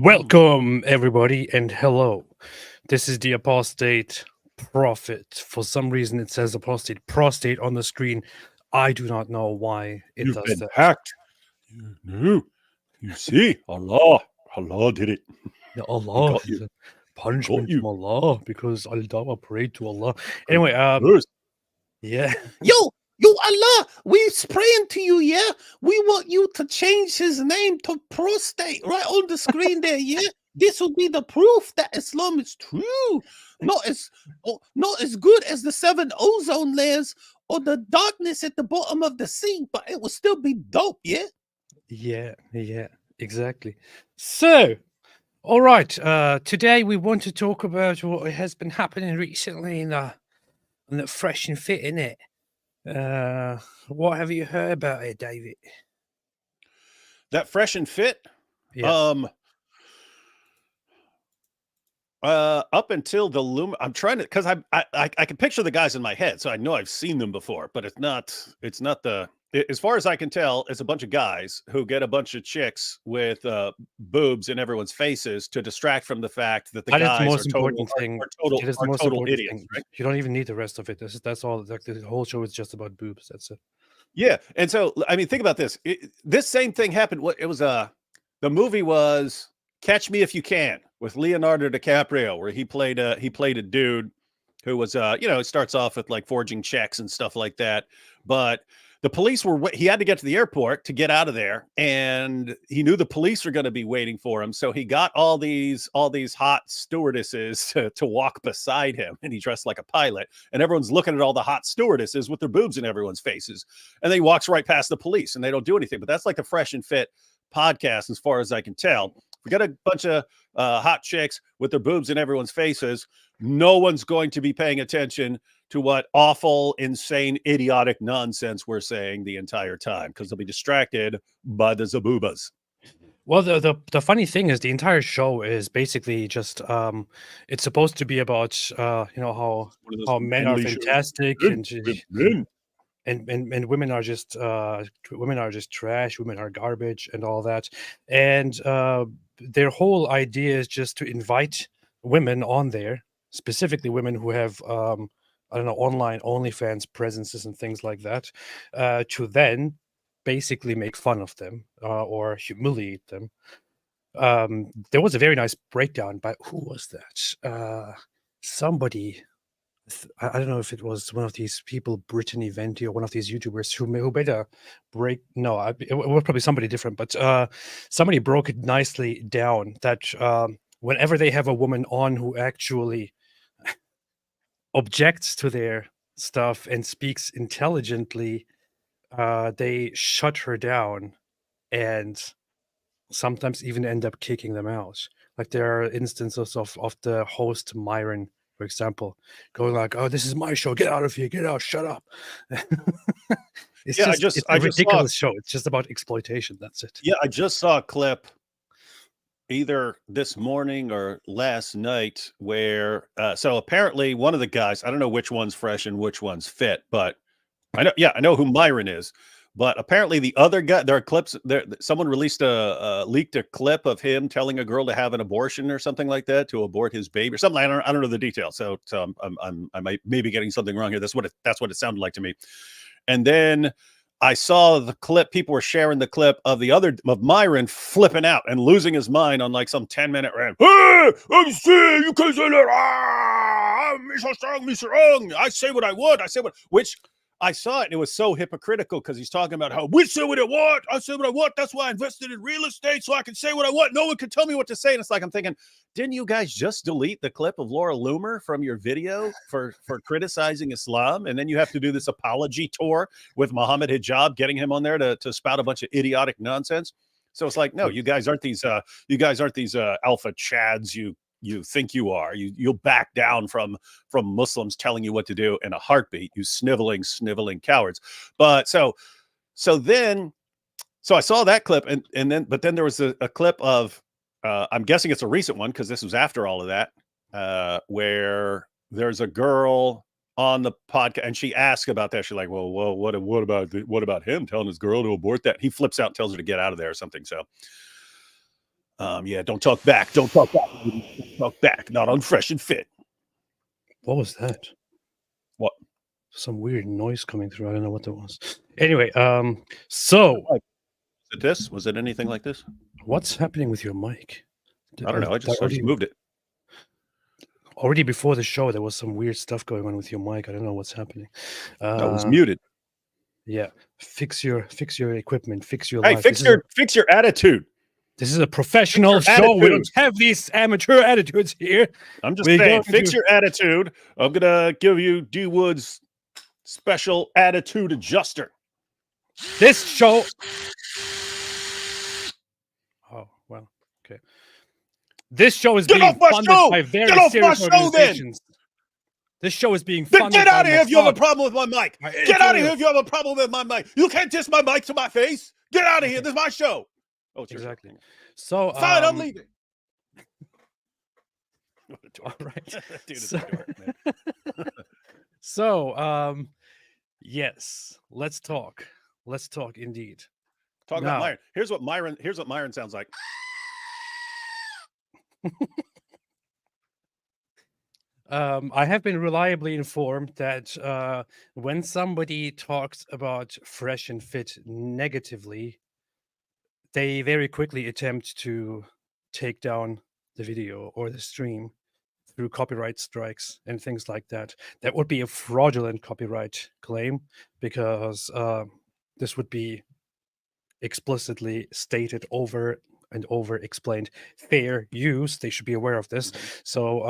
Welcome, everybody, and hello. This is the Apostate Prophet. For some reason, it says Apostate Prostate on the screen. I do not know why it You've does been that. hacked. You see, Allah did it. Yeah, He Allah got is you. a punishment you. from Allah because Al-Dawa prayed to Allah. Anyway, First, yeah. Yo, Allah, we praying to you, yeah? We want you to change his name to prostate right on the screen there, yeah? This will be the proof that Islam is true. Not as good as the 7 ozone layers or the darkness at the bottom of the sea, but it will still be dope, yeah? Yeah, exactly. So, all right, today we want to talk about what has been happening recently in the Fresh and Fit, innit? What have you heard about it, David? that Fresh and Fit. Yes. Up until the I'm trying to, because I can picture the guys in my head, so I know I've seen them before, but it's not the. As far as I can tell, it's a bunch of guys who get a bunch of chicks with boobs in everyone's faces to distract from the fact that the That is the guys most are total important thing. total It is the are most total important idiots, thing. right? You don't even need the rest of it. That's all. Like the whole show is just about boobs. That's it. Yeah, and so I mean, think about this. This same thing happened. What it was? The movie was Catch Me If You Can with Leonardo DiCaprio, where he played a dude who was it starts off with like forging checks and stuff like that, but the police he had to get to the airport to get out of there, and he knew the police were going to be waiting for him, so he got all these hot stewardesses to walk beside him, and he dressed like a pilot, and everyone's looking at all the hot stewardesses with their boobs in everyone's faces, and then he walks right past the police and they don't do anything. But that's like the Fresh and Fit podcast, as far as I can tell. We got a bunch of hot chicks with their boobs in everyone's faces. No one's going to be paying attention to what awful, insane, idiotic nonsense we're saying the entire time, because they'll be distracted by the zaboobas. Well, the funny thing is the entire show is basically just it's supposed to be about how men are fantastic and women are just trash, women are garbage and all that, and their whole idea is just to invite women on there, specifically women who have I don't know, online OnlyFans presences and things like that, to then basically make fun of them or humiliate them. There was a very nice breakdown by who was that? Somebody. I don't know if it was one of these people, Brittany Venti, or one of these YouTubers who made a break. No, it was probably somebody different, but somebody broke it nicely down that whenever they have a woman on who actually objects to their stuff and speaks intelligently, they shut her down and sometimes even end up kicking them out. Like there are instances of the host Myron, for example, going like, "Oh, this is my show. Get out of here. Get out. Shut up." It's a ridiculous show. It's just about exploitation. That's it. Yeah, I just saw a clip either this morning or last night where so apparently one of the guys, I don't know which one's Fresh and which one's Fit, but I know who Myron is. But apparently the other guy, there are clips there. Someone released leaked a clip of him telling a girl to have an abortion or something like that, to abort his baby or something. I don't know the details. So I might maybe getting something wrong here. That's what it sounded like to me. And then I saw the clip. People were sharing the clip of Myron flipping out and losing his mind on like some 10-minute rant. Hey, I'm saying you can't say that. I'm wrong. I say what I want. Which I saw it, and it was so hypocritical because he's talking about how we say what I want. I say what I want. That's why I invested in real estate, so I can say what I want. No one can tell me what to say. And it's like, I'm thinking, didn't you guys just delete the clip of Laura Loomer from your video for criticizing Islam? And then you have to do this apology tour with Muhammad Hijab, getting him on there to spout a bunch of idiotic nonsense. So it's like, no, you guys aren't these alpha chads you think you are. You'll back down from Muslims telling you what to do in a heartbeat, you sniveling cowards. But so I saw that clip, and then there was a clip of I'm guessing it's a recent one because this was after all of that, where there's a girl on the podcast and she asks about that. She's like, well, what about him telling his girl to abort that? He flips out and tells her to get out of there or something. So Yeah, don't talk back. Don't talk back. Don't talk back. Not on Fresh and Fit. What was that? What? Some weird noise coming through. I don't know what that was. Anyway, so Was it this? Was it anything like this? what's happening with your mic? I don't know. I just moved it. Already before the show, there was some weird stuff going on with your mic. I don't know what's happening. I was muted. Yeah, fix your equipment, fix your Hey, life. fix your attitude. This is a professional Fix your show. We don't attitude. have these amateur attitudes here. I'm just We're saying, going fix to- your attitude. I'm gonna give you D Wood's special attitude adjuster. This show. Oh well, okay. This show is Get being off my funded show! by very Get off my serious show, then! organizations. This show is being Then funded. get out by of here if you have a Mossad. problem with my mic. Get out of here if you have a problem with my mic. You can't diss my mic to my face. Get out of here. This is my show. Oh, it's your show. Exactly. So Fine, I'm leaving. All right. Dude, it's So- a dork, man. So, yes, let's talk. Let's talk indeed. Talk about Now- Myron. Here's what Myron sounds like. I have been reliably informed that when somebody talks about Fresh and Fit negatively, they very quickly attempt to take down the video or the stream through copyright strikes and things like that. That would be a fraudulent copyright claim because this would be explicitly stated over and over explained fair use. They should be aware of this. So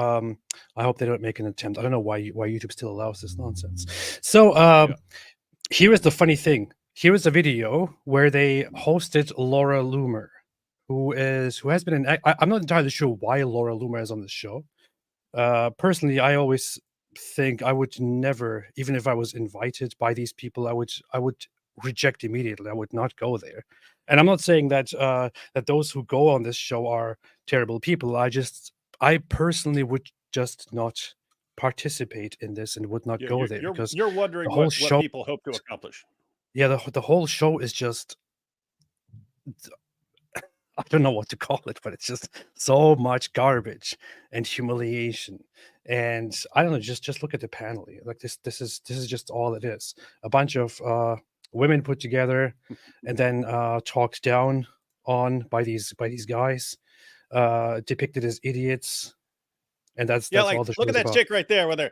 I hope they don't make an attempt. I don't know why YouTube still allows this nonsense. So here is the funny thing. Here is a video where they hosted Laura Loomer, who has been I'm not entirely sure why Laura Loomer is on the show. Personally, I always think I would never, even if I was invited by these people, I would reject immediately. I would not go there. And I'm not saying that that those who go on this show are terrible people. I personally would just not participate in this and would not go there because you're wondering the whole what show- people hope to accomplish. yeah, the whole show is just I don't know what to call it, but it's just so much garbage and humiliation. And I don't know, just look at the panel here. Like this is just all it is. A bunch of women put together and then talked down on by these guys, depicted as idiots. And that's Yeah, like all the look at show's that about. chick right there with her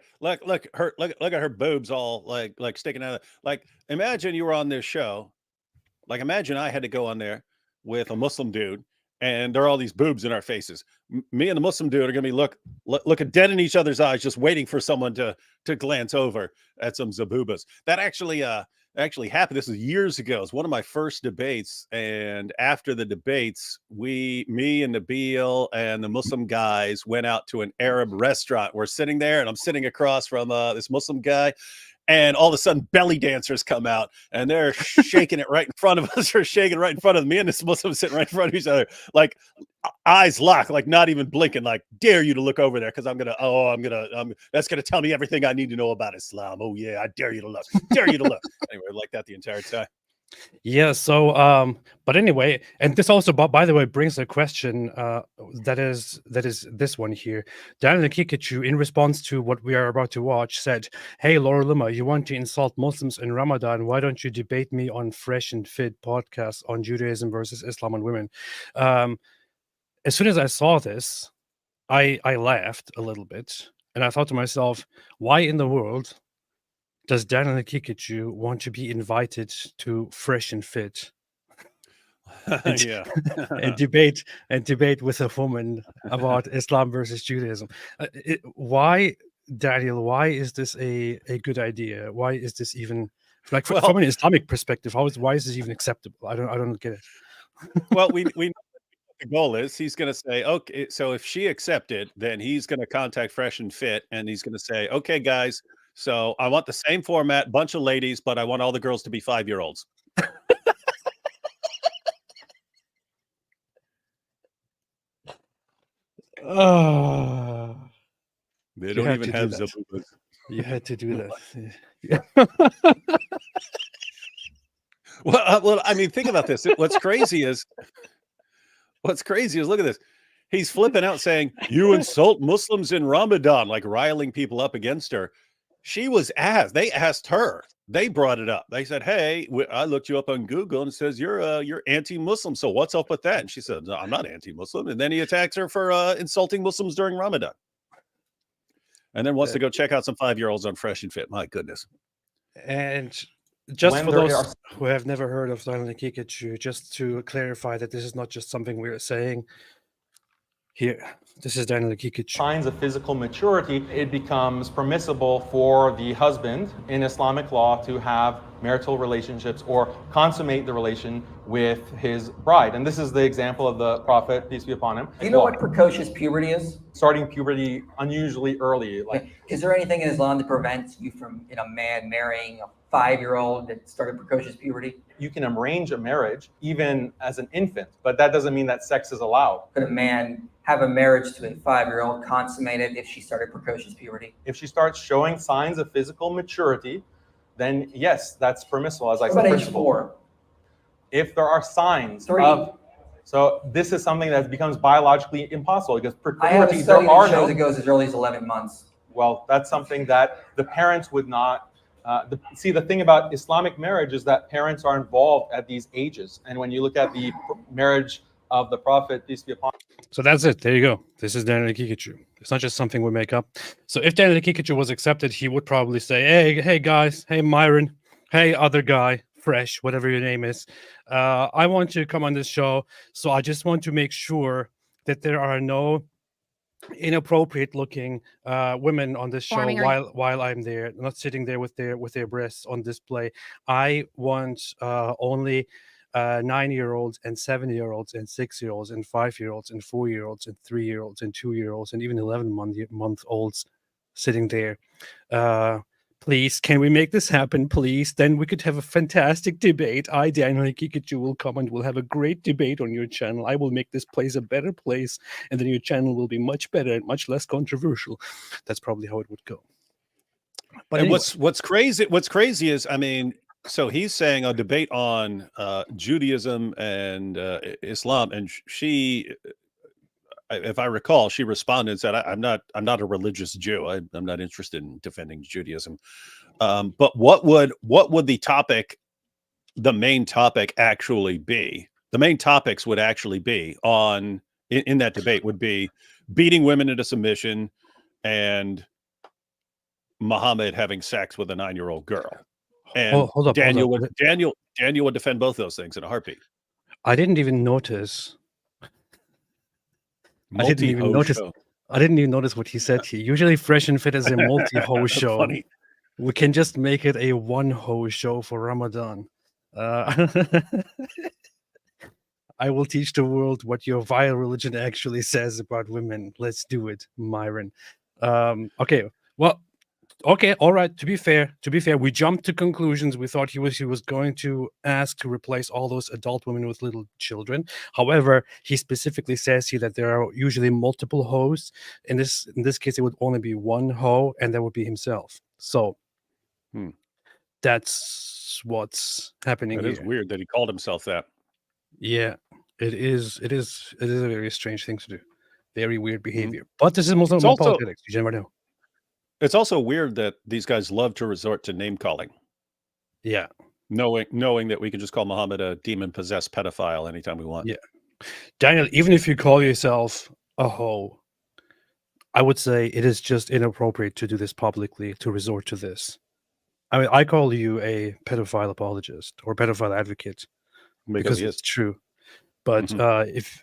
look at her boobs all like sticking out. Like imagine you were on this show. Like imagine I had to go on there with a Muslim dude and there are all these boobs in our faces. Me and the Muslim dude are gonna be looking dead in each other's eyes, just waiting for someone to glance over at some zabubas. That actually happened. This was years ago. It was one of my first debates. And after the debates, me and Nabil and the Muslim guys went out to an Arab restaurant. We're sitting there and I'm sitting across from this Muslim guy. And all of a sudden belly dancers come out and they're shaking it right in front of us. They're shaking right in front of me and this Muslim sitting right in front of each other, like eyes locked, like not even blinking, like dare you to look over there. Cause that's going to tell me everything I need to know about Islam. Oh yeah. I dare you to look, dare you to look. Anyway, like that the entire time. Yeah, so but anyway, and this also by the way brings a question that is this one here. Daniel Kikachu, in response to what we are about to watch, said, "Hey Laura Luma, you want to insult Muslims in Ramadan, why don't you debate me on Fresh and Fit podcast on Judaism versus Islam and women?" As soon as I saw this, I laughed a little bit and I thought to myself, why in the world does Daniel Kikachu want to be invited to Fresh and Fit Yeah. and debate with a woman about Islam versus Judaism? Why, Daniel? Why is this a good idea? Why is this even like from an Islamic perspective? Why is this even acceptable? I don't get it. Well, we know what the goal is. He's going to say, okay, so if she accepted, then he's going to contact Fresh and Fit and he's going to say, okay, guys, so I want the same format, bunch of ladies, but I want all the girls to be 5-year-olds. They don't even have zabubas. You had to do that. Well, I mean, think about this. What's crazy is what's crazy is, look at this. He's flipping out saying, you insult Muslims in Ramadan, like riling people up against her. They asked her. They brought it up. They said, hey, I looked you up on Google and it says you're anti-Muslim. So what's up with that? And she said, no, I'm not anti-Muslim. And then he attacks her for insulting Muslims during Ramadan. And then wants to go check out some 5-year-olds on Fresh and Fit. My goodness. And just When for there those are- who have never heard of Silent Kikachu, just to clarify that this is not just something we're saying here. This is Daniel Kikachu. signs of physical maturity, it becomes permissible for the husband in Islamic law to have marital relationships or consummate the relation with his bride. And this is the example of the Prophet, peace be upon him. Do you know what precocious puberty is? Starting puberty unusually early. Like, Is there anything in Islam that prevents you from, a man marrying a 5-year-old that started precocious puberty? you can arrange a marriage even as an infant, but that doesn't mean that sex is allowed. Could a man have a marriage to a 5-year-old consummated if she started precocious puberty? If she starts showing signs of physical maturity, then yes, that's permissible. As I What said, about age principle. 4? If there are signs 3. so this is something that becomes biologically impossible because I have a puberty, study there are that shows no, it goes as early as 11 months. well, that's something that the parents would not. See, the thing about Islamic marriage is that parents are involved at these ages. And when you look at the marriage of the Prophet, peace be upon him. So that's it. There you go. This is Daniel Kikachu. It's not just something we make up. So if Daniel Kikachu was accepted, he would probably say, hey guys, hey Myron, hey other guy, Fresh, whatever your name is. I want to come on this show. So I just want to make sure that there are no inappropriate looking women on this show while I'm there, not sitting there with their breasts on display. I want only 9-year-olds and 7-year-olds and 6-year-olds and 5-year-olds and 4-year-olds and 3-year-olds and 2-year-olds and even 11-month-olds sitting there. Please, can we make this happen, please? Then we could have a fantastic debate. I, Daniel Kikachu, will come and we'll have a great debate on your channel. I will make this place a better place, and then your channel will be much better and much less controversial. That's probably how it would go. But and anyway. what's crazy is, I mean, so he's saying a debate on Judaism and Islam, and she, if I recall, she responded and said, I'm not a religious Jew. I'm not interested in defending Judaism. But what would the main topic actually be? The main topics would actually be in that debate would be beating women into submission and Muhammad having sex with a 9-year-old girl. And hold up, Daniel hold up. Daniel would defend both those things in a heartbeat. I didn't even notice. I didn't even notice what he said here. Usually Fresh and Fit is a multi-ho show. Funny. We can just make it a one-ho show for Ramadan. I will teach the world what your vile religion actually says about women. Let's do it, Myron. Okay. Well, okay, all right. To be fair, we jumped to conclusions. We thought he was going to ask to replace all those adult women with little children. However, he specifically says here that there are usually multiple hoes. In this case, it would only be one hoe, and that would be himself. So that's what's happening. It is weird that he called himself that. Yeah, it is a very strange thing to do. Very weird behavior. But this is Muslim politics. You never know. It's also weird that these guys love to resort to name calling. Yeah. Knowing that we can just call Muhammad a demon-possessed pedophile anytime we want. Yeah. Daniel, even if you call yourself a hoe, I would say it is just inappropriate to do this publicly, to resort to this. I mean, I call you a pedophile apologist or pedophile advocate because it's true. But if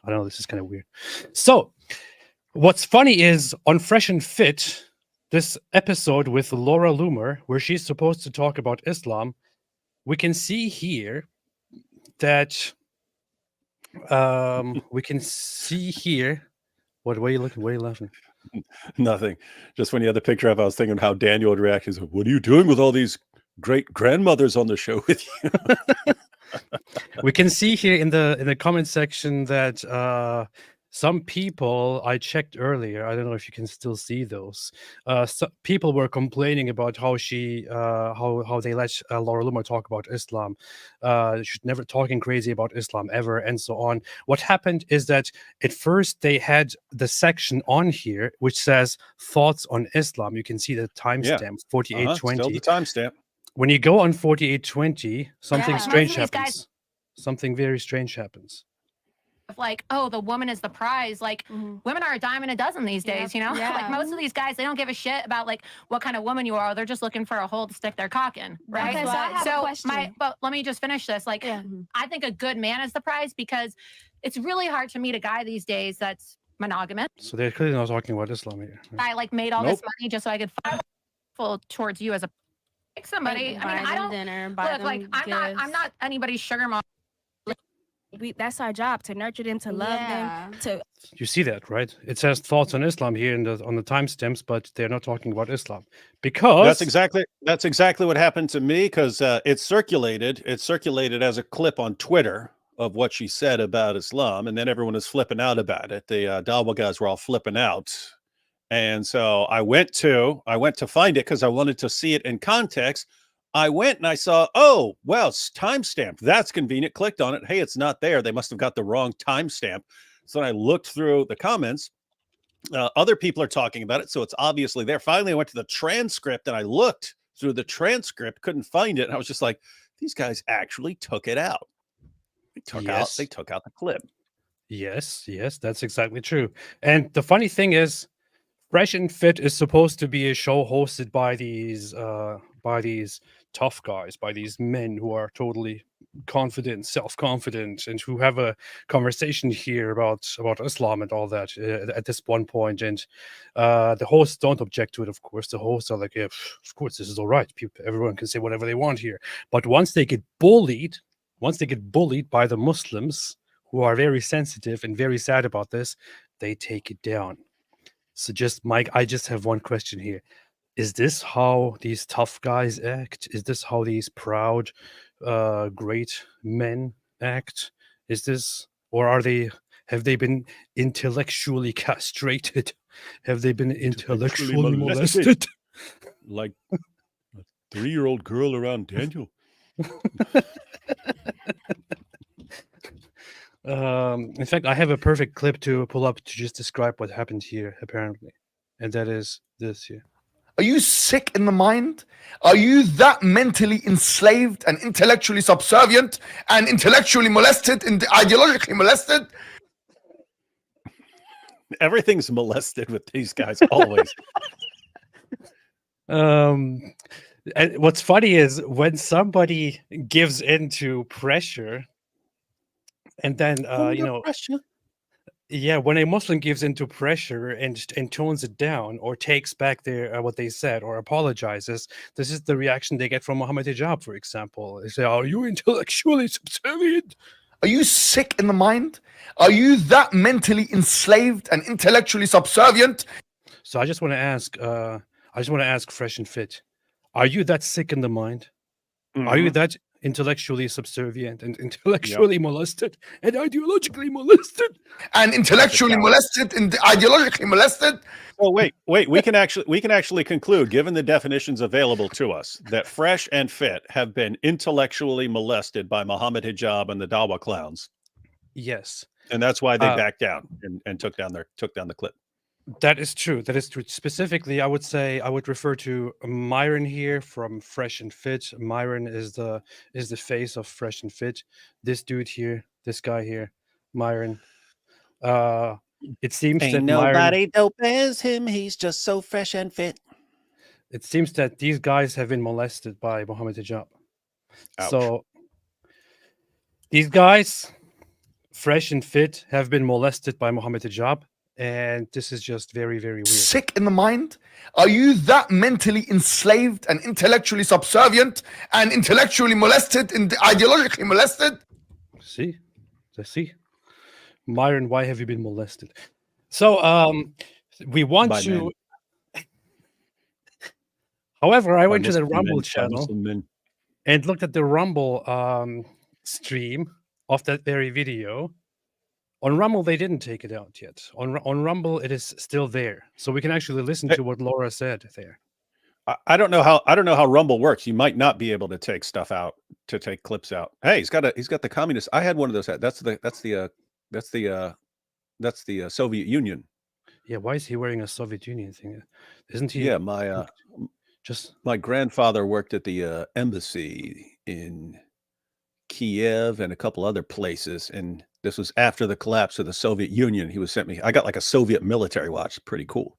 I don't know, this is kind of weird. So what's funny is on Fresh and Fit, this episode with Laura Loomer, where she's supposed to talk about Islam, we can see here that we can see here. What are you looking? What are you laughing? Nothing. Just when you had the picture up, I was thinking how Daniel would react. He's like, what are you doing with all these great grandmothers on the show with you? We can see here in the comment section that some people I checked earlier. I don't know if you can still see those. People were complaining about how how they let Laura Loomer talk about Islam. She's never talking crazy about Islam ever, and so on. What happened is that at first they had the section on here which says thoughts on Islam. You can see the timestamp 4820. Still the timestamp. When you go on 4820, something Yeah. strange Most of these guys- happens. Something very strange happens. Of like, oh, the woman is the prize. Like, women are a dime a dozen these days, you know? Yeah. Like, most of these guys, they don't give a shit about, like, what kind of woman you are. They're just looking for a hole to stick their cock in, right? Okay, so I have a question. But let me just finish this. Like, I think a good man is the prize because it's really hard to meet a guy these days that's monogamous. So they're clearly not talking about Islam here. I, like, made all this money just so I could full towards you as a like somebody. I mean, I don't dinner, look like I'm not anybody's sugar mom. That's our job, to nurture them, to love them, to You see that, right? It says thoughts on Islam here on the timestamps, but they're not talking about Islam because That's exactly what happened to me, because it circulated as a clip on Twitter of what she said about Islam, and then everyone was flipping out about it. The Dawa guys were all flipping out, and so I went to find it because I wanted to see it in context. I went and I saw, oh, well, it's timestamped. That's convenient. Clicked on it. Hey, it's not there. They must have got the wrong timestamp. So I looked through the comments. Other people are talking about it, so it's obviously there. Finally, I went to the transcript and I looked through the transcript, couldn't find it. And I was just like, these guys actually took it out. They took out the clip. Yes, that's exactly true. And the funny thing is, Fresh and Fit is supposed to be a show hosted by these tough guys, by these men who are totally confident, self-confident, and who have a conversation here about Islam and all that at this one point. And the hosts don't object to it, of course. The hosts are like, yeah, of course, this is all right. Everyone can say whatever they want here. But once they get bullied by the Muslims, who are very sensitive and very sad about this, they take it down. So Mike, I just have one question here. Is this how these tough guys act? Is this how these proud, great men act? Is this, or have they been intellectually castrated? Have they been intellectually molested? Like a 3-year-old girl around Daniel. In fact, I have a perfect clip to pull up to just describe what happened here, apparently. And that is this here. Are you sick in the mind? Are you that mentally enslaved and intellectually subservient and intellectually molested and ideologically molested? Everything's molested with these guys always. And what's funny is when somebody gives into pressure, and then Pressure. yeah, when a Muslim gives into pressure and tones it down or takes back their what they said or apologizes, this is the reaction they get from Muhammad Hijab, for example. They say, "Are you intellectually subservient?" Are you sick in the mind? Are you that mentally enslaved and intellectually subservient? So I just want to ask Fresh and Fit, are you that sick in the mind? Are you that intellectually subservient and intellectually molested and ideologically molested? And intellectually molested and ideologically molested? Oh, wait. We can actually conclude, given the definitions available to us, that Fresh and Fit have been intellectually molested by Muhammad Hijab and the Dawa clowns. Yes. And that's why they backed down and took down the clip. That is true. Specifically, I would refer to Myron here from Fresh and Fit. Myron is the face of Fresh and Fit. This dude here, this guy here, Myron. It seems Ain't that nobody dope as him. He's just so fresh and fit. It seems that these guys have been molested by Muhammad Hijab. Ouch. So these guys, Fresh and Fit, have been molested by Muhammad Hijab. And this is just very, very weird. Sick in the mind? Are you that mentally enslaved and intellectually subservient and intellectually molested and ideologically molested? See? Myron, why have you been molested? So we want By to... men. However, I went to the Muslim Rumble men, channel Muslim men. and looked at the Rumble stream of that very video. On Rumble, they didn't take it out yet. On Rumble, it is still there, so we can actually listen to what Laura said there. I don't know how Rumble works. You might not be able to take stuff out, to take clips out. Hey, he's got the communist. I had one of those. That's the Soviet Union. Yeah, why is he wearing a Soviet Union thing? Isn't he? Yeah, my grandfather worked at the embassy in Kiev and a couple other places, and this was after the collapse of the Soviet Union. I got like a Soviet military watch. Pretty cool.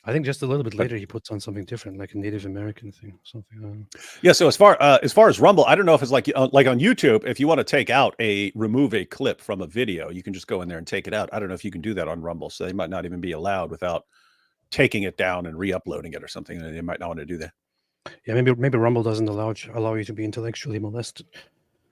I think just a little bit later he puts on something different, like a Native American thing or something. Yeah. So as far as Rumble, I don't know if it's like on YouTube. If you want to remove a clip from a video, you can just go in there and take it out. I don't know if you can do that on Rumble, so they might not even be allowed without taking it down and re-uploading it or something. And they might not want to do that. Yeah, maybe Rumble doesn't allow you to be intellectually molested.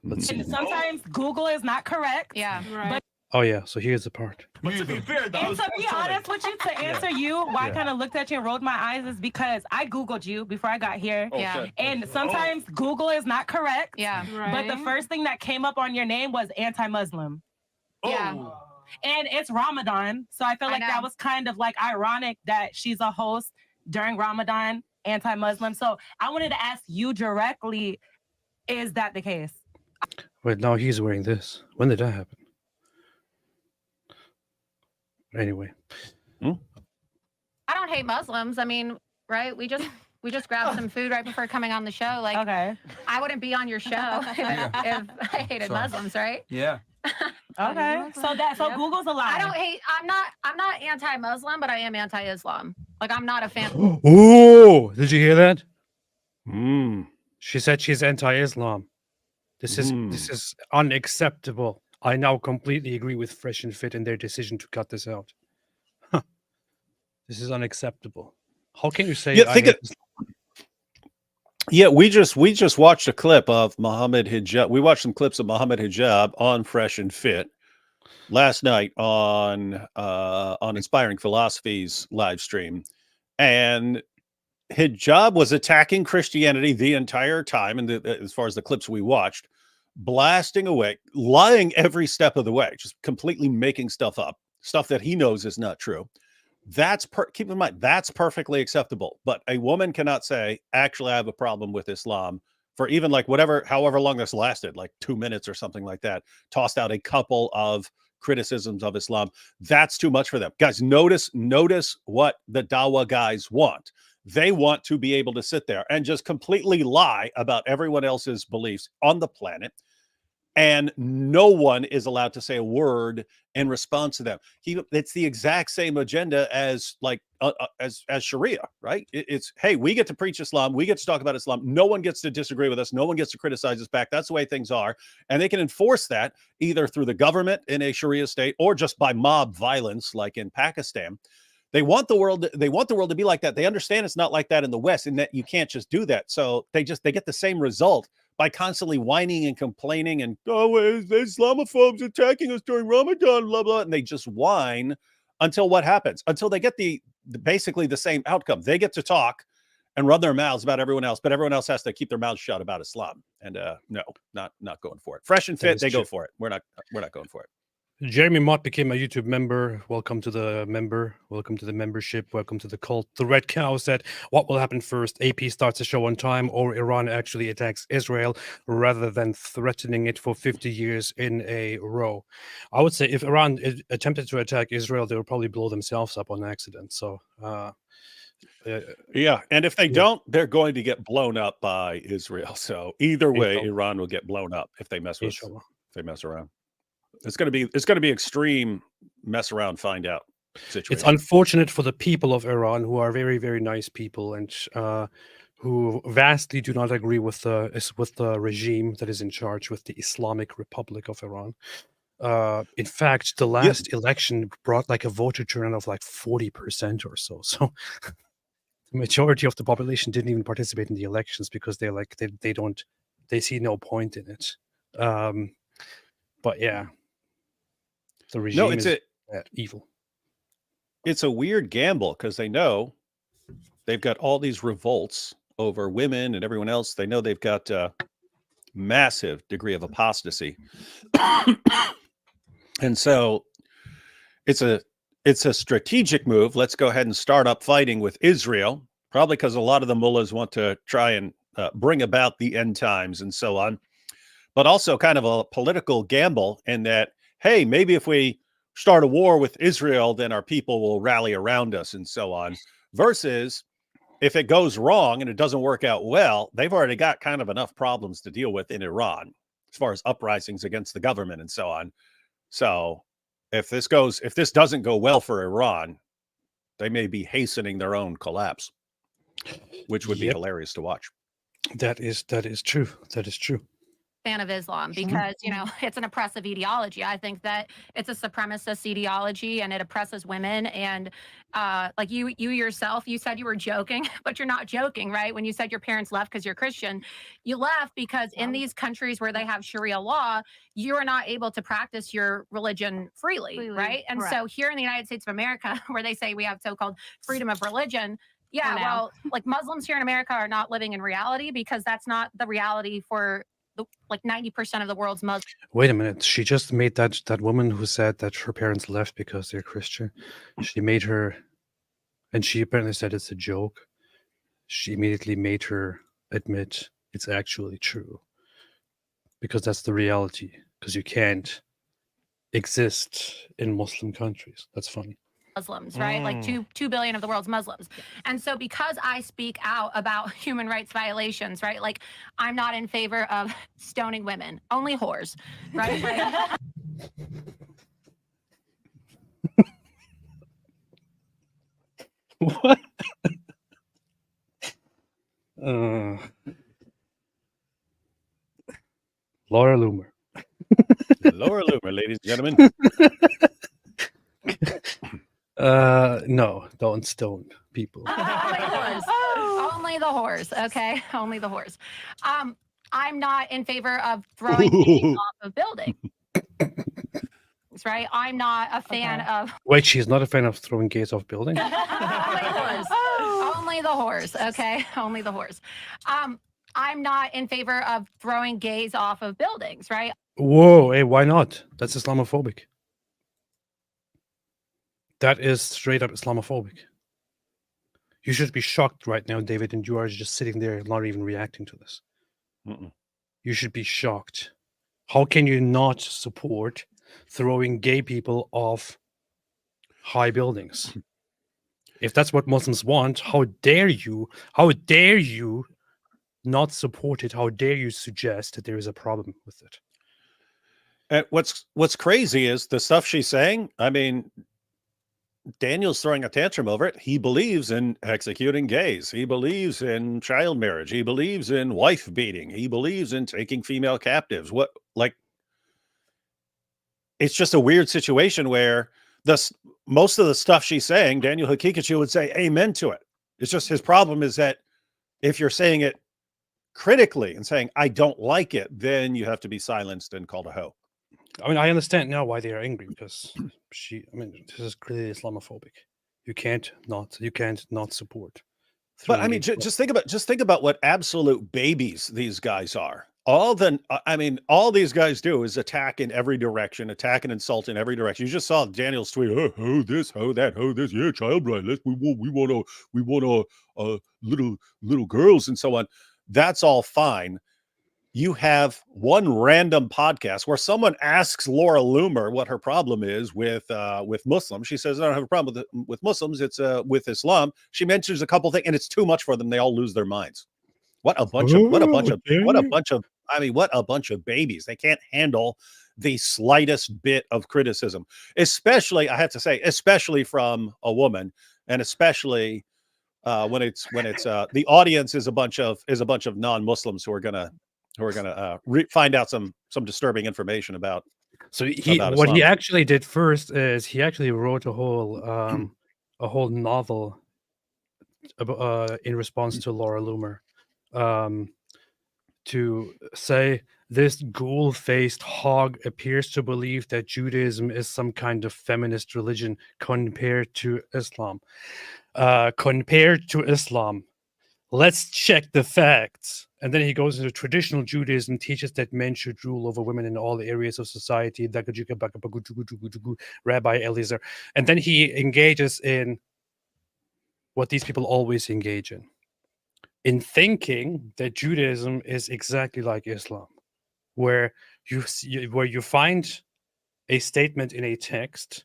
Let's see. Sometimes Google is not correct. Yeah. But Oh yeah, so here's the part. and to be honest with you, to answer you, why I kind of looked at you and rolled my eyes is because I Googled you before I got here. Yeah. And sometimes Google is not correct. Yeah. But the first thing that came up on your name was anti-Muslim. Yeah. And it's Ramadan. So I feel like that was kind of like ironic that she's a host during Ramadan, anti-Muslim. So I wanted to ask you directly, is that the case? Wait, now he's wearing this. When did that happen? Anyway. I don't hate Muslims. I mean, right? We just grabbed some food right before coming on the show. Like, I wouldn't be on your show if I hated Muslims, right? Yeah. Okay. So Google's a lie. I don't hate. I'm not anti-Muslim, but I am anti-Islam. Like, I'm not a fan. Oh, did you hear that? She said she's anti-Islam. This is unacceptable. I now completely agree with Fresh and Fit in their decision to cut this out. This is unacceptable. How can you say? Yeah, we just watched a clip of Muhammad Hijab. We watched some clips of Muhammad Hijab on Fresh and Fit last night on Inspiring Philosophy's live stream, and Hijab was attacking Christianity the entire time, and as far as the clips we watched, blasting away, lying every step of the way, just completely making stuff up, stuff that he knows is not true. Keep in mind, that's perfectly acceptable. But a woman cannot say, actually, I have a problem with Islam, for even like however long this lasted, like 2 minutes or something like that, tossed out a couple of criticisms of Islam. That's too much for them. Guys, notice what the Dawa guys want. They want to be able to sit there and just completely lie about everyone else's beliefs on the planet, and no one is allowed to say a word in response to them. It's the exact same agenda as as Sharia, right? It's, hey, we get to preach Islam, we get to talk about Islam. No one gets to disagree with us. No one gets to criticize us back. That's the way things are, and they can enforce that either through the government in a Sharia state or just by mob violence, like in Pakistan. They want the world to be like that. They understand it's not like that in the West, and that you can't just do that. So they get the same result by constantly whining and complaining and, oh, the Islamophobes attacking us during Ramadan, blah, blah. And they just whine until what happens? Until they get basically the same outcome. They get to talk and run their mouths about everyone else, but everyone else has to keep their mouths shut about Islam. And no, not going for it. Fresh and Fit, they go for it. We're not going for it. Jeremy Mott became a YouTube member. Welcome to the membership. Welcome to the cult. The Red Cow said, what will happen first? AP starts the show on time, or Iran actually attacks Israel rather than threatening it for 50 years in a row? I would say if Iran attempted to attack Israel, they would probably blow themselves up on accident. So, yeah. And if they don't, they're going to get blown up by Israel. So either way, Iran will get blown up if they mess around. It's going to be extreme mess around, find out situation. It's unfortunate for the people of Iran, who are very, very nice people, and who vastly do not agree with the regime that is in charge, with the Islamic Republic of Iran. In fact, the last election brought like a voter turnout of like 40% or so. So the majority of the population didn't even participate in the elections because they see no point in it. But yeah. The regime is evil. It's a weird gamble because they know they've got all these revolts over women and everyone else. They know they've got a massive degree of apostasy. And so it's a strategic move. Let's go ahead and start up fighting with Israel, probably because a lot of the mullahs want to try and bring about the end times and so on, but also kind of a political gamble in that, hey, maybe if we start a war with Israel, then our people will rally around us and so on, versus if it goes wrong and it doesn't work out well, they've already got kind of enough problems to deal with in Iran as far as uprisings against the government and so on. So if this doesn't go well for Iran, they may be hastening their own collapse, which would be hilarious to watch. That is true. That is true. Fan of Islam because it's an oppressive ideology. I think that it's a supremacist ideology and it oppresses women. And like you yourself, you said you were joking, but you're not joking, right? When you said your parents left because you're Christian, you left because in these countries where they have Sharia law, you are not able to practice your religion freely, right? And so here in the United States of America, where they say we have so-called freedom of religion, well, like Muslims here in America are not living in reality because that's not the reality for like 90% of the world's Muslims. Wait a minute. She just made that woman who said that her parents left because they're Christian. She made her, and she apparently said it's a joke. She immediately made her admit it's actually true. Because that's the reality. Because you can't exist in Muslim countries. That's funny. Muslims, right? Like 2 billion of the world's Muslims. And so because I speak out about human rights violations, right? Like I'm not in favor of stoning women, only whores, right? What? Laura Loomer. Laura Loomer, ladies and gentlemen. No, don't stone people. Only the whores, okay? Only the whores. I'm not in favor of throwing gays off of buildings, right? I'm not a fan of... Wait, she's not a fan of throwing gays off buildings? Only the whores, okay? Only the whores. I'm not in favor of throwing gays off of buildings, right? Whoa, hey, why not? That's Islamophobic. That is straight up Islamophobic. You should be shocked right now, David, and you are just sitting there not even reacting to this. You should be shocked. How can you not support throwing gay people off high buildings? If that's what Muslims want, how dare you not support it? How dare you suggest that there is a problem with it? And what's crazy is the stuff she's saying. I mean, Daniel's throwing a tantrum over it. He believes in executing gays. He believes in child marriage. He believes in wife beating. He believes in taking female captives. It's just a weird situation where most of the stuff she's saying, Daniel Hakikachi would say amen to it. It's just his problem is that if you're saying it critically and saying, I don't like it, then you have to be silenced and called a hoe. I mean, I understand now why they are angry because this is clearly Islamophobic. You can't not support. But I mean, just think about what absolute babies these guys are. All these guys do is attack in every direction, attack and insult in every direction. You just saw Daniel's tweet, oh this, oh that, oh this, yeah, child bride. We want little girls and so on. That's all fine. You have one random podcast where someone asks Laura Loomer what her problem is with Muslims. She says, I don't have a problem with Muslims. It's with Islam. She mentions a couple things and it's too much for them. They all lose their minds. What a bunch of babies. They can't handle the slightest bit of criticism, especially, I have to say, especially from a woman, and especially when it's the audience is a bunch of non-Muslims who are gonna find out some disturbing information about. So what he actually did first is he actually wrote a whole novel in response to Laura Loomer, to say this ghoul-faced hog appears to believe that Judaism is some kind of feminist religion compared to Islam. let's check the facts. And then he goes into traditional Judaism, teaches that men should rule over women in all areas of society. Rabbi Eliezer. And then he engages in what these people always engage in thinking that Judaism is exactly like Islam, where you find a statement in a text,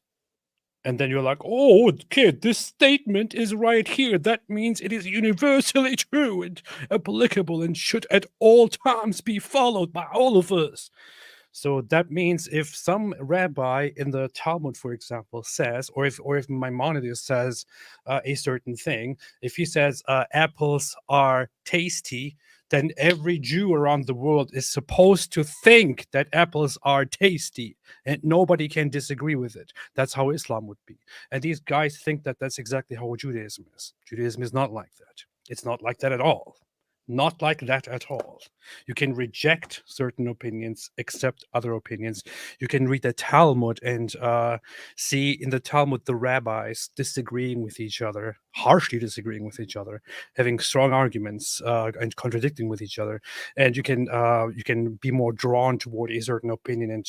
and then you're like, oh, kid, this statement is right here. That means it is universally true and applicable and should at all times be followed by all of us. So that means if some rabbi in the Talmud, for example, says, or if Maimonides says a certain thing, if he says apples are tasty, then every Jew around the world is supposed to think that apples are tasty, and nobody can disagree with it. That's how Islam would be. And these guys think that that's exactly how Judaism is. Judaism is not like that. It's not like that at all. Not like that at all. You can reject certain opinions, accept other opinions. You can read the Talmud and see in the Talmud the rabbis disagreeing with each other, harshly disagreeing with each other, having strong arguments and contradicting with each other. And you can be more drawn toward a certain opinion and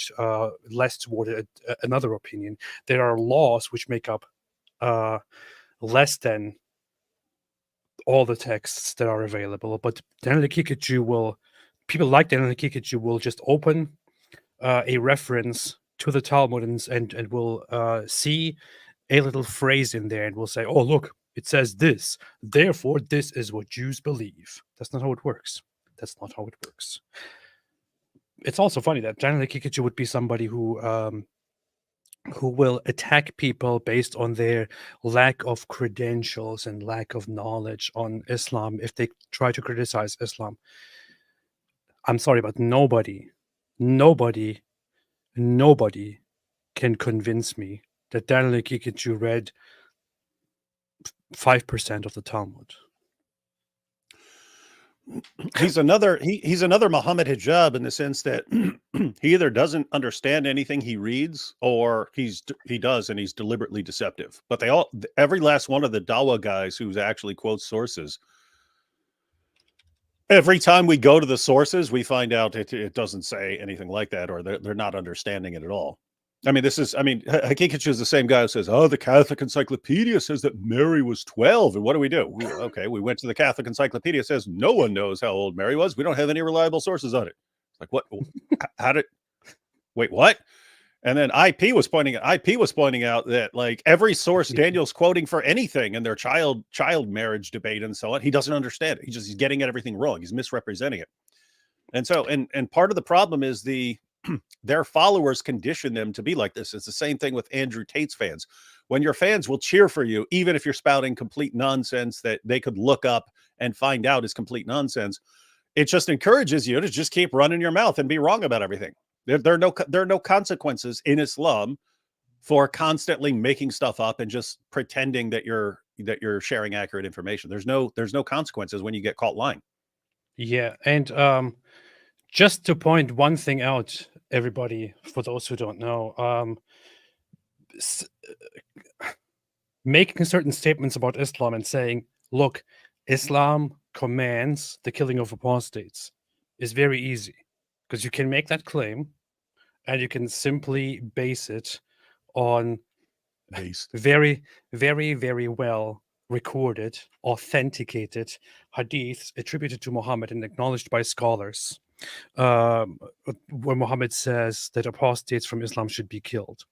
less toward another opinion. There are laws which make up less than all the texts that are available, but Daniel Kikuchi people like Daniel Kikuchi will just open a reference to the Talmud and will see a little phrase in there and will say, oh, look, it says this, therefore this is what Jews believe. That's not how it works. That's not how it works. It's also funny that Daniel Kikuchi would be somebody who will attack people based on their lack of credentials and lack of knowledge on Islam if they try to criticize Islam. I'm sorry, but nobody can convince me that Daniel Kikuchi read 5% of the Talmud. He's another Muhammad Hijab in the sense that he either doesn't understand anything he reads, or he does and he's deliberately deceptive. But every last one of the Dawa guys who actually quotes sources, every time we go to the sources, we find out it doesn't say anything like that, or they're not understanding it at all. Hakikic is the same guy who says, oh, the Catholic Encyclopedia says that Mary was 12. And what do? We went to the Catholic Encyclopedia. It says no one knows how old Mary was. We don't have any reliable sources on it. It's like, what? Wait, what? And then IP was pointing out that like every source Daniel's quoting for anything in their child marriage debate and so on, he doesn't understand it. He's getting everything wrong. He's misrepresenting it. And so, and part of the problem is their followers condition them to be like this. It's the same thing with Andrew Tate's fans. When your fans will cheer for you, even if you're spouting complete nonsense that they could look up and find out is complete nonsense, it just encourages you to just keep running your mouth and be wrong about everything. There are no consequences in Islam for constantly making stuff up and just pretending that you're sharing accurate information. There's no consequences when you get caught lying. Yeah, and just to point one thing out, everybody, for those who don't know, making certain statements about Islam and saying, look, Islam commands the killing of apostates is very easy, because you can make that claim and you can simply base it on very, very, very well recorded, authenticated hadiths attributed to Muhammad and acknowledged by scholars, where Muhammad says that apostates from Islam should be killed.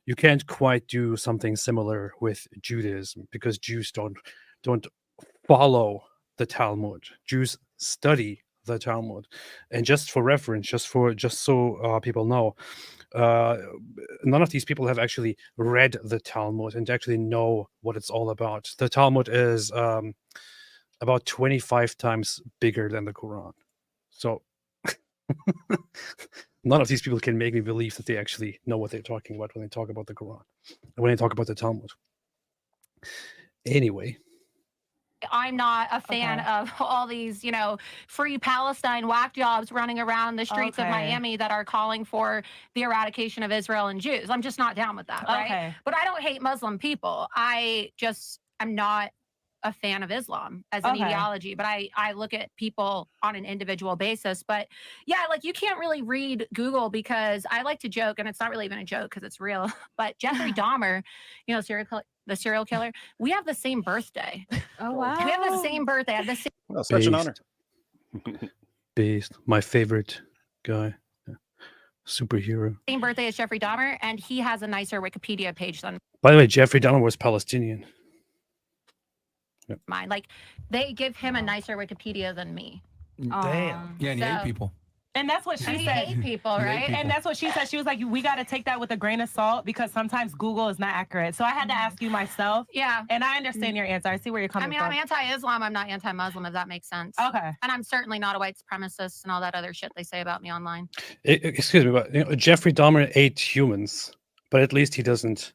You can't quite do something similar with Judaism, because Jews don't follow the Talmud. Jews study the Talmud. And just for reference, just so people know, none of these people have actually read the Talmud and actually know what it's all about. The Talmud is about 25 times bigger than the Quran. So none of these people can make me believe that they actually know what they're talking about when they talk about the Quran, when they talk about the Talmud. Anyway. I'm not a fan of all these, free Palestine whack jobs running around the streets of Miami that are calling for the eradication of Israel and Jews. I'm just not down with that, right? But I don't hate Muslim people. I'm not a fan of Islam as an ideology, but I look at people on an individual basis. But yeah, like you can't really read Google, because I like to joke, and it's not really even a joke because it's real. But Jeffrey Dahmer, you know, the serial killer, we have the same birthday. Oh wow. We have the same birthday. I have the same Well, such an honor. Based, my favorite guy, superhero. same birthday as Jeffrey Dahmer, and he has a nicer Wikipedia page than By the way, Jeffrey Dahmer was Palestinian. mine. Like they give him a nicer Wikipedia than me. Damn. Yeah, and he So- hate people. And that's what And she he said. hate people, You hate right? people. And that's what she said. She was like, we got to take that with a grain of salt because sometimes Google is not accurate. So I had to ask you myself. Yeah. And I understand your answer. I see where you're I coming mean, from. I'm anti-Islam. I'm not anti-Muslim, if that makes sense. Okay. And I'm certainly not a white supremacist and all that other shit they say about me online. Excuse me, but you know, Jeffrey Dahmer ate humans, but at least he doesn't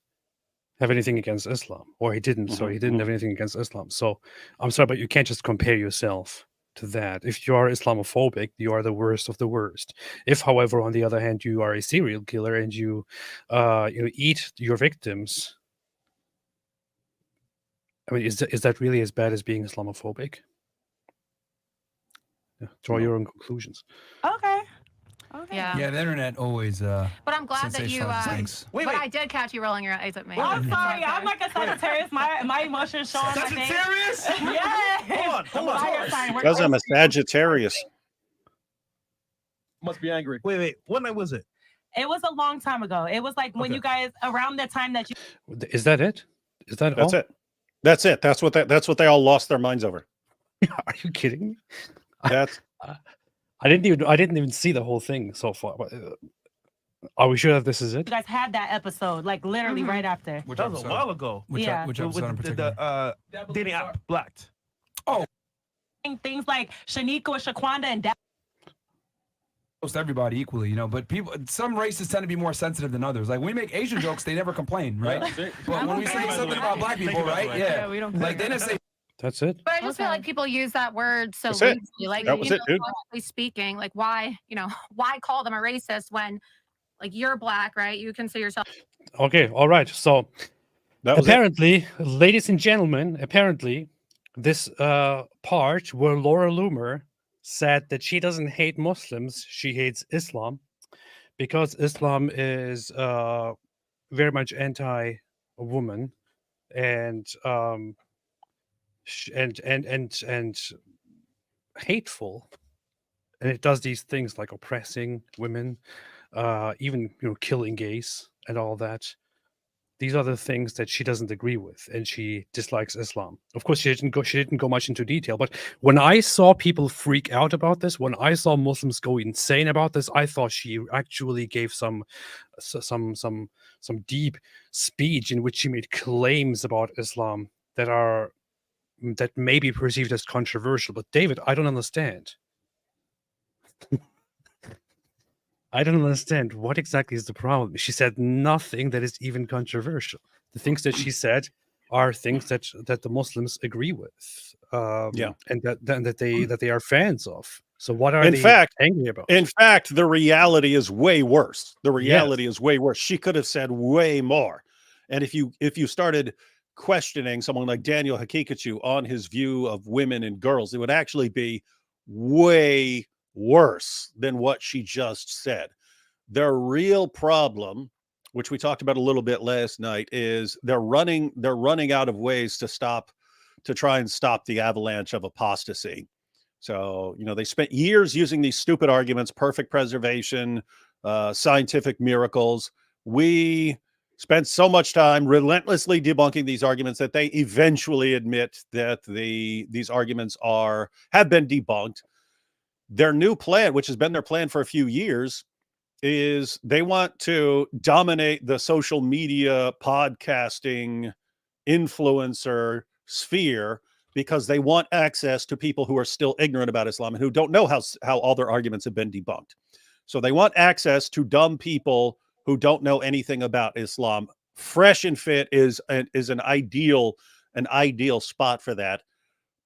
have anything against Islam, or he didn't. So he didn't have anything against Islam. So I'm sorry, but you can't just compare yourself to that. If you are Islamophobic, you are the worst of the worst. If, however, on the other hand, you are a serial killer and you eat your victims, I mean, is that really as bad as being Islamophobic? Yeah, draw your own conclusions. Okay. Okay. Yeah. Yeah, the internet always But I'm glad that you. sensationalizes things. But I did catch you rolling your eyes at me. Well, I'm It's sorry. okay. I'm like a Sagittarius. My emotions show on my face. Yes. Hold on. Fire sign. We're Because I'm a close. Sagittarius. Must be angry. Wait. What night was it? It was a long time ago. It was like when you guys, around the time that you. Is that it? Is that That's all? it. That's it. That's what they all lost their minds over. Are you kidding me? That's I didn't even see the whole thing so far. But, are we sure that this is You it? guys had that episode, like literally right after. Which That was a episode? while ago. Which, Yeah. which With episode in particular? the dating app Blacked. Things like Shaniqua, Shaquanda, and Dab. Most everybody equally, you know, but people, some races tend to be more sensitive than others. Like when we make Asian jokes, they never complain, right? But when we say something about black people, right? Yeah, we don't. like they didn't say. That's it. But I just feel like people use that word so That's it. loosely. Like, That was it, dude. logically speaking, like why call them a racist when, like, you're black, right? You consider yourself. Okay, all right. So that was it. apparently, ladies and gentlemen, this part where Laura Loomer said that she doesn't hate Muslims, she hates Islam, because Islam is very much anti-woman and hateful, and it does these things like oppressing women, even killing gays and all that. These are the things that she doesn't agree with, and she dislikes Islam. Of course, she didn't go much into detail, but when I saw people freak out about this, when I saw Muslims go insane about this, I thought she actually gave some deep speech in which she made claims about Islam that may be perceived as controversial. But David, I don't understand. I don't understand what exactly is the problem. She said nothing that is even controversial. The things that she said are things that the Muslims agree with, and that they are fans of. So what are they angry about? In fact, the reality is way worse. The reality is way worse. She could have said way more. And if you started questioning someone like Daniel Hakikachu on his view of women and girls, it would actually be way worse than what she just said. Their real problem, which we talked about a little bit last night, is they're running out of ways to try and stop the avalanche of apostasy. So, they spent years using these stupid arguments, perfect preservation, scientific miracles. We spent so much time relentlessly debunking these arguments that they eventually admit that these arguments have been debunked. Their new plan, which has been their plan for a few years, is they want to dominate the social media podcasting influencer sphere because they want access to people who are still ignorant about Islam and who don't know how all their arguments have been debunked. So they want access to dumb people who don't know anything about Islam. Fresh and Fit is an ideal spot for that,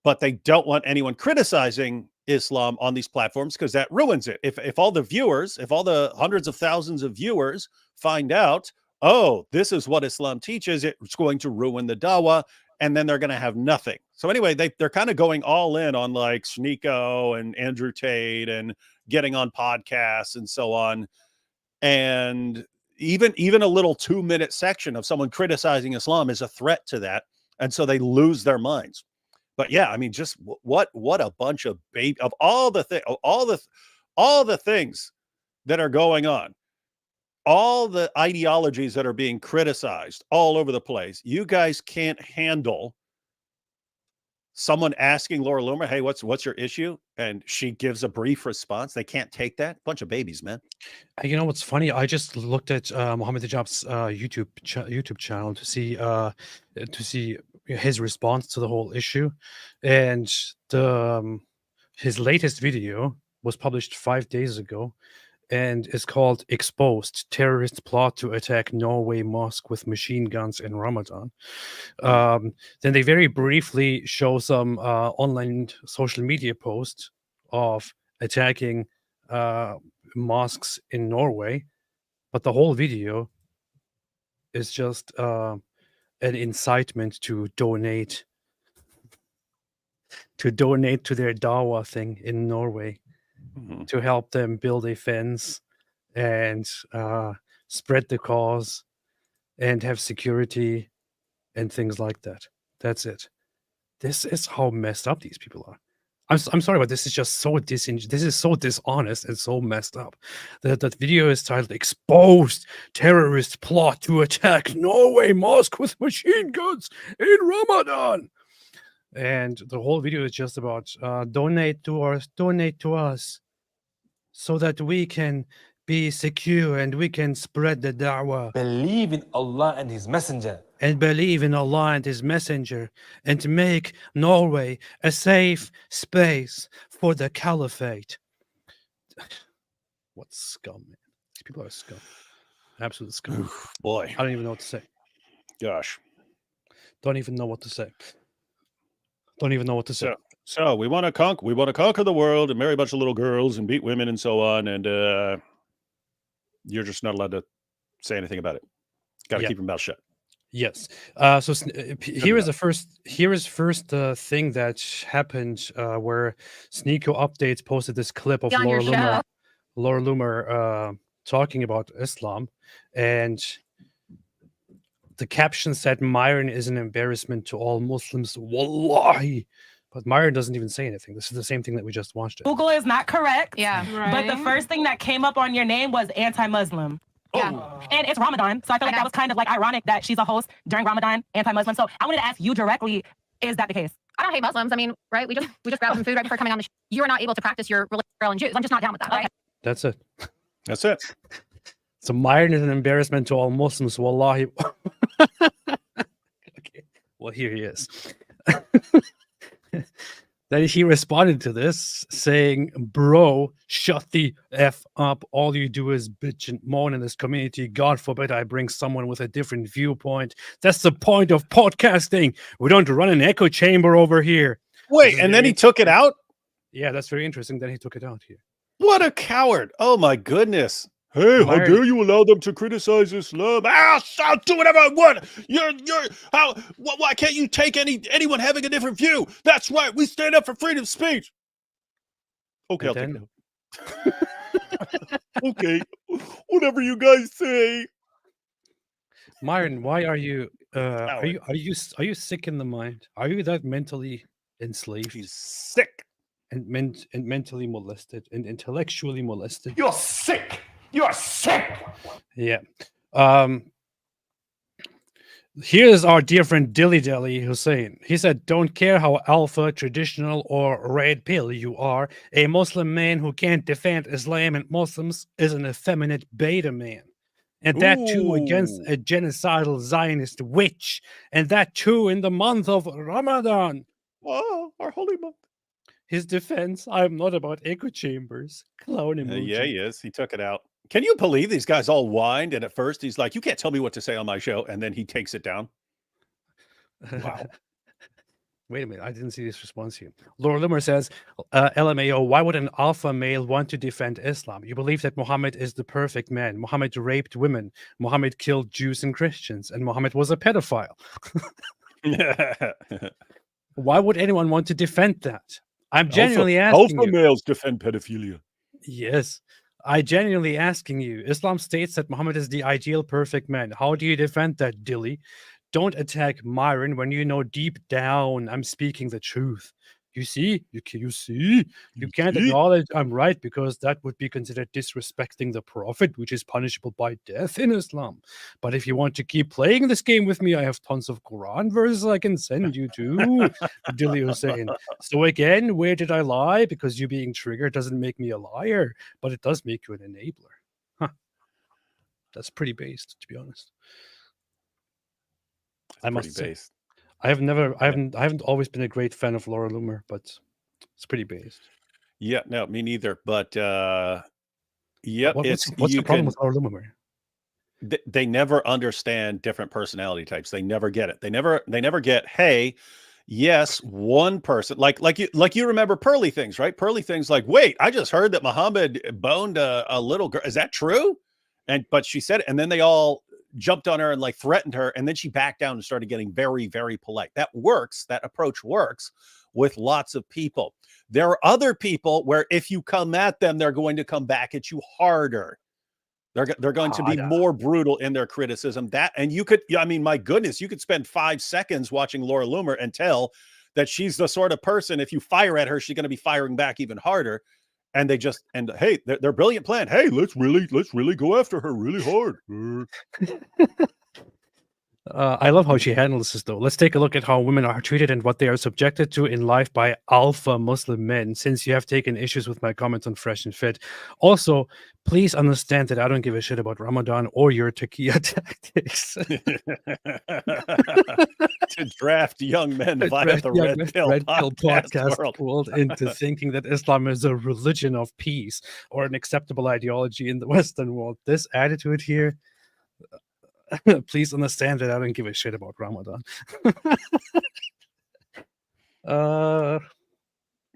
but they don't want anyone criticizing Islam on these platforms because that ruins it. If all the hundreds of thousands of viewers find out, oh, this is what Islam teaches, it's going to ruin the dawah, and then they're going to have nothing. So anyway, they're kind of going all in on like Sneeko and Andrew Tate and getting on podcasts and so on. And even a little 2-minute section of someone criticizing Islam is a threat to that. And so they lose their minds. But yeah, I mean, just what a bunch of all the things that are going on, all the ideologies that are being criticized all over the place. You guys can't handle someone asking Laura Loomer, "Hey, what's your issue?" And she gives a brief response. They can't take that. Bunch of babies, man. You know what's funny? I just looked at Mohammed Hijab's YouTube channel to see his response to the whole issue, and his latest video was published 5 days ago, and is called "Exposed: Terrorist Plot to Attack Norway Mosque with Machine Guns in Ramadan." Then they very briefly show some online social media posts of attacking mosques in Norway, but the whole video is just an incitement to donate to their dawah thing in Norway, to help them build a fence and spread the cause and have security and things like that. That's it. This is how messed up these people are. I'm sorry, but this is just so this is so dishonest and so messed up. That video is titled "Exposed: Terrorist Plot to Attack Norway Mosque with Machine Guns in Ramadan." And the whole video is just about donate to us, so that we can be secure and we can spread the da'wah. Believe in Allah and His Messenger. And believe in Allah and His Messenger, and to make Norway a safe space for the caliphate. What scum, man. These people are scum. Absolute scum. Boy. I don't even know what to say. Gosh. Don't even know what to say. Don't even know what to say. So we want to conquer the world and marry a bunch of little girls and beat women and so on, and you're just not allowed to say anything about it. Got to keep your mouth shut. Yes. Here is first thing that happened where Sneeko Updates posted this clip of Laura Loomer talking about Islam, and the caption said, "Myron is an embarrassment to all Muslims. Wallahi." But Myron doesn't even say anything. This is the same thing that we just watched. Google is not correct. Yeah. But the first thing that came up on your name was anti-Muslim. Yeah. And it's Ramadan. So I feel like that was kind of like ironic that she's a host during Ramadan, anti-Muslim. So I wanted to ask you directly, is that the case? I don't hate Muslims. I mean, right? We just grabbed some food right before coming on the show. You are not able to practice your religion and Jews. I'm just not down with that. Right? That's it. That's it. So Myron is an embarrassment to all Muslims. Wallahi. Okay. Well, here he is. Then he responded to this saying, "Bro, shut the F up. All you do is bitch and moan in this community. God forbid I bring someone with a different viewpoint. That's the point of podcasting. We don't run an echo chamber over here." Wait, and then he took it out? Yeah, that's very interesting that he took it out here. What a coward. Oh my goodness. Hey, how dare you allow them to criticize Islam? I'll do whatever I want. Why can't you take anyone having a different view? That's right. We stand up for freedom of speech. Okay, I'll take it out. Okay. Whatever you guys say. Myron, why are you sick in the mind? Are you that mentally enslaved? He's sick. And mentally molested and intellectually molested. You're sick. You are sick. Yeah. Here's our dear friend Dilly Dally Hussein. He said, "Don't care how alpha, traditional, or red pill you are. A Muslim man who can't defend Islam and Muslims is an effeminate beta man. And that too against a genocidal Zionist witch. And that too in the month of Ramadan." Oh, our holy month. His defense, "I'm not about echo chambers." Clown emoji. Yeah, he is. He took it out. Can you believe these guys all whined? And at first he's like, "You can't tell me what to say on my show." And then he takes it down. Wow. Wait a minute. I didn't see this response here. Laura Loomer says, LMAO, why would an alpha male want to defend Islam? You believe that Muhammad is the perfect man. Muhammad raped women. Muhammad killed Jews and Christians. And Muhammad was a pedophile. Why would anyone want to defend that? I'm genuinely asking alpha you. males defend pedophilia. Yes. I genuinely asking you. Islam states that Muhammad is the ideal perfect man. How do you defend that, Dilly? Don't attack Myron when you know deep down I'm speaking the truth. You see? You see? You can't acknowledge I'm right because that would be considered disrespecting the Prophet, which is punishable by death in Islam. But if you want to keep playing this game with me, I have tons of Quran verses I can send you to, Dilly Hussein. So again, where did I lie? Because you being triggered doesn't make me a liar, but it does make you an enabler. Huh. That's pretty based, to be honest. I must say. Based. I haven't always been a great fan of Laura Loomer, but it's pretty based. Yeah, no, me neither. But what's the problem with Laura Loomer? They never understand different personality types. They never get it. They never get, hey, yes, one person like you remember Pearly Things, right? Pearly Things like, wait, I just heard that Muhammad boned a little girl. Is that true? But she said it, and then they all jumped on her and like threatened her, and then she backed down and started getting very, very polite. That works. That approach works with lots of people. There are other people where if you come at them, they're going to come back at you harder. They're going to be more brutal in their criticism. And you could, I mean, my goodness, you could spend 5 seconds watching Laura Loomer and tell that she's the sort of person, if you fire at her, she's going to be firing back even harder. And hey, their brilliant plan. Hey, let's really go after her really hard. I love how she handles this, though. Let's take a look at how women are treated and what they are subjected to in life by alpha Muslim men, since you have taken issues with my comments on Fresh and Fit. Also, please understand that I don't give a shit about Ramadan or your tequila tactics. To draft young men via the Red Pill podcast world into thinking that Islam is a religion of peace or an acceptable ideology in the Western world. This attitude here... Please understand that I don't give a shit about Ramadan.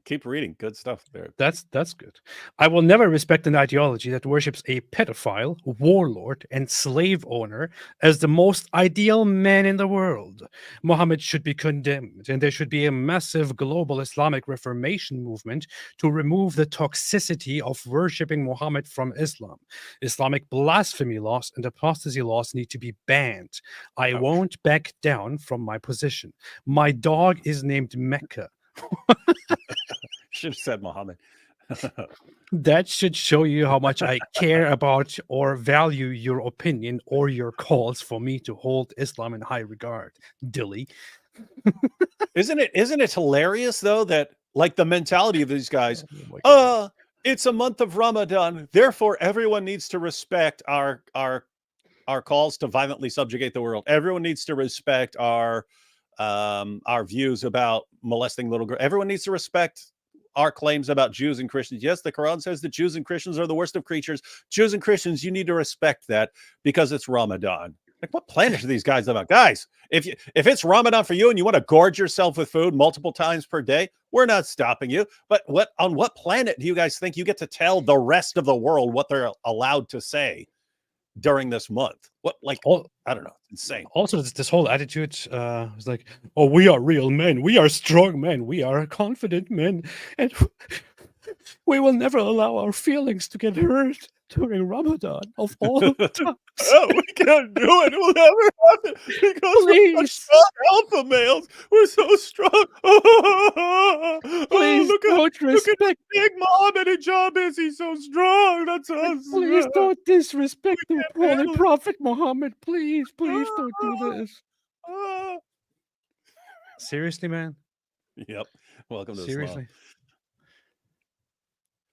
Keep reading. Good stuff there. That's good. I will never respect an ideology that worships a pedophile, warlord, and slave owner as the most ideal man in the world. Muhammad should be condemned, and there should be a massive global Islamic Reformation movement to remove the toxicity of worshipping Muhammad from Islam. Islamic blasphemy laws and apostasy laws need to be banned. I won't back down from my position. My dog is named Mecca. Should have said Muhammad. That should show you how much I care about or value your opinion or your calls for me to hold Islam in high regard, Dilly. Isn't it hilarious though that like the mentality of these guys? It's a month of Ramadan, therefore everyone needs to respect our calls to violently subjugate the world. Everyone needs to respect our views about molesting little girls. Everyone needs to respect our claims about Jews and Christians. Yes, the Quran says that Jews and Christians are the worst of creatures. Jews and Christians, you need to respect that because it's Ramadan. Like, what planet are these guys about? Guys, if it's Ramadan for you and you want to gorge yourself with food multiple times per day, we're not stopping you. But on what planet do you guys think you get to tell the rest of the world what they're allowed to say during this month? I don't know. It's insane. Also, this whole attitude is like, oh, we are real men. We are strong men. We are confident men. And we will never allow our feelings to get hurt during Ramadan of all times. Oh, we can't do it. It will never happen because we're such strong alpha males. We're so strong. Please look at big Muhammad hijab is. He's so strong. That's us. Please don't disrespect the Holy Prophet Muhammad. Please don't do this. Seriously, man? Yep. Welcome to Seriously. Islam.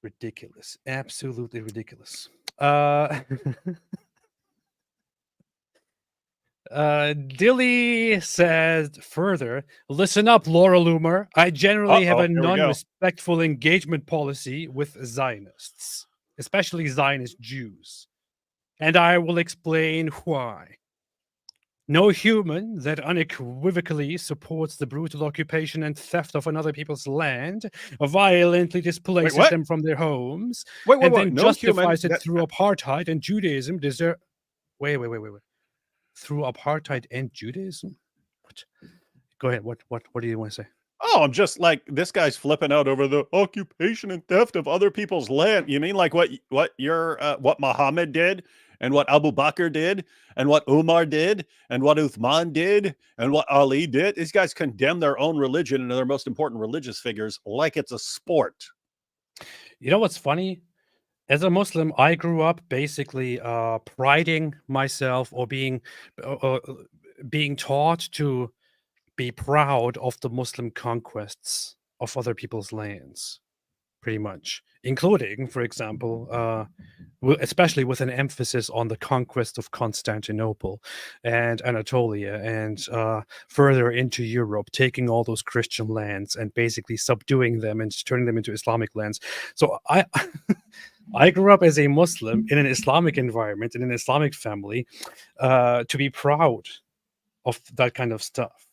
Ridiculous. Absolutely ridiculous. Dilly said further, listen up, Laura Loomer. I generally have a non-respectful engagement policy with Zionists, especially Zionist Jews. And I will explain why. No human that unequivocally supports the brutal occupation and theft of another people's land, violently displaces them from their homes, and then justifies it through apartheid and Judaism deserve... Wait. Through apartheid and Judaism? What? Go ahead. What do you want to say? Oh, I'm just like, this guy's flipping out over the occupation and theft of other people's land. You mean like what Muhammad did, and what Abu Bakr did, and what Umar did, and what Uthman did, and what Ali did? These guys condemn their own religion and their most important religious figures like it's a sport. You know what's funny? As a Muslim, I grew up basically priding myself, or being taught to be proud of the Muslim conquests of other people's lands, pretty much, including, for example, especially with an emphasis on the conquest of Constantinople and Anatolia, and further into Europe, taking all those Christian lands and basically subduing them and turning them into Islamic lands. So I grew up as a Muslim in an Islamic environment, in an Islamic family, to be proud of that kind of stuff.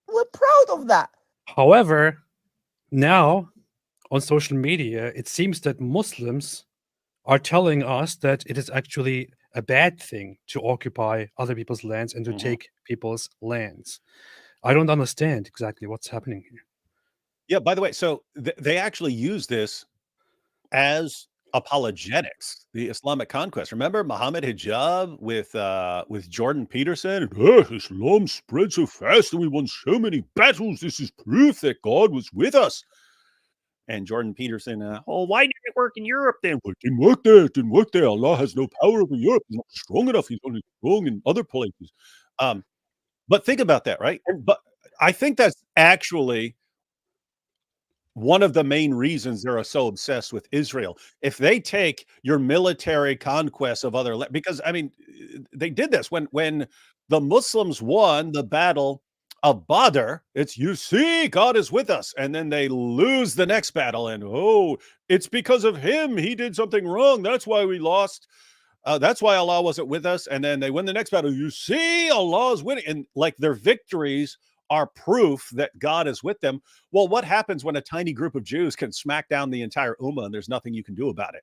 We're proud of that. However, now on social media, it seems that Muslims are telling us that it is actually a bad thing to occupy other people's lands and to take people's lands. I don't understand exactly what's happening here. Yeah, by the way, so they actually use this as apologetics, the Islamic conquest. Remember Muhammad Hijab with Jordan Peterson? Islam spread so fast and we won so many battles. This is proof that God was with us. And Jordan Peterson, why didn't it work in Europe then? Well, it didn't work there. It didn't work there. Allah has no power over Europe. He's not strong enough. He's only strong in other places. But think about that, right? But I think that's actually one of the main reasons they're so obsessed with Israel. If they take your military conquest of other, because I mean, they did this when the Muslims won the battle of Badr. It's, you see, God is with us, and then they lose the next battle, and it's because of him. He did something wrong. That's why we lost. That's why Allah wasn't with us. And then they win the next battle. You see, Allah is winning, and like their victories are proof that God is with them. Well, what happens when a tiny group of Jews can smack down the entire Ummah and there's nothing you can do about it?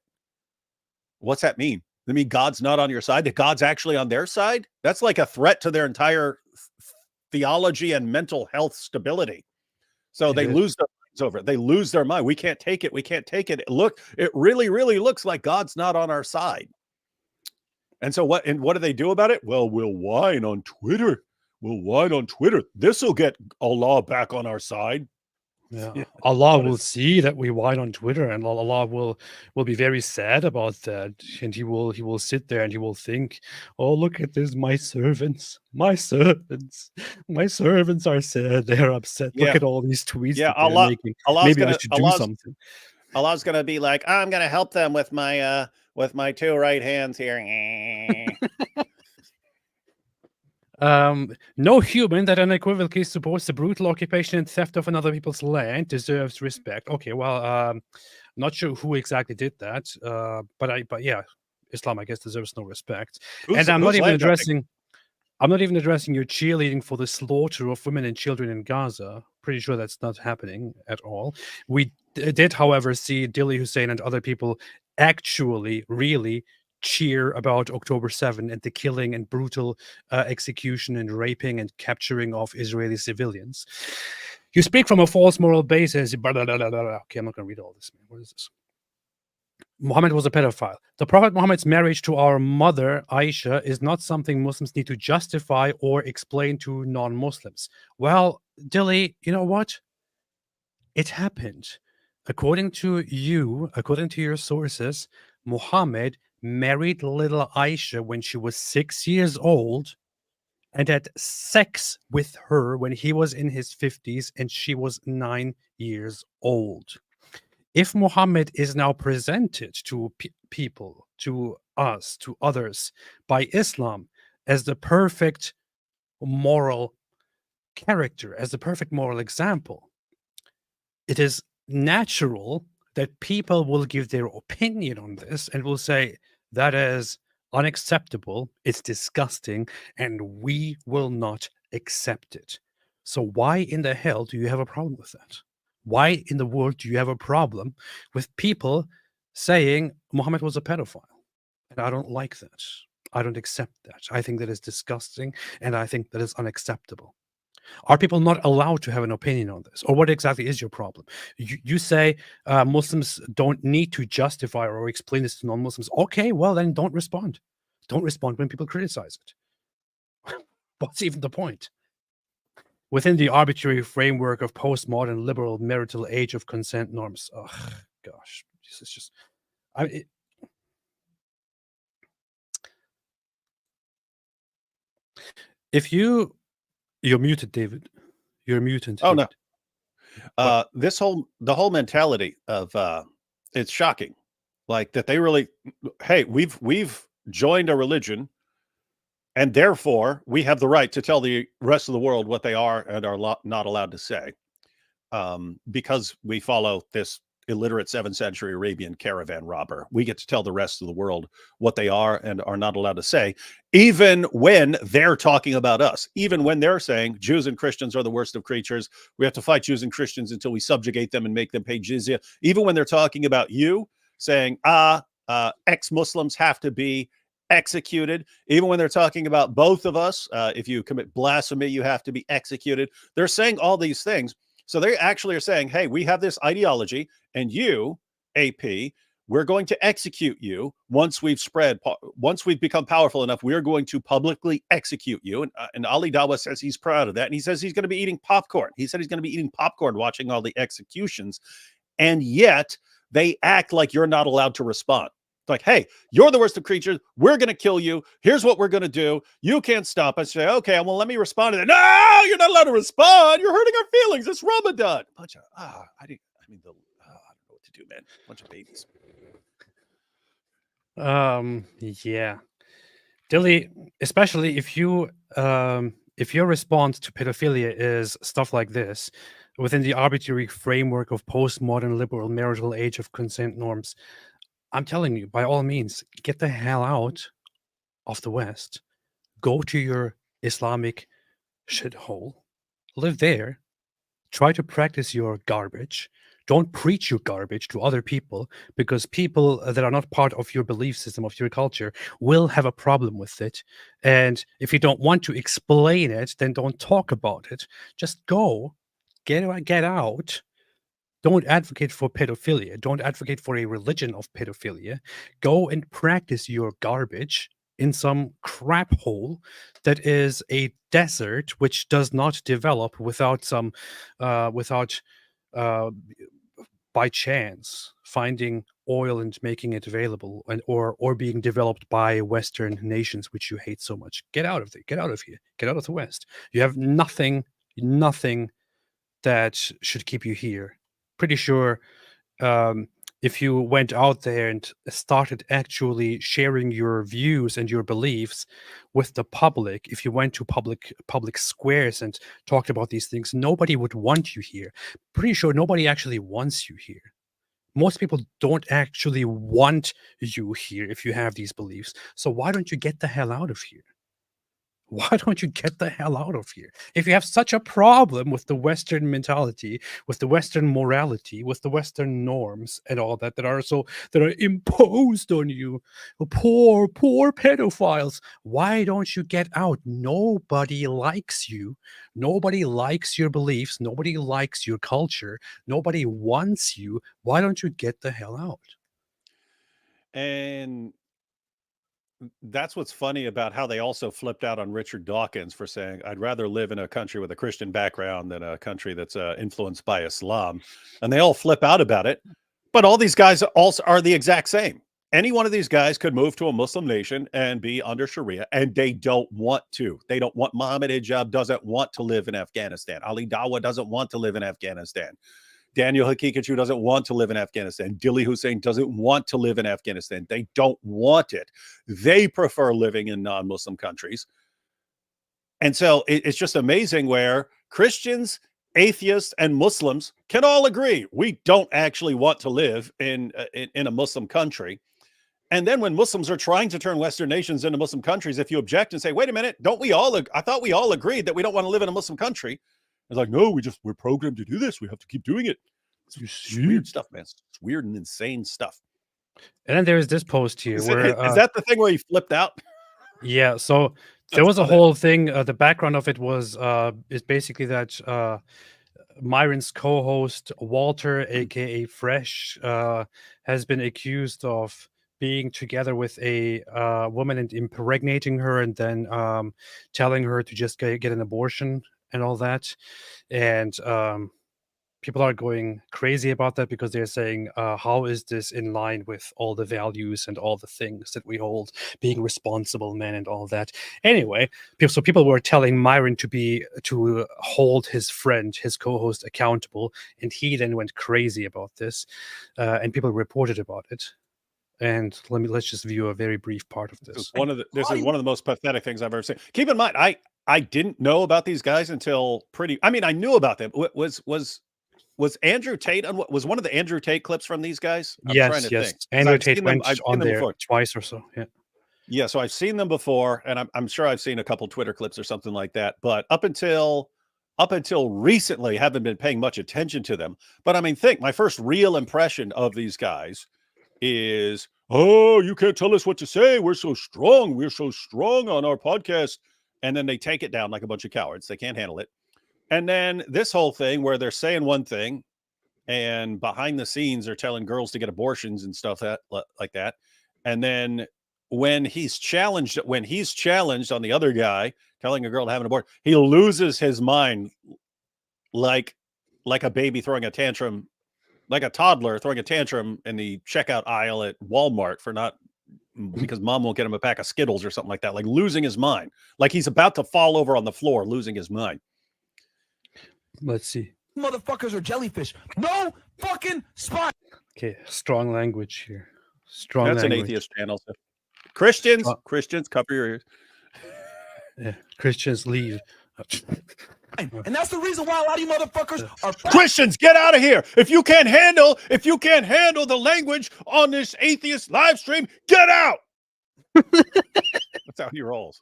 What's that mean? I mean, God's not on your side, that God's actually on their side? That's like a threat to their entire theology and mental health stability. So they lose their minds over it. They lose their mind. We can't take it. We can't take it. Look, it really, really looks like God's not on our side. And so what do they do about it? Well, we'll whine on Twitter. We'll whine on Twitter. This will get Allah back on our side. Yeah. Allah will see that we whine on Twitter, and Allah will be very sad about that, and he will sit there and he will think, oh, look at this, my servants are sad, they're upset. Look at all these tweets that they're making. Maybe I should do something. Allah's gonna be like, I'm gonna help them with my two right hands here. No human that unequivocally supports the brutal occupation and theft of another people's land deserves respect. Okay, well, not sure who exactly did that, but yeah, Islam, I guess, deserves no respect. And I'm not even addressing your cheerleading for the slaughter of women and children in Gaza. Pretty sure that's not happening at all. We did, however, see Dili Hussein and other people actually really cheer about October 7 and the killing and brutal execution and raping and capturing of Israeli civilians. You speak from a false moral basis. Blah, blah, blah, blah, blah. Okay, I'm not going to read all this. Man. What is this? Muhammad was a pedophile. The Prophet Muhammad's marriage to our mother, Aisha, is not something Muslims need to justify or explain to non-Muslims. Well, Dili, you know what? It happened. According to your sources, Muhammad married little Aisha when she was 6 years old and had sex with her when he was in his 50s and she was 9 years old. If Muhammad is now presented to people, to us, to others, by Islam as the perfect moral character, as the perfect moral example, it is natural that people will give their opinion on this and will say, that is unacceptable, it's disgusting, and we will not accept it. So why in the hell do you have a problem with that? Why in the world do you have a problem with people saying Muhammad was a pedophile? And I don't like that. I don't accept that. I think that is disgusting, and I think that is unacceptable. Are people not allowed to have an opinion on this? Or what exactly is your problem? You say Muslims don't need to justify or explain this to non-Muslims. Okay, well, then don't respond. Don't respond when people criticize it. What's even the point? Within the arbitrary framework of postmodern liberal marital age of consent norms. Oh, gosh. This is just... if you're muted, David. You're muted. Oh, David. no. The whole mentality of it's shocking. Like that they really, hey, we've joined a religion, and therefore we have the right to tell the rest of the world what they are and are not allowed to say, because we follow this illiterate 7th century Arabian caravan robber. We get to tell the rest of the world what they are and are not allowed to say, even when they're talking about us, even when they're saying Jews and Christians are the worst of creatures. We have to fight Jews and Christians until we subjugate them and make them pay jizya. Even when they're talking about you, saying, ex-Muslims have to be executed. Even when they're talking about both of us, if you commit blasphemy, you have to be executed. They're saying all these things. So they actually are saying, hey, we have this ideology, and you, AP, we're going to execute you once we've become powerful enough. We're going to publicly execute you. And Ali Dawa says he's proud of that. And he says he's going to be eating popcorn. He said he's going to be eating popcorn watching all the executions. And yet they act like you're not allowed to respond. It's like, hey, you're the worst of creatures. We're going to kill you. Here's what we're going to do. You can't stop us. Say, okay, well, let me respond to that. No, you're not allowed to respond. You're hurting our feelings. It's Ramadan. Bunch of, I don't know what to do, man. Bunch of babies. Yeah. Dilly, especially if your response to pedophilia is stuff like this, within the arbitrary framework of postmodern liberal marital age of consent norms, I'm telling you, by all means, get the hell out of the West. Go to your Islamic shithole. Live there. Try to practice your garbage. Don't preach your garbage to other people, because people that are not part of your belief system, of your culture, will have a problem with it. And if you don't want to explain it, then don't talk about it. Just go, get out. Don't advocate for pedophilia. Don't advocate for a religion of pedophilia. Go and practice your garbage in some crap hole that is a desert which does not develop without by chance finding oil and making it available, or being developed by Western nations which you hate so much. Get out of there. Get out of here. Get out of the West. You have nothing that should keep you here. Pretty sure if you went out there and started actually sharing your views and your beliefs with the public, if you went to public squares and talked about these things, nobody would want you here. Pretty sure nobody actually wants you here. Most people don't actually want you here if you have these beliefs. So why don't you get the hell out of here? Why don't you get the hell out of here? If you have such a problem with the Western mentality, with the Western morality, with the Western norms and all that that are imposed on you, poor pedophiles, why don't you get out? Nobody likes you. Nobody likes your beliefs. Nobody likes your culture. Nobody wants you. Why don't you get the hell out? And that's what's funny about how they also flipped out on Richard Dawkins for saying, I'd rather live in a country with a Christian background than a country that's influenced by Islam. And they all flip out about it. But all these guys also are the exact same. Any one of these guys could move to a Muslim nation and be under Sharia, and they don't want to. They don't want. Mohammed Hijab doesn't want to live in Afghanistan. Ali Dawa doesn't want to live in Afghanistan. Daniel Hakikachu doesn't want to live in Afghanistan. Dili Hussein doesn't want to live in Afghanistan. They don't want it. They prefer living in non-Muslim countries. And so it's just amazing where Christians, atheists, and Muslims can all agree we don't actually want to live in a Muslim country. And then when Muslims are trying to turn Western nations into Muslim countries, if you object and say, wait a minute, I thought we all agreed that we don't want to live in a Muslim country. It's like, no, we're programmed to do this. We have to keep doing it. It's weird stuff, man. It's weird and insane stuff. And then there's this post here is that the thing where he flipped out? Yeah. So There was a whole thing. The background of it was is basically that Myron's co-host Walter, aka Fresh, has been accused of being together with a woman and impregnating her, and then telling her to just get an abortion and all that. And people are going crazy about that because they're saying, how is this in line with all the values and all the things that we hold, being responsible men and all that? Anyway, people were telling Myron to hold his friend, his co-host, accountable, and he then went crazy about this, and people reported about it. And let's just view a very brief part of this. This is one of the most pathetic things I've ever seen. Keep in mind, I didn't know about these guys until I knew about them. Was Andrew Tate on was one of the Andrew Tate clips from these guys? I'm trying to think. Andrew Tate went on there twice or so. Yeah. Yeah, so I've seen them before, and I'm sure I've seen a couple Twitter clips or something like that. But up until recently, haven't been paying much attention to them. But I mean, my first real impression of these guys is, oh, you can't tell us what to say. We're so strong. We're so strong on our podcast. And then they take it down like a bunch of cowards. They can't handle it. And then this whole thing where they're saying one thing and behind the scenes are telling girls to get abortions and stuff like that. And then when he's challenged on the other guy telling a girl to have an abortion, he loses his mind like a baby throwing a tantrum, like a toddler throwing a tantrum in the checkout aisle at Walmart because mom won't get him a pack of Skittles or something like that, like losing his mind, like he's about to fall over on the floor, losing his mind. Let's see. Motherfuckers are jellyfish. No fucking spot. Okay, strong language here. That's an atheist channel. So. Christians, cover your ears. Yeah, Christians leave. And that's the reason why a lot of you motherfuckers are Christians, get out of here. If you can't handle the language on this atheist live stream, get out. That's how he rolls.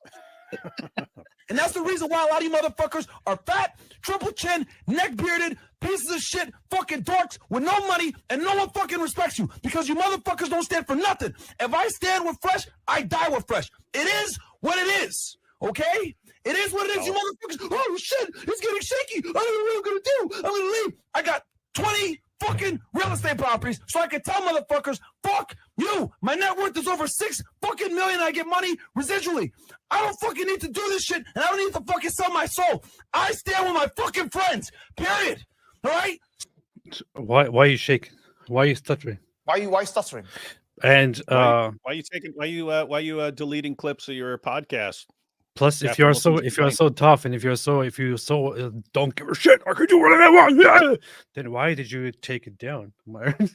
And that's the reason why a lot of you motherfuckers are fat, triple chin, neck bearded, pieces of shit, fucking dorks with no money, and no one fucking respects you because you motherfuckers don't stand for nothing. If I stand with Fresh, I die with Fresh. It is what it is, okay? It is what it is, you motherfuckers. Oh shit, it's getting shaky. I don't know what I'm gonna do. I'm gonna leave. I got 20 fucking real estate properties, so I can tell motherfuckers, fuck you. My net worth is over $6 fucking million. I get money residually. I don't fucking need to do this shit, and I don't need to fucking sell my soul. I stand with my fucking friends. Period. All right. Why are you shaking? Why are you stuttering? Why are you stuttering? And why you deleting clips of your podcast? Plus, if you're so tough, and if you so don't give a shit, I can do whatever I want. Yeah. Then why did you take it down, Myron?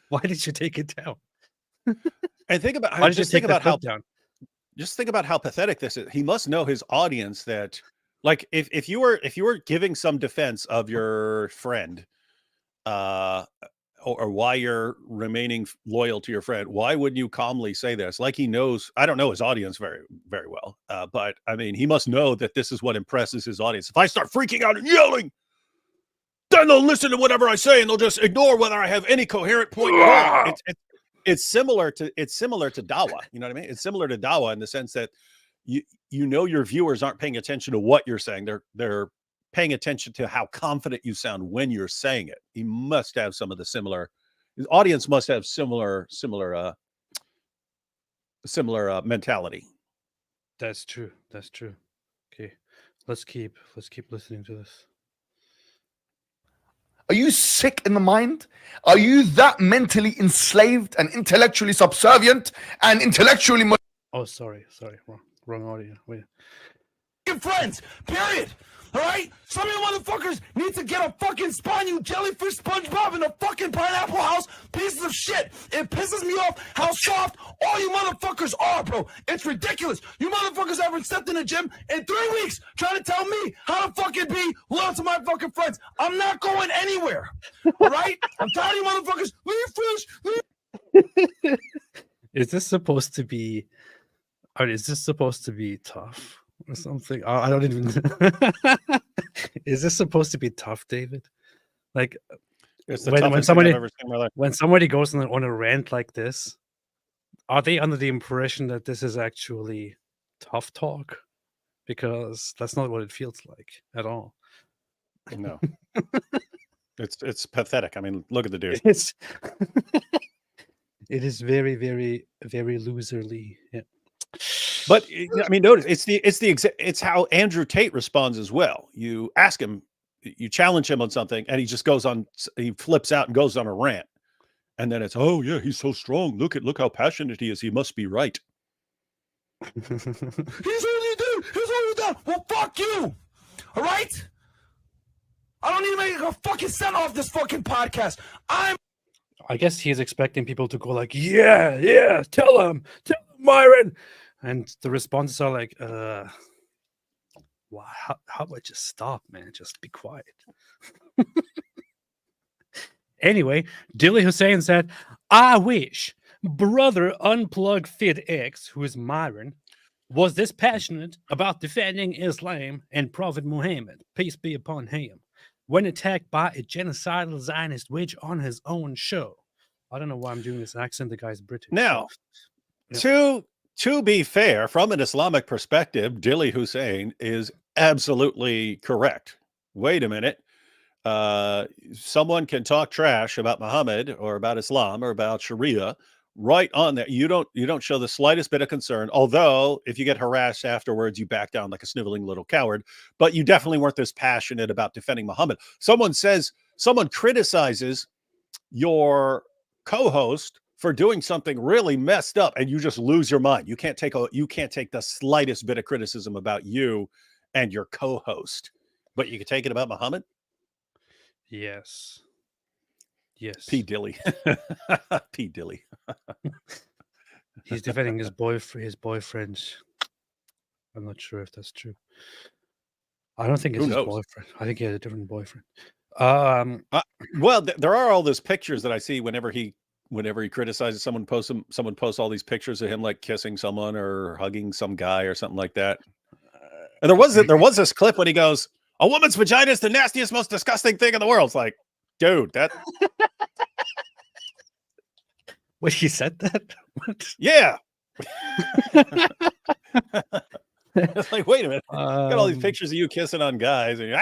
Why did you take it down? And think about how pathetic this is. He must know his audience that, like, if you were giving some defense of your friend, or why you're remaining loyal to your friend, why wouldn't you calmly say this? Like he knows, I don't know his audience very, very well. But I mean, he must know that this is what impresses his audience. If I start freaking out and yelling, then they'll listen to whatever I say and they'll just ignore whether I have any coherent point at all. It's similar to Dawa. You know what I mean? It's similar to Dawa in the sense that you know your viewers aren't paying attention to what you're saying. They're paying attention to how confident you sound when you're saying it. He must have some of the similar. His audience must have similar mentality. That's true. Okay, let's keep listening to this. Are you sick in the mind? Are you that mentally enslaved and intellectually subservient and intellectually? Oh, sorry, wrong audio. Wait. Friends, period. All right? Some of you motherfuckers need to get a fucking spine, you jellyfish SpongeBob in the fucking pineapple house. Pieces of shit. It pisses me off how soft all you motherfuckers are, bro. It's ridiculous. You motherfuckers haven't stepped in the gym in 3 weeks trying to tell me how to fucking be loyal to my fucking friends. I'm not going anywhere. All right? I'm tired of you motherfuckers. Leave Fresh. Is this supposed to be tough? Or something. I don't even. Is this supposed to be tough, David? Like when somebody goes on a rant like this, are they under the impression that this is actually tough talk, because that's not what it feels like at all. No. It's pathetic. I mean, look at the dude. It's it is very, very, very loserly. Yeah. But I mean, notice it's how Andrew Tate responds as well. You ask him, you challenge him on something, and he just goes on. He flips out and goes on a rant, and then it's, oh yeah, he's so strong. Look how passionate he is. He must be right. He's only dude. He's only done. Well, fuck you. All right. I don't need to make a fucking cent off this fucking podcast. I guess he's expecting people to go like, yeah, tell him, Myron. And the responses are like, well, how about just stop, man? Just be quiet. Anyway, Dilly Hussein said, I wish brother Unplug Fit X, who is Myron, was this passionate about defending Islam and Prophet Muhammad, peace be upon him, when attacked by a genocidal Zionist witch on his own show. I don't know why I'm doing this accent. The guy's British. Now, Yeah. to be fair, from an Islamic perspective, Dilly Hussein is absolutely correct. Wait a minute. Someone can talk trash about Muhammad or about Islam or about Sharia right on there. You don't show the slightest bit of concern. Although if you get harassed afterwards, you back down like a sniveling little coward, but you definitely weren't this passionate about defending Muhammad. Someone criticizes your co-host for doing something really messed up, and you just lose your mind. You can't take the slightest bit of criticism about you and your co-host, but you can take it about Muhammad. Yes. P. Dilly. P. Dilly. He's defending his boyfriend. I'm not sure if that's true. I don't think it's his boyfriend. I think he had a different boyfriend. Well, there are all those pictures that I see whenever he criticizes someone. Someone posts all these pictures of him like kissing someone or hugging some guy or something like that. And there was this clip when he goes, "A woman's vagina is the nastiest, most disgusting thing in the world." It's like, dude, that. Wait, he said that? What? Yeah. It's like, wait a minute. Got all these pictures of you kissing on guys, and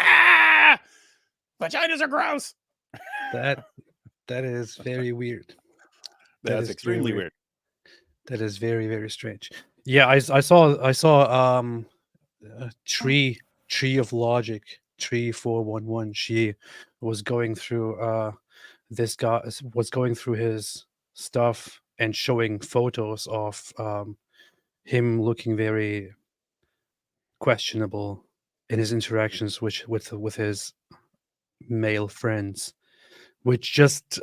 vaginas are gross. That is very weird. That's extremely weird. That is very, very strange. Yeah, I saw Tree of Logic 3411. She was going through this guy was going through his stuff and showing photos of him looking very questionable in his interactions with his male friends, which just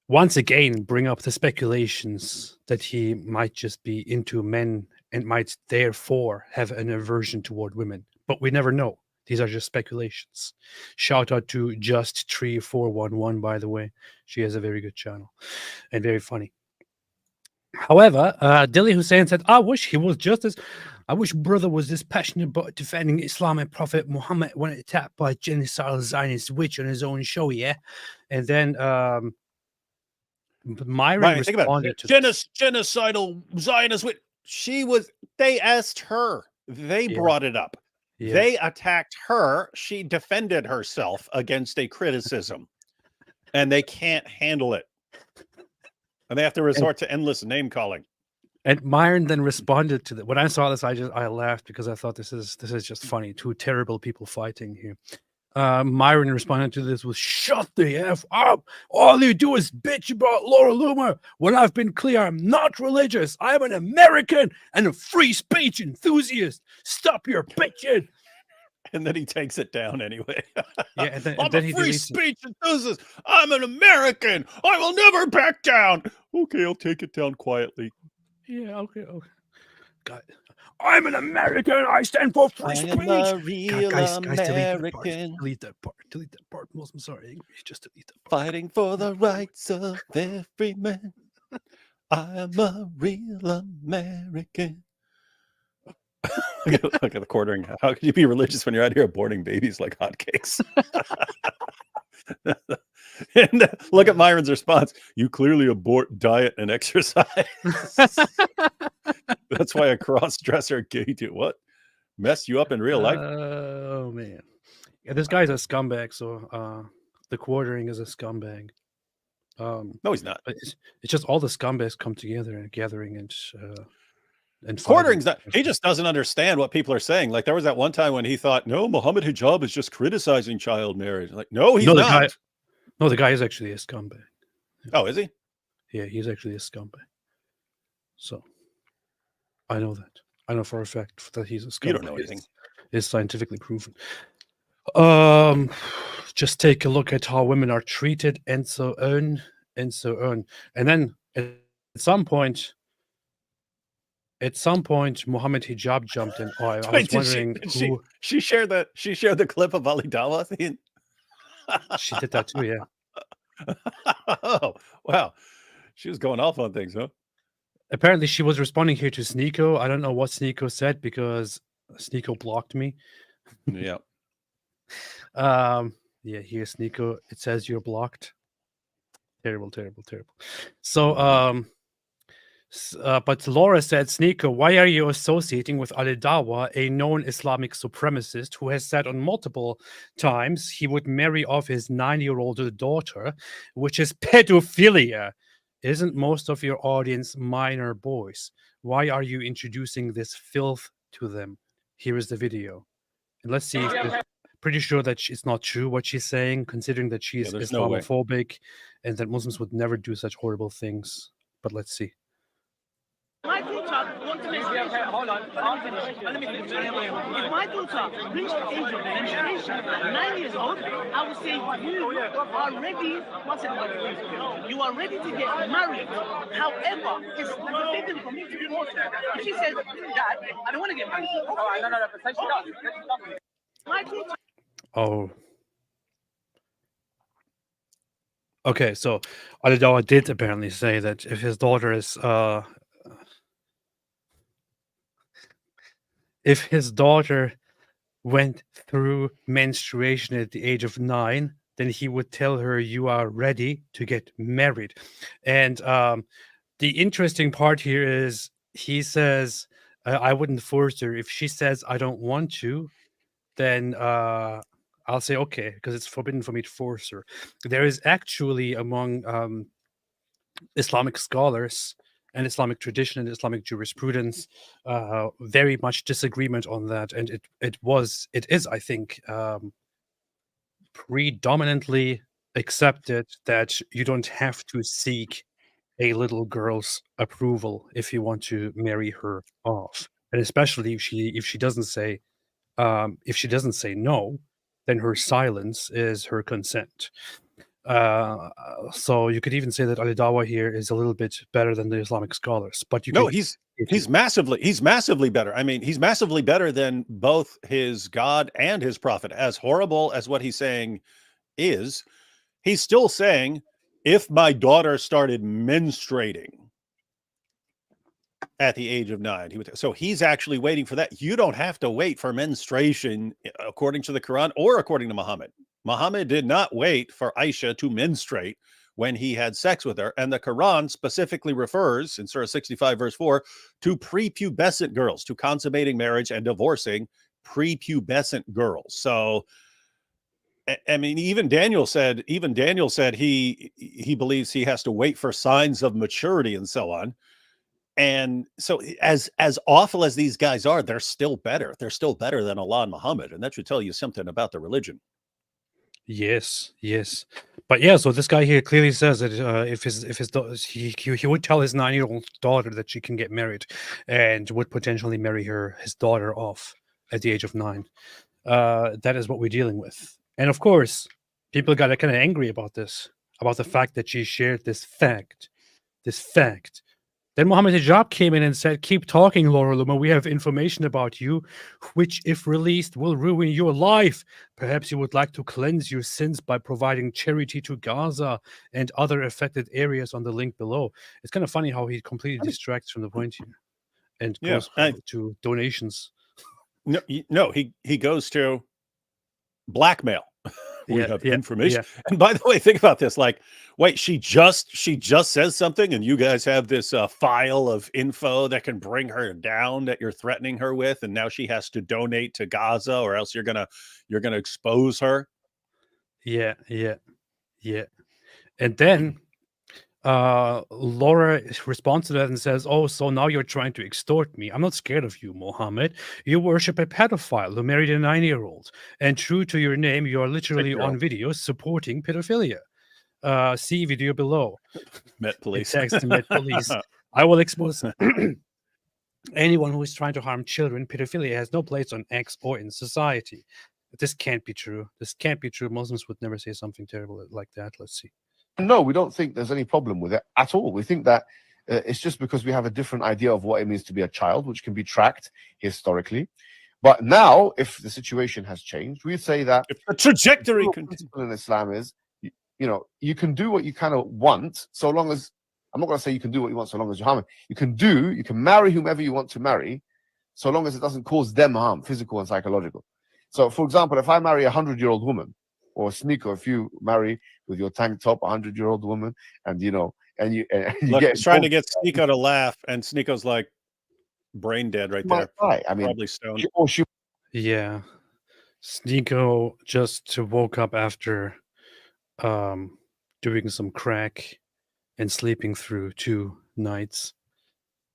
once again bring up the speculations that he might just be into men and might therefore have an aversion toward women. But we never know. These are just speculations. Shout out to Just 3411, by the way. She has a very good channel and very funny. However, Dilly Hussein said, I wish brother was this passionate about defending Islam and Prophet Muhammad when attacked by genocidal Zionist witch on his own show, yeah? And then Myron responded to genocidal Zionist witch. They asked her. They brought it up. Yeah. They attacked her. She defended herself against a criticism. And they can't handle it. And they have to resort to endless name calling. And Myron then responded to that. When I saw this, I laughed because I thought this is just funny. Two terrible people fighting here. Myron responded to this with, shut the F up. All you do is bitch about Laura Loomer when I've been clear I'm not religious. I'm an American and a free speech enthusiast. Stop your bitching. And then he takes it down anyway. Yeah, and then, I'm and then a free speech enthusiast. I'm an American. I will never back down. Okay, I'll take it down quietly. Yeah, okay. God. I'm an American. I stand for free speech. I'm a real guys, American. Delete that part. Delete that part. I'm sorry. Just delete that part. Fighting for the rights of every man. I'm a real American. Look at the quartering. How could you be religious when you're out here aborting babies like hotcakes? And look at Myron's response. You clearly abort diet and exercise. That's why a cross-dresser gay dude. What? Messed you up in real life? Oh man. Yeah, this guy's a scumbag, so the quartering is a scumbag. No, he's not. It's just all the scumbags come together and gathering and Quartering's not. He just doesn't understand what people are saying. Like there was that one time when he thought, no, Muhammad hijab is just criticizing child marriage. Like, no, he's not. The guy is actually a scumbag. Oh, is he? Yeah, he's actually a scumbag. So I know that. I know for a fact that he's a scumbag. You don't know anything. It's scientifically proven. Just take a look at how women are treated and so on and so on. And then at some point, Muhammad Hijab jumped in. Oh, I was wondering who she shared the clip of Ali Dawah thing. She did that too, yeah. Oh, wow. She was going off on things, huh? Apparently she was responding here to Sneeko. I don't know what Sneeko said because Sneeko blocked me. Yeah. Yeah, here's Sneeko. It says you're blocked. Terrible. So but Laura said, Sneeko, why are you associating with Ali Dawah, a known Islamic supremacist who has said on multiple times he would marry off his 9-year-old daughter, which is pedophilia? Isn't most of your audience minor boys? Why are you introducing this filth to them? Here is the video. And let's see. Pretty sure that it's not true what she's saying, considering that she's Islamophobic and that Muslims would never do such horrible things. But let's see. My daughter wants to hold on. Let me finish. If my daughter reached the age of menstruation, 9 years old, I would say you are ready. You are ready to get married. However, it's forbidden for me to divorce her. If she says, Dad, I don't want to get married. All right, no, but she does. My daughter. Oh. Okay, so Ali Dawah did apparently say that if his daughter is if his daughter went through menstruation at the age of 9, then he would tell her you are ready to get married. And the interesting part here is he says I wouldn't force her. If she says I don't want to, then I'll say okay, because it's forbidden for me to force her. There is actually among Islamic scholars and Islamic tradition and Islamic jurisprudence very much disagreement on that, and it is I think predominantly accepted that you don't have to seek a little girl's approval if you want to marry her off, and especially if she doesn't say no, then her silence is her consent. So you could even say that Ali Dawah here is a little bit better than the Islamic scholars. But he's massively better. I mean, he's massively better than both his God and his prophet. As horrible as what he's saying is, he's still saying, if my daughter started menstruating at the age of 9, so he's actually waiting for that. You don't have to wait for menstruation according to the Quran or according to Muhammad. Muhammad did not wait for Aisha to menstruate when he had sex with her. And the Quran specifically refers in Surah 65, verse 4, to prepubescent girls, to consummating marriage and divorcing prepubescent girls. So, I mean, even Daniel said he believes he has to wait for signs of maturity and so on. And so as awful as these guys are, they're still better. They're still better than Allah and Muhammad. And that should tell you something about the religion. Yes. But yeah, so this guy here clearly says that he would tell his 9-year-old daughter that she can get married and would potentially marry his daughter off at the age of 9. That is what we're dealing with. And of course, people got kind of angry about this, about the fact that she shared this fact. Then Muhammad Hijab came in and said, keep talking, Laura Luma. We have information about you, which, if released, will ruin your life. Perhaps you would like to cleanse your sins by providing charity to Gaza and other affected areas on the link below. It's kind of funny how he completely distracts from the point here and goes to donations. No, he goes to blackmail. we have information. And by the way, think about this. Like, wait, she just says something, and you guys have this file of info that can bring her down that you're threatening her with, and now she has to donate to Gaza, or else you're gonna expose her. Yeah. And then Laura responds to that and says, "Oh, so now you're trying to extort me. I'm not scared of you, Mohammed. You worship a pedophile who married a 9-year-old. And true to your name, you are literally on video supporting pedophilia. See video below." Met Police. It tags to Met Police. I will expose anyone who is trying to harm children. Pedophilia has no place on X or in society. This can't be true. This can't be true. Muslims would never say something terrible like that. Let's see. No, we don't think there's any problem with it at all. We think that it's just because we have a different idea of what it means to be a child, which can be tracked historically. But now, if the situation has changed, we say that if the trajectory principle in Islam is, you can do what you kind of want, so long as, I'm not going to say you can do what you want so long as you're harming. You can marry whomever you want to marry, so long as it doesn't cause them harm, physical and psychological. So, for example, if I marry a 100-year-old woman, or Sneeko, if you marry with your tank top a 100-year-old woman, and you Look, get trying to get Sneeko to laugh, and Sneeko's like brain dead right there. I mean, probably stoned. Yeah, Sneeko just woke up after doing some crack and sleeping through 2 nights,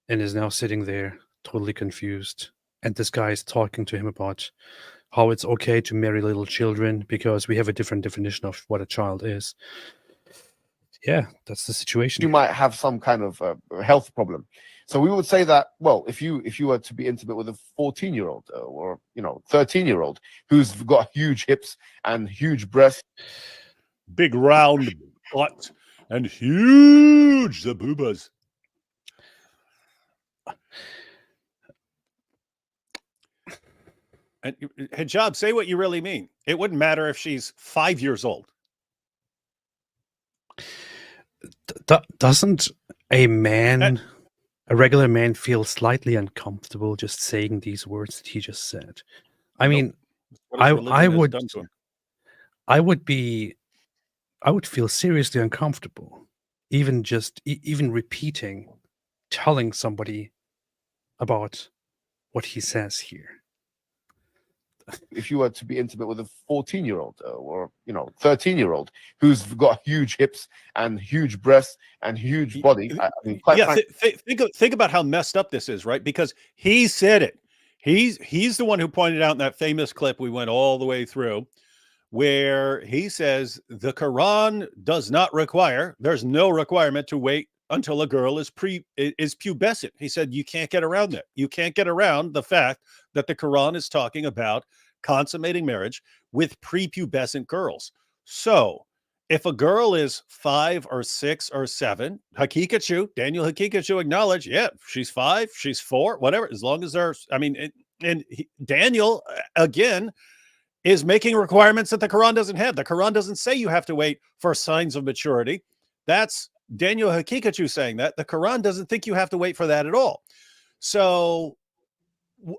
and is now sitting there totally confused. And this guy is talking to him about how it's okay to marry little children because we have a different definition of what a child is. Yeah, that's the situation. You might have some kind of health problem. So we would say that, well, if you were to be intimate with a 14-year-old or 13-year-old who's got huge hips and huge breasts, big round butt, and huge zaboobas. And hijab, say what you really mean. It wouldn't matter if she's 5 years old. Doesn't a regular man, feel slightly uncomfortable just saying these words that he just said? I mean, I would feel seriously uncomfortable, even repeating, telling somebody about what he says here. If you were to be intimate with a 14-year-old or 13-year-old who's got huge hips and huge breasts and huge body, I mean, think about how messed up this is, right? Because he said it. He's the one who pointed out in that famous clip we went all the way through, where he says the Quran does not require. There's no requirement to wait until a girl is pubescent. He said you can't get around that. You can't get around the fact that the Quran is talking about consummating marriage with prepubescent girls. So if a girl is 5 or 6 or 7, Daniel Hakikachu acknowledged, yeah, she's 5, she's 4, whatever, as long as there's, Daniel, again, is making requirements that the Quran doesn't have. The Quran doesn't say you have to wait for signs of maturity. That's Daniel Hakikachu saying that. The Quran doesn't think you have to wait for that at all. So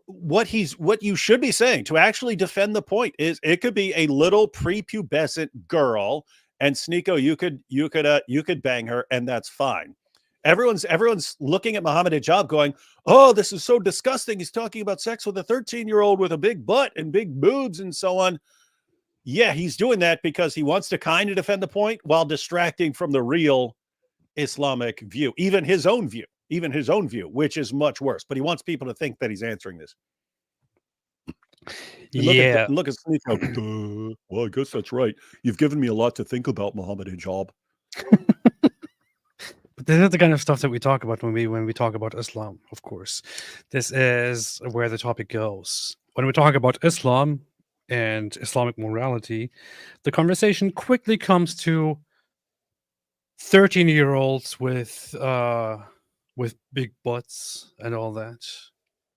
what you should be saying to actually defend the point is it could be a little prepubescent girl, and Sneeko, you could bang her, and that's fine. Everyone's looking at Muhammad Hijab going, oh, this is so disgusting. He's talking about sex with a 13-year-old with a big butt and big boobs and so on. Yeah, he's doing that because he wants to kind of defend the point while distracting from the real Islamic view, even his own view, which is much worse. But he wants people to think that he's answering this. Look at Sneeko. Well, I guess that's right. You've given me a lot to think about, Muhammad Hijab. But this is the kind of stuff that we talk about when we talk about Islam, of course. This is where the topic goes. When we talk about Islam and Islamic morality, the conversation quickly comes to 13-year-olds with big butts and all that,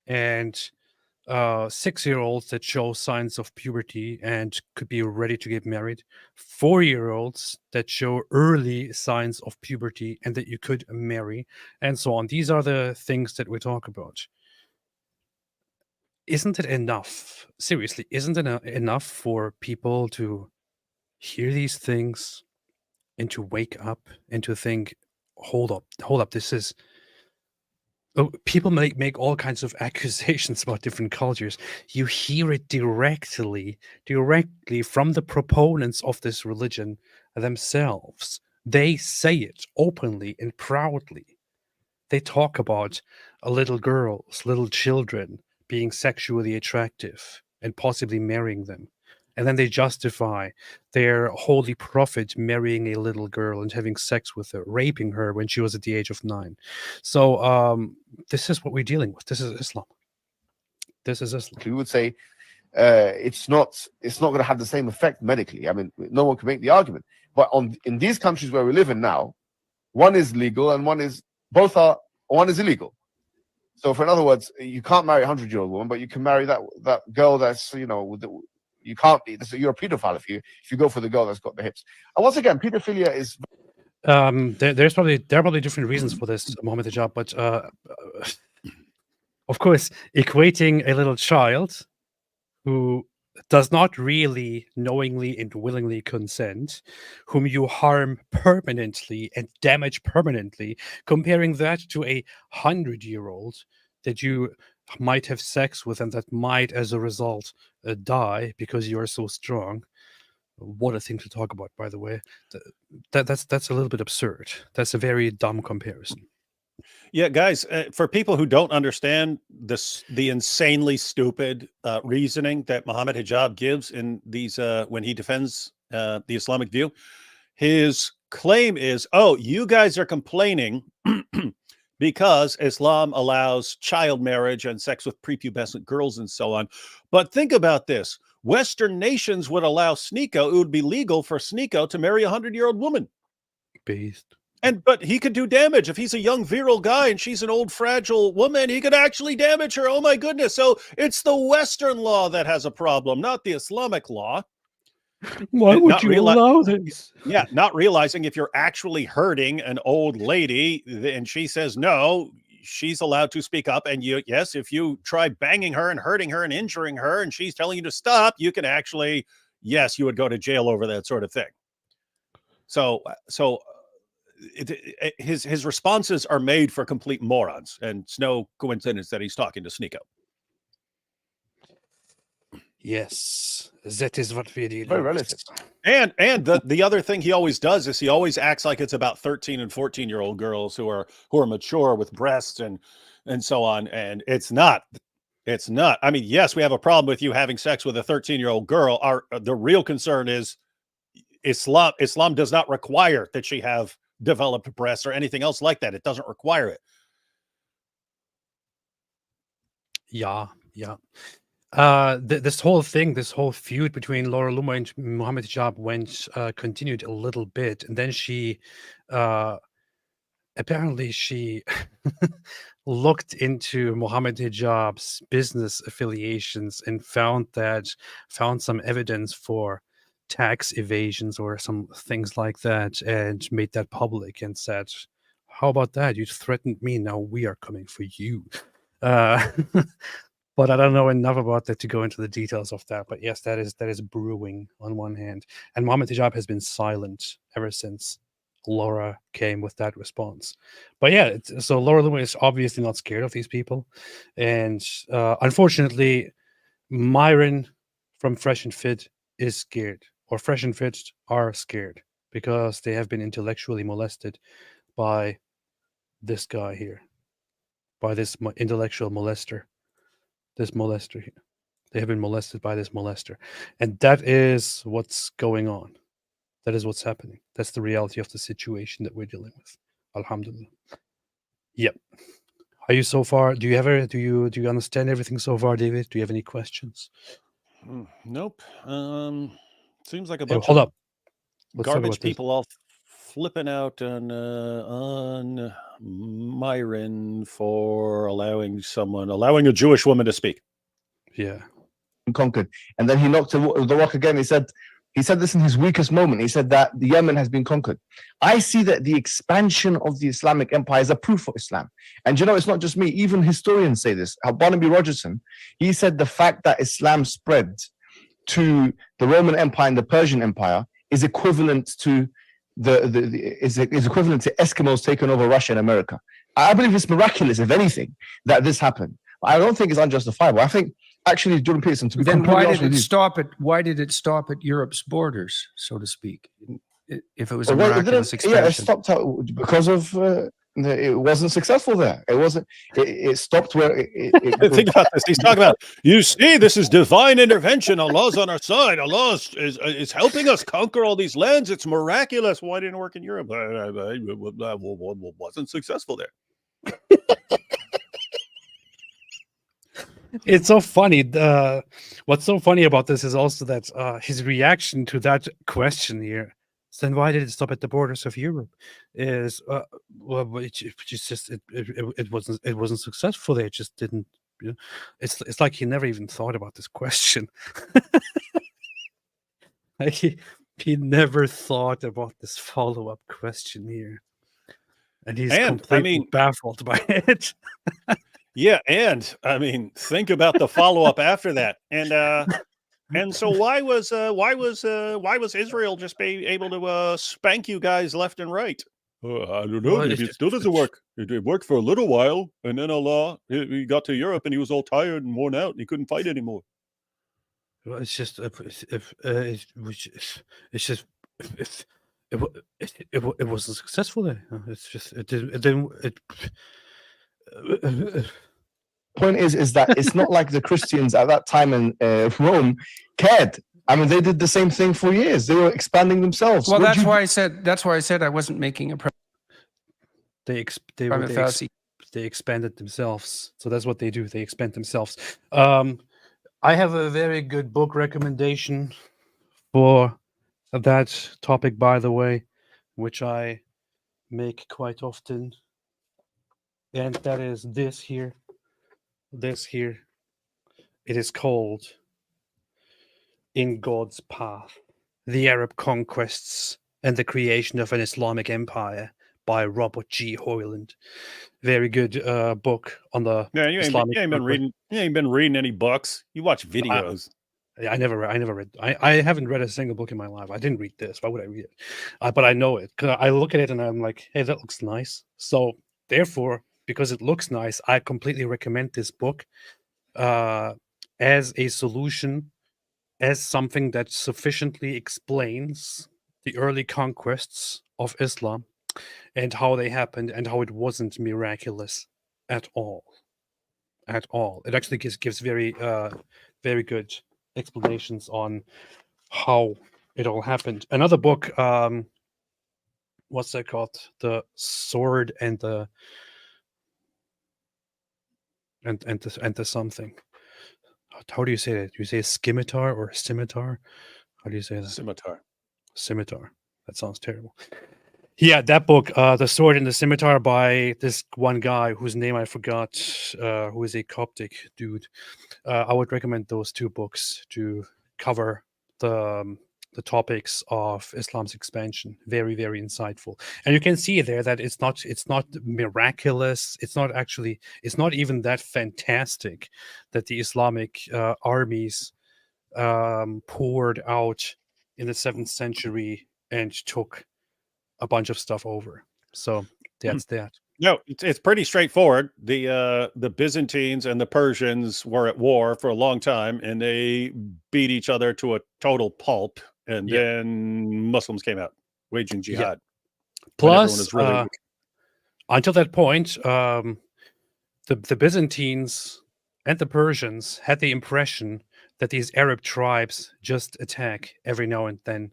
and 6-year-olds that show signs of puberty and could be ready to get married, 4-year-olds that show early signs of puberty and that you could marry, and so on. These are the things that we talk about. Isn't it enough? Seriously, isn't it enough for people to hear these things and to wake up and to think, hold up, this is. Oh, people make all kinds of accusations about different cultures. You hear it directly from the proponents of this religion themselves. They say it openly and proudly. They talk about little girls, little children being sexually attractive and possibly marrying them. And then they justify their holy prophet marrying a little girl and having sex with her, raping her when she was at the age of 9. So this is what we're dealing with. This is Islam. This is Islam. We would say it's not going to have the same effect medically. I mean, no one can make the argument. But in these countries where we live in now, one is legal and one is illegal. So, in other words, you can't marry a 100-year-old woman, but you can marry that girl that's, you can't be. You're a pedophile if you go for the girl that's got the hips. And once again, pedophilia is. There are probably different reasons for this, Mohammed Hijab, but of course, equating a little child who does not really knowingly and willingly consent, whom you harm permanently and damage permanently, comparing that to a 100-year-old that you might have sex with and that might, as a result, die because you are so strong. What a thing to talk about, by the way. That's a little bit absurd. That's a very dumb comparison. Yeah, guys, for people who don't understand the insanely stupid reasoning that Mohammed Hijab gives in these when he defends the Islamic view, his claim is, oh, you guys are complaining because Islam allows child marriage and sex with prepubescent girls and so on. But think about this. Western nations would allow Sneeko, it would be legal for Sneeko to marry a 100-year-old woman. Beast. But he could do damage. If he's a young virile guy and she's an old fragile woman, he could actually damage her. Oh my goodness. So it's the Western law that has a problem, not the Islamic law. Why would you allow this? Yeah, not realizing if you're actually hurting an old lady and she says no, she's allowed to speak up. And yes, if you try banging her and hurting her and injuring her and she's telling you to stop, you can actually, yes, you would go to jail over that sort of thing. So his responses are made for complete morons, and it's no coincidence that he's talking to Sneeko. Yes, that is what we do. Very relative. And the other thing he always does is he always acts like it's about 13 and 14-year-old girls who are mature with breasts and so on, and it's not. It's not. I mean, yes, we have a problem with you having sex with a 13-year-old girl. The real concern is Islam does not require that she have developed breasts or anything else like that. It doesn't require it. Yeah. This whole feud between Laura Loomer and Mohammed Hijab continued a little bit, and then she apparently looked into Mohammed Hijab's business affiliations and found some evidence for tax evasions or some things like that, and made that public and said, how about that? You threatened me, now we are coming for you. But I don't know enough about that to go into the details of that. But yes, that is brewing on one hand, and Mohammed Hijab has been silent ever since Laura came with that response. But yeah, so Laura Loomer is obviously not scared of these people, and unfortunately Myron from Fresh and Fit is scared, or Fresh and Fit are scared, because they have been intellectually molested by this guy here, by this intellectual molester, this molester here. They have been molested by this molester, and that is what's going on. That is what's happening. That's the reality of the situation that we're dealing with. Alhamdulillah. Yep. Are you so far? Do you understand everything so far, David? Do you have any questions? Nope. Seems like a bunch hold of up. Let's garbage people all flipping out on Myron for allowing a Jewish woman to speak. Yeah. Conquered, and then he knocked the rock again. He said this in his weakest moment. He said that the Yemen has been conquered. I see that the expansion of the Islamic Empire is a proof for Islam. And it's not just me. Even historians say this. Barnaby Rogerson, he said the fact that Islam spread to the Roman Empire and the Persian Empire is equivalent to is equivalent to Eskimos taking over Russia and America. I believe it's miraculous, if anything, that this happened. I don't think it's unjustifiable. I think actually, Jordan Peterson, to be Then completely why honest did with it you, stop at Europe's borders, so to speak? If it was a well, miraculous it expansion. stopped out because of it wasn't successful there. It wasn't. It stopped where Think about this. He's talking about, you see, this is divine intervention. Allah's on our side. Allah is helping us conquer all these lands. It's miraculous. Why didn't it work in Europe? Wasn't successful there. It's so funny. What's so funny about this is also that his reaction to that question here. Then why did it stop at the borders of Europe? Is well, it wasn't successful. They just didn't. You know, it's like he never even thought about this question. Like he never thought about this follow-up question here, and he's completely baffled by it. Yeah, and I mean, think about the follow-up after that, and so why was Israel just able to spank you guys left and right? I don't know. Maybe it still doesn't work. It worked for a little while, and then Allah, he got to Europe, and he was all tired and worn out, and he couldn't fight anymore. Well, it's just it wasn't successful there. It's just it didn't. Point is that it's not like the Christians at that time in Rome cared. I mean, they did the same thing for years. They were expanding themselves. Well, that's why I said I wasn't making a they expanded themselves. So that's what they do. They expand themselves. I have a very good book recommendation for that topic, by the way, which I make quite often. And that is this here. This here. It is called In God's Path, The Arab Conquests and the Creation of an Islamic Empire by Robert G. Hoyland. Very good book on the Islamic. You ain't been reading any books. You watch videos. I never read. I haven't read a single book in my life. I didn't read this. Why would I read it? But I know it. 'Cause I look at it and I'm like, hey, that looks nice. So therefore, because it looks nice, I completely recommend this book as a solution, as something that sufficiently explains the early conquests of Islam and how they happened and how it wasn't miraculous at all. At all. It actually gives very, very good explanations on how it all happened. Another book, what's that called? The Sword and the something. How do you say that? Do you say scimitar or scimitar? How do you say that? Scimitar. Scimitar. That sounds terrible. Yeah, that book, The Sword and the Scimitar, by this one guy whose name I forgot, who is a Coptic dude. I would recommend those two books to cover the topics of Islam's expansion. Very, very insightful. And you can see there that it's not miraculous. It's not even that fantastic that the Islamic armies poured out in the 7th century and took a bunch of stuff over. So that's that. No, it's pretty straightforward. The Byzantines and the Persians were at war for a long time, and they beat each other to a total pulp. And then Muslims came out, waging jihad. Plus, really until that point, the Byzantines and the Persians had the impression that these Arab tribes just attack every now and then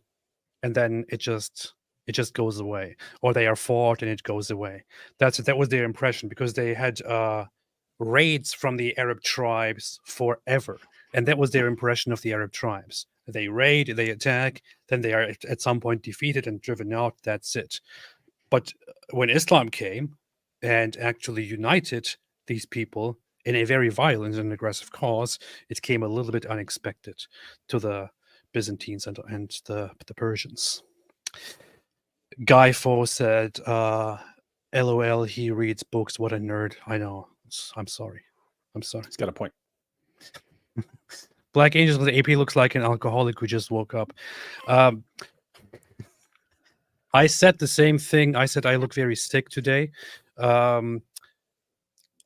it just goes away, or they are fought and it goes away. That was their impression, because they had raids from the Arab tribes forever, and that was their impression of the Arab tribes. They raid, they attack, then they are at some point defeated and driven out. That's it. But when Islam came and actually united these people in a very violent and aggressive cause, it came a little bit unexpected to the Byzantines and the Persians. Guy Fo said, LOL, he reads books. What a nerd. I know. I'm sorry. He's got a point. Black Angels with the AP looks like an alcoholic who just woke up. I said the same thing. I said I look very sick today. I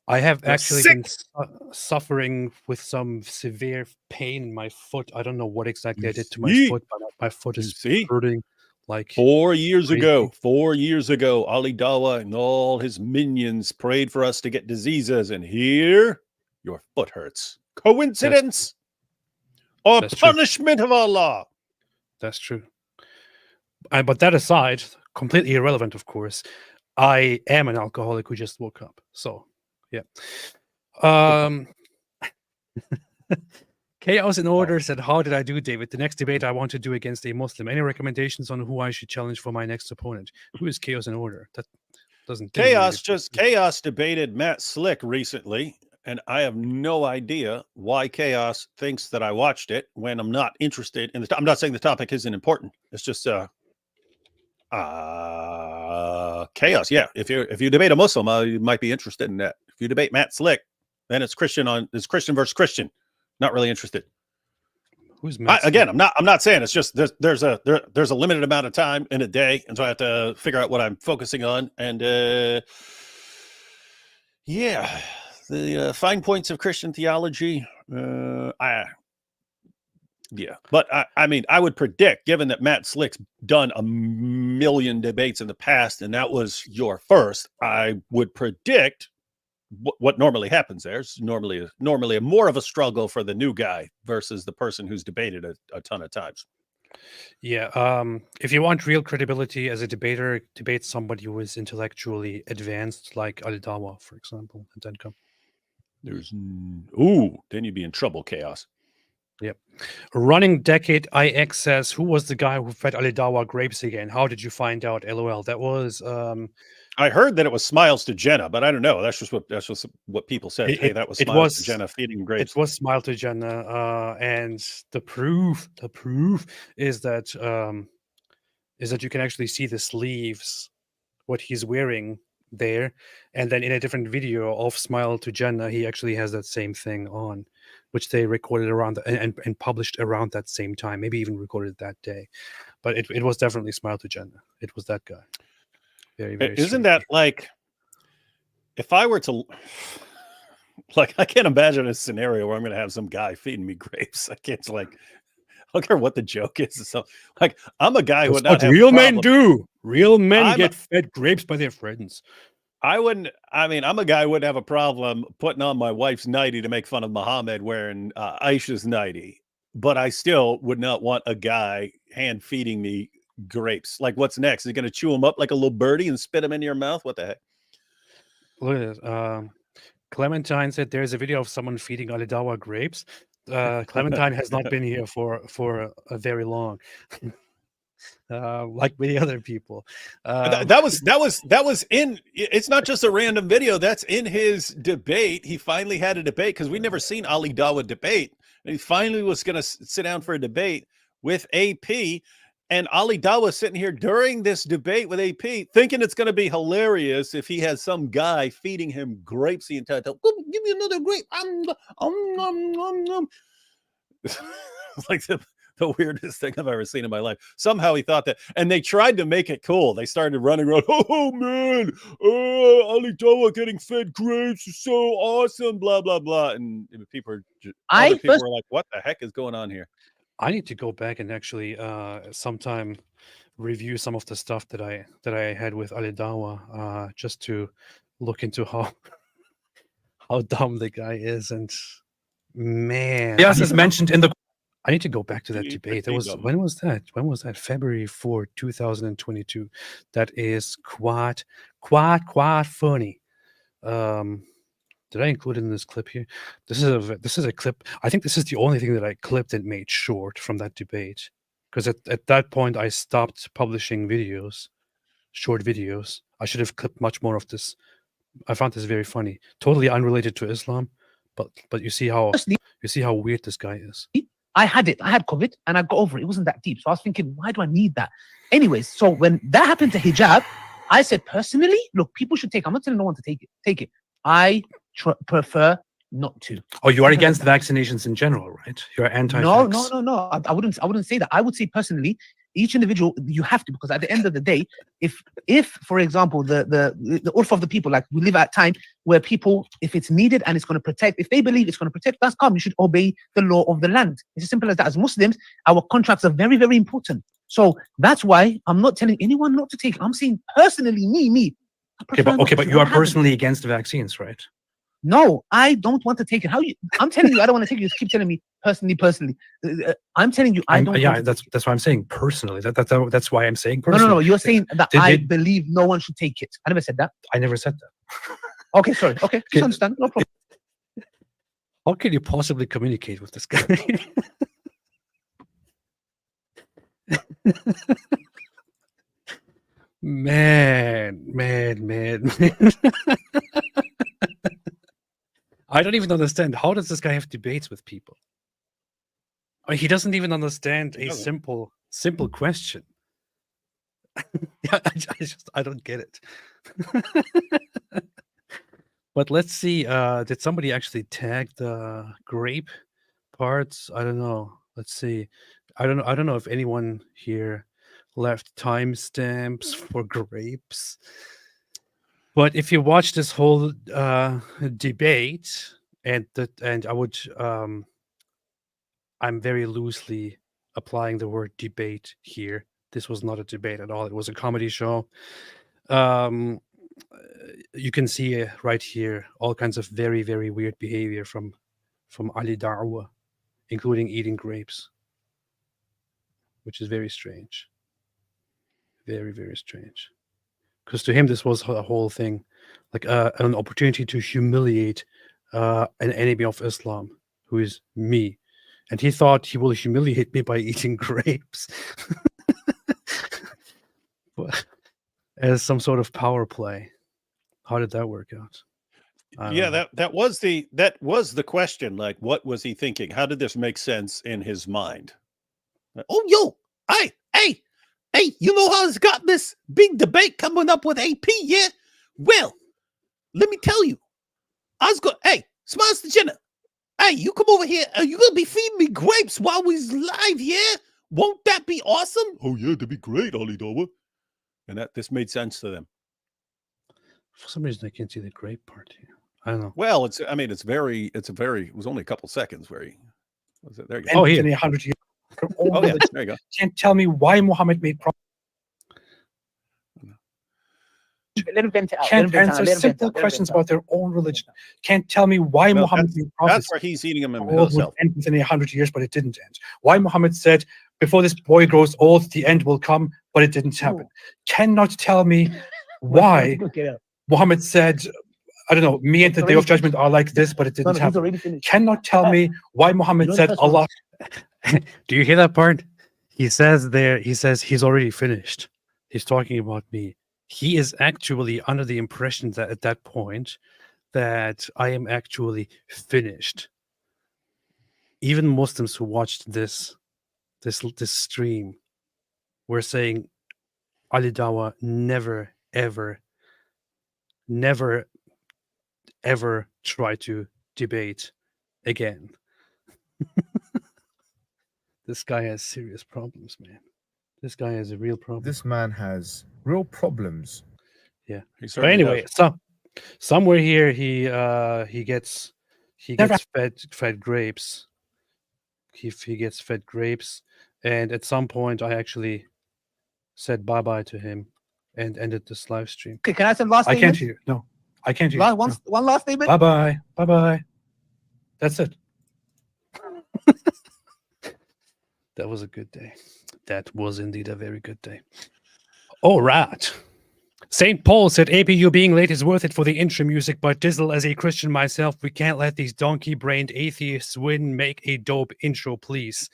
have You're actually sick. been suffering with some severe pain in my foot. I don't know what exactly I did to my foot, but my foot is hurting like 4 years crazy. ago, Ali Dawa and all his minions prayed for us to get diseases, and here your foot hurts. Coincidence or That's true. punishment of Allah? That's true. But that aside, completely irrelevant, of course. I am an alcoholic who just woke up. So, yeah. Chaos in Order said, "How did I do, David? The next debate I want to do against a Muslim. Any recommendations on who I should challenge for my next opponent? Who is Chaos in Order? That doesn't. Chaos debated Matt Slick recently, and I have no idea why Chaos thinks that I watched it when I'm not interested in the. I'm not saying the topic isn't important. It's just Chaos. Yeah, if you debate a Muslim, you might be interested in that. If you debate Matt Slick, then it's Christian versus Christian. Not really interested. Who's Matt again? I'm not saying it's just there's a limited amount of time in a day, and so I have to figure out what I'm focusing on. And yeah, the fine points of Christian theology. Yeah, but I mean, I would predict, given that Matt Slick's done 1 million debates in the past, and that was your first, I would predict what normally happens there is normally a more of a struggle for the new guy versus the person who's debated a ton of times. Yeah. If you want real credibility as a debater, debate somebody who is intellectually advanced, like Ali Dawa, for example, and then come. Then you'd be in trouble, Chaos. Yep. Running Decade IX says, "Who was the guy who fed Ali Dawa grapes again? How did you find out?" LOL. That was. I heard that it was Smiles to Jenna, but I don't know. That's just what people said. Hey, that was Smiles to Jenna feeding grapes. It was Smile to Jenna, and the proof is that you can actually see the sleeves, what he's wearing there, and then in a different video of Smile to Jenna, he actually has that same thing on, which they recorded around and published around that same time, maybe even recorded that day. But it was definitely Smile to Jenna. It was that guy. Very, very Isn't strange. that like, if I were to, like, I can't imagine a scenario where I'm going to have some guy feeding me grapes. I can't, like, I don't care what the joke is. So, like, I'm a guy who would not have real men do. Real men get fed grapes by their friends. I'm a guy who wouldn't have a problem putting on my wife's nightie to make fun of Muhammad wearing Aisha's nightie, but I still would not want a guy hand feeding me grapes. Like, what's next? Is he going to chew them up like a little birdie and spit them into your mouth? What the heck? Look at this. Clementine said there's a video of someone feeding Ali Dawa grapes. Clementine has not been here for a very long. Like many other people. That was in. It's not just a random video. That's in his debate. He finally had a debate because we never seen Ali Dawa debate, and he finally was going to sit down for a debate with AP. And Ali Dawa sitting here during this debate with AP, thinking it's going to be hilarious if he has some guy feeding him grapes the entire time. Give me another grape. It's like the weirdest thing I've ever seen in my life. Somehow he thought that, and they tried to make it cool. They started running around. Oh man, Ali Dawa getting fed grapes is so awesome. Blah blah blah. And people were like, "What the heck is going on here?" I need to go back and actually sometime review some of the stuff that I had with Ali Dawa, just to look into how dumb the guy is. And man, Yes, as mentioned in the. I need to go back to that debate. When was that? When was that? February 4, 2022. That is quite funny. Did I include it in this clip here? This is a clip. I think this is the only thing that I clipped and made short from that debate, because at that point I stopped publishing videos, short videos. I should have clipped much more of this. I found this very funny. Totally unrelated to Islam, but you see how weird this guy is. I had COVID and I got over it. It wasn't that deep. So I was thinking, why do I need that? Anyways, so when that happened to hijab, I said personally, look, people should take it. I'm not telling no one to take it. I prefer not to. Oh, you are against vaccinations in general, right? You're anti-vax. No. I wouldn't say that. I would say personally, each individual, you have to, because at the end of the day, if for example, the urf of the people, like we live at a time where people, if it's needed and it's going to protect, if they believe it's going to protect, that's calm. You should obey the law of the land. It's as simple as that. As Muslims, our contracts are very, very important. So that's why I'm not telling anyone not to take it. I'm saying personally, me. Okay, but you are personally against vaccines, right? No, I don't want to take it. I'm telling you, I don't want to take it. You keep telling me personally. I'm telling you, I don't. Yeah, that's why I'm saying personally. That's why I'm saying personally. No. You're saying that I believe no one should take it. I never said that. I never said that. Okay, sorry. Okay, just understand. No problem. How can you possibly communicate with this guy? Man. I don't even understand. How does this guy have debates with people? I mean, he doesn't even understand a simple question. Yeah, I don't get it. But let's see. Did somebody actually tag the grape parts? I don't know. Let's see. I don't know if anyone here left timestamps for grapes. But if you watch this whole debate, and I would, I'm very loosely applying the word debate here. This was not a debate at all. It was a comedy show. You can see right here all kinds of very, very weird behavior from Ali Da'wa, including eating grapes, which is very strange. Very, very strange. Because to him, this was a whole thing, like an opportunity to humiliate an enemy of Islam, who is me. And he thought he will humiliate me by eating grapes. As some sort of power play. How did that work out? Yeah, that was the question. Like, what was he thinking? How did this make sense in his mind? Oh, yo, hey, you know how it's got this big debate coming up with AP, yeah? Well, let me tell you, hey, Smiles the Jenna, hey, you come over here, you gonna be feeding me grapes while we's live, yeah? Won't that be awesome? Oh yeah, that'd be great, Ali Dawa. And this made sense to them. For some reason, I can't see the grape part here. I don't know. Well, it was only a couple seconds where he was it. There you go. Oh, here. 100 years. Oh, yeah, there you go. Can't tell me why Muhammad made prophecy. Let him vent it out. Can't answer simple questions about their own religion. Can't tell me why Muhammad made prophecy. That's where he's eating them the world would end within 100 years, but it didn't end. Why Muhammad said, before this boy grows old, the end will come, but it didn't happen. Cannot tell me why Muhammad said, I don't know, me and the day of judgment are like this, but it didn't happen. Cannot tell me why Muhammad said Allah. Do you hear that part? He says he's already finished. He's talking about me. He is actually under the impression that at that point that I am actually finished. Even Muslims who watched this stream were saying Ali Dawa never, ever try to debate again. This guy has serious problems, man. This guy has a real problem. This man has real problems. Yeah. But anyway, somewhere here he gets fed grapes. He gets fed grapes, and at some point I actually said bye-bye to him and ended this live stream. Okay, can I say last statement? I can't hear. No, I can't hear. One last statement. Bye-bye. That's it. That was a good day. That was indeed a very good day. All right. St. Paul said, APU being late is worth it for the intro music, but Dizzle, as a Christian myself, we can't let these donkey-brained atheists win. Make a dope intro, please.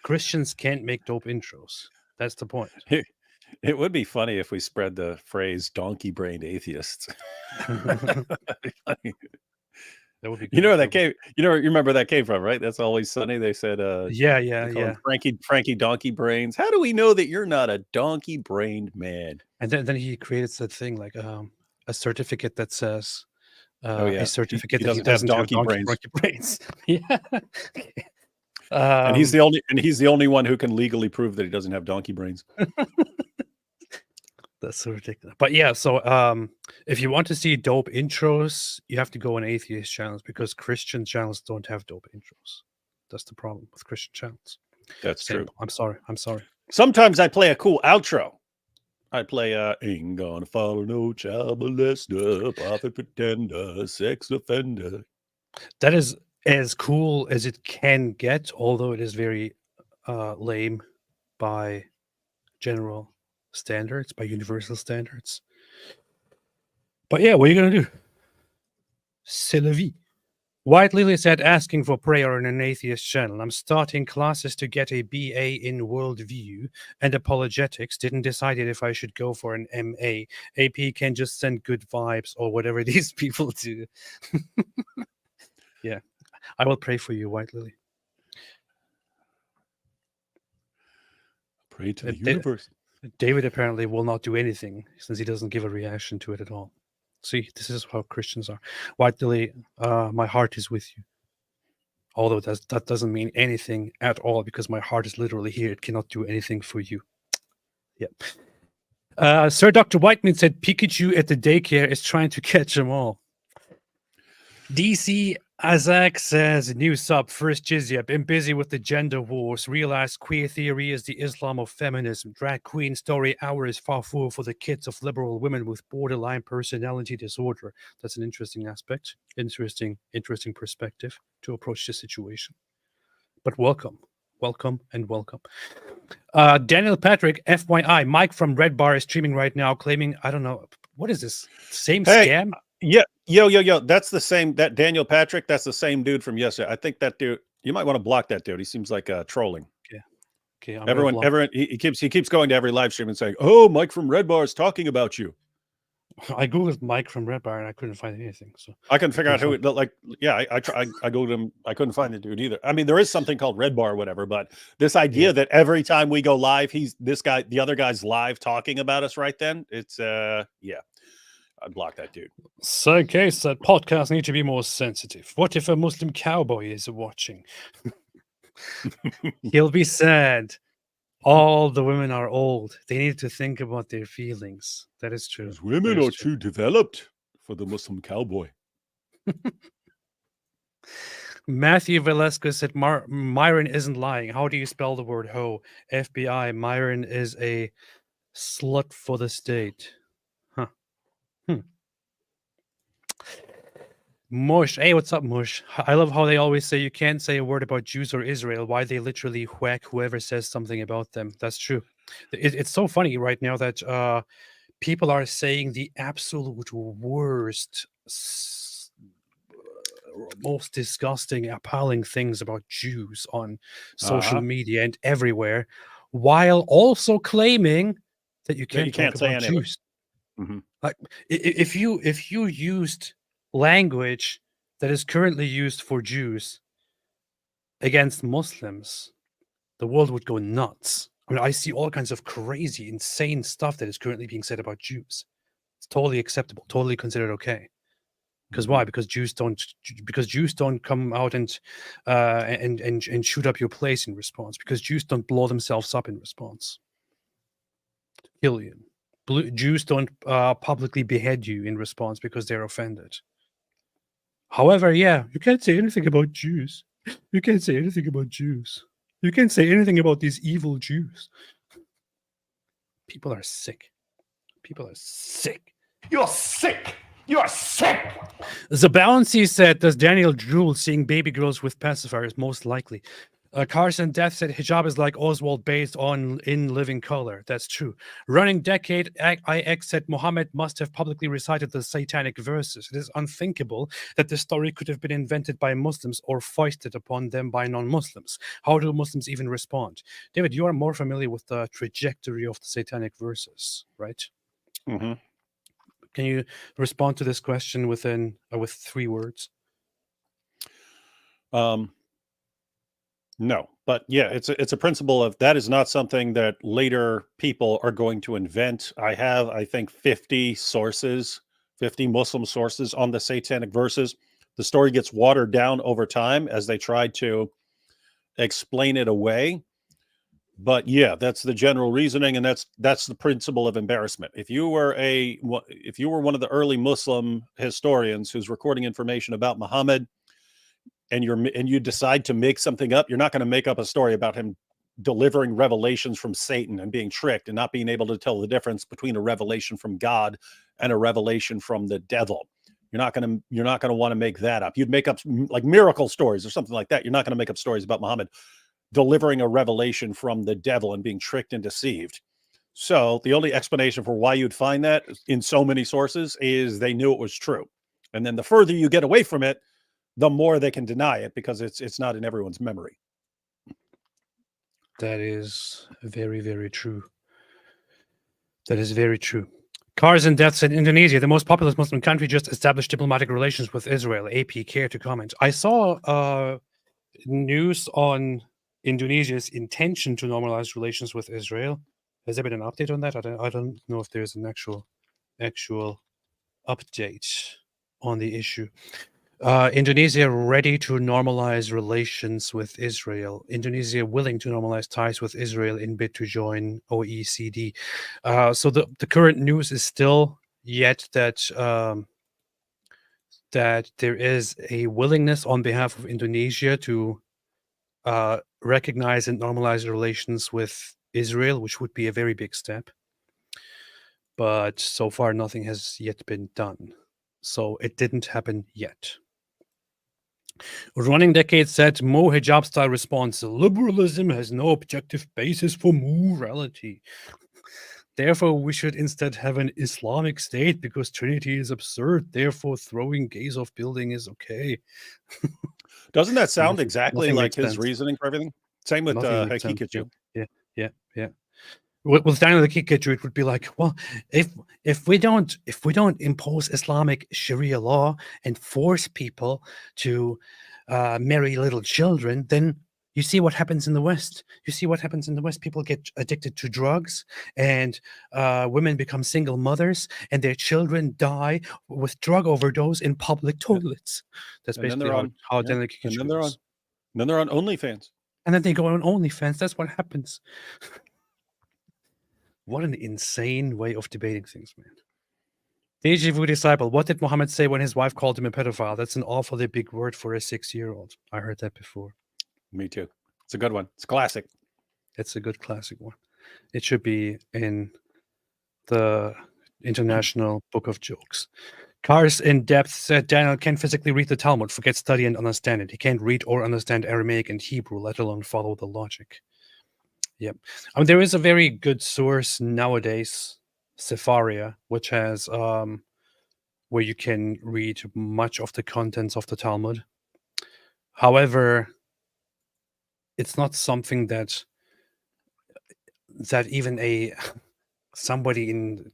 Christians can't make dope intros. That's the point. It would be funny if we spread the phrase donkey-brained atheists. That'd be funny. That would be good. You know where that came? You remember that came from, right? That's Always Sunny. They said, yeah. Frankie Donkey Brains. How do we know that you're not a donkey brained man? And then he created that thing like a certificate that says, a certificate he that he doesn't have doesn't have donkey brains. brains. Yeah. And he's the only one who can legally prove that he doesn't have donkey brains. That's so ridiculous. But yeah, so if you want to see dope intros, you have to go on atheist channels because Christian channels don't have dope intros. That's the problem with Christian channels. That's true. I'm sorry. Sometimes I play a cool outro. I play ain't gonna follow no child molester, prophet pretender, sex offender. That is as cool as it can get, although it is very lame by general standards, by universal standards. But yeah, what are you gonna do? C'est la vie. White Lily said, asking for prayer on an atheist channel. I'm starting classes to get a BA in worldview and apologetics. Didn't decide yet if I should go for an MA. AP can just send good vibes or whatever these people do. Yeah, I will pray for you, White Lily. Pray to the universe. David apparently will not do anything since he doesn't give a reaction to it at all. See, this is how Christians are. White Lily, my heart is with you. Although that doesn't mean anything at all because my heart is literally here. It cannot do anything for you. Yep. Sir Dr. Whiteman said Pikachu at the daycare is trying to catch them all. DC Azak says, new sub, first jizya, been busy with the gender wars, realized queer theory is the Islam of feminism, drag queen story hour is far-fu for the kids of liberal women with borderline personality disorder. That's an interesting aspect, interesting perspective to approach the situation. But welcome. Daniel Patrick, FYI, Mike from Red Bar is streaming right now, claiming, I don't know, what is this? Same scam? Yeah, yo. That's the same. That Daniel Patrick. That's the same dude from yesterday. I think that dude. You might want to block that dude. He seems like trolling. Okay. Everyone. He keeps going to every live stream and saying, "Oh, Mike from Red Bar is talking about you." I googled Mike from Red Bar and I couldn't find anything. So I couldn't figure out who it looked like. Yeah, I googled him. I couldn't find the dude either. I mean, there is something called Red Bar or whatever, but this idea that every time we go live, the other guy's live talking about us right then. It's yeah. I'd block that dude. So, case that podcasts need to be more sensitive. What if a Muslim cowboy is watching? He'll be sad. All the women are old. They need to think about their feelings. That is true. Women are too developed for the Muslim cowboy. Matthew Velasquez said, Myron isn't lying. How do you spell the word hoe? FBI, Myron is a slut for the state. Mush. Hey, what's up, Mush? I love how they always say you can't say a word about Jews or Israel. Why they literally whack whoever says something about them. That's true. It's so funny right now that people are saying the absolute worst, most disgusting, appalling things about Jews on social media and everywhere, while also claiming that you can't talk about Jews. Mm-hmm. Like if you used language that is currently used for Jews against Muslims, the world would go nuts. I mean, I see all kinds of crazy, insane stuff that is currently being said about Jews. It's totally acceptable, totally considered okay. Because why? Because Jews don't come out and shoot up your place in response. Because Jews don't blow themselves up in response. Kill you. Jews don't publicly behead you in response because they're offended. However, yeah, you can't say anything about Jews. You can't say anything about Jews. You can't say anything about these evil Jews. People are sick. People are sick. You're sick. You're sick. Zabalancy said, does Daniel drool seeing baby girls with pacifiers? Most likely. Carson Death said hijab is like Oswald based on In Living Color. That's true. Running Decade IX said Muhammad must have publicly recited the satanic verses. It is unthinkable that the story could have been invented by Muslims or foisted upon them by non-Muslims. How do Muslims even respond? David, you are more familiar with the trajectory of the satanic verses, right? Mm-hmm. Can you respond to this question with 3 words? No, but yeah, it's a principle of that is not something that later people are going to invent. I have, I think, 50 Muslim sources on the satanic verses. The story gets watered down over time as they try to explain it away. But yeah, that's the general reasoning, and that's the principle of embarrassment. If you were one of the early Muslim historians who's recording information about Muhammad, and you decide to make something up, you're not going to make up a story about him delivering revelations from Satan and being tricked and not being able to tell the difference between a revelation from God and a revelation from the devil. You're not going to want to make that up. You'd make up like miracle stories or something like that. You're not going to make up stories about Muhammad delivering a revelation from the devil and being tricked and deceived. So the only explanation for why you'd find that in so many sources is they knew it was true. And then the further you get away from it, the more they can deny it, because it's not in everyone's memory. That is very, very true. That is very true. Cars and deaths in Indonesia, the most populous Muslim country, just established diplomatic relations with Israel. AP care to comment. I saw news on Indonesia's intention to normalize relations with Israel. Has there been an update on that? I don't know if there's an actual update on the issue. Indonesia ready to normalize relations with Israel. Indonesia willing to normalize ties with Israel in bid to join OECD. So the current news is still yet that that there is a willingness on behalf of Indonesia to recognize and normalize relations with Israel, which would be a very big step. But so far, nothing has yet been done. So it didn't happen yet. Running Decade said, Mo hijab style response, liberalism has no objective basis for morality. Therefore, we should instead have an Islamic state because Trinity is absurd. Therefore, throwing gays off building is okay. Doesn't that sound exactly like his sense. reason for everything? Same with Hakikachu. Yeah. With Daniel Hakikachu, it would be like, well, if we don't impose Islamic Sharia law and force people to marry little children, then you see what happens in the West. You see what happens in the West. People get addicted to drugs, and women become single mothers, and their children die with drug overdose in public toilets. That's basically how Daniel Hakikachu is. Then they're on OnlyFans. And then they go on OnlyFans. That's what happens. What an insane way of debating things, man. Deja vu disciple. What did Muhammad say when his wife called him a pedophile? That's an awfully big word for a 6-year-old. I heard that before. Me too. It's a good one. It's classic. It's a good classic one. It should be in the International Book of Jokes. Cars in Depth said Daniel can't physically read the Talmud, forget study and understand it. He can't read or understand Aramaic and Hebrew, let alone follow the logic. Yep. I mean, there is a very good source nowadays, Sepharia, which has where you can read much of the contents of the Talmud. However, it's not something that even somebody in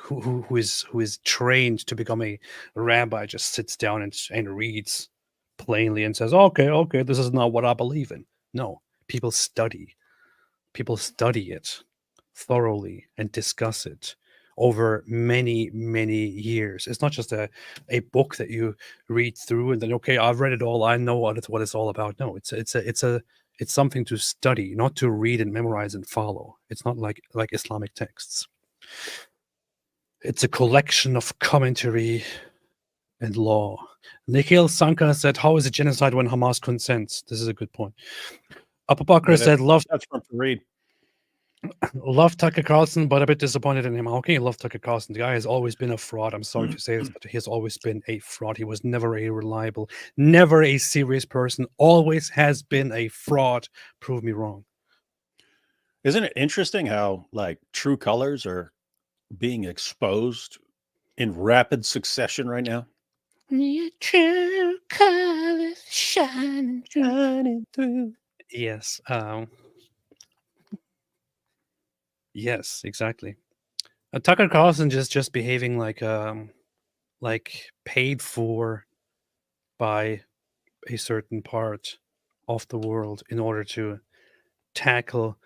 who is trained to become a rabbi just sits down and reads plainly and says, okay, this is not what I believe in. No, people study it thoroughly and discuss it over many, many years. It's not just a book that you read through and then, okay, I've read it all, I know what it's all about. No, it's something to study, not to read and memorize and follow. It's not like Islamic texts. It's a collection of commentary and law. Nikhil Sankar said, how is it genocide when Hamas consents? This is a good point. Apopakra said, that's from Fareed. Love Tucker Carlson, but a bit disappointed in him. How can you love Tucker Carlson? The guy has always been a fraud. I'm sorry to say this, but he has always been a fraud. He was never a reliable, never a serious person, always has been a fraud. Prove me wrong. Isn't it interesting how like true colors are being exposed in rapid succession right now? Your true colors shining through. Yes. Yes, exactly. Tucker Carlson just behaving like paid for by a certain part of the world in order to tackle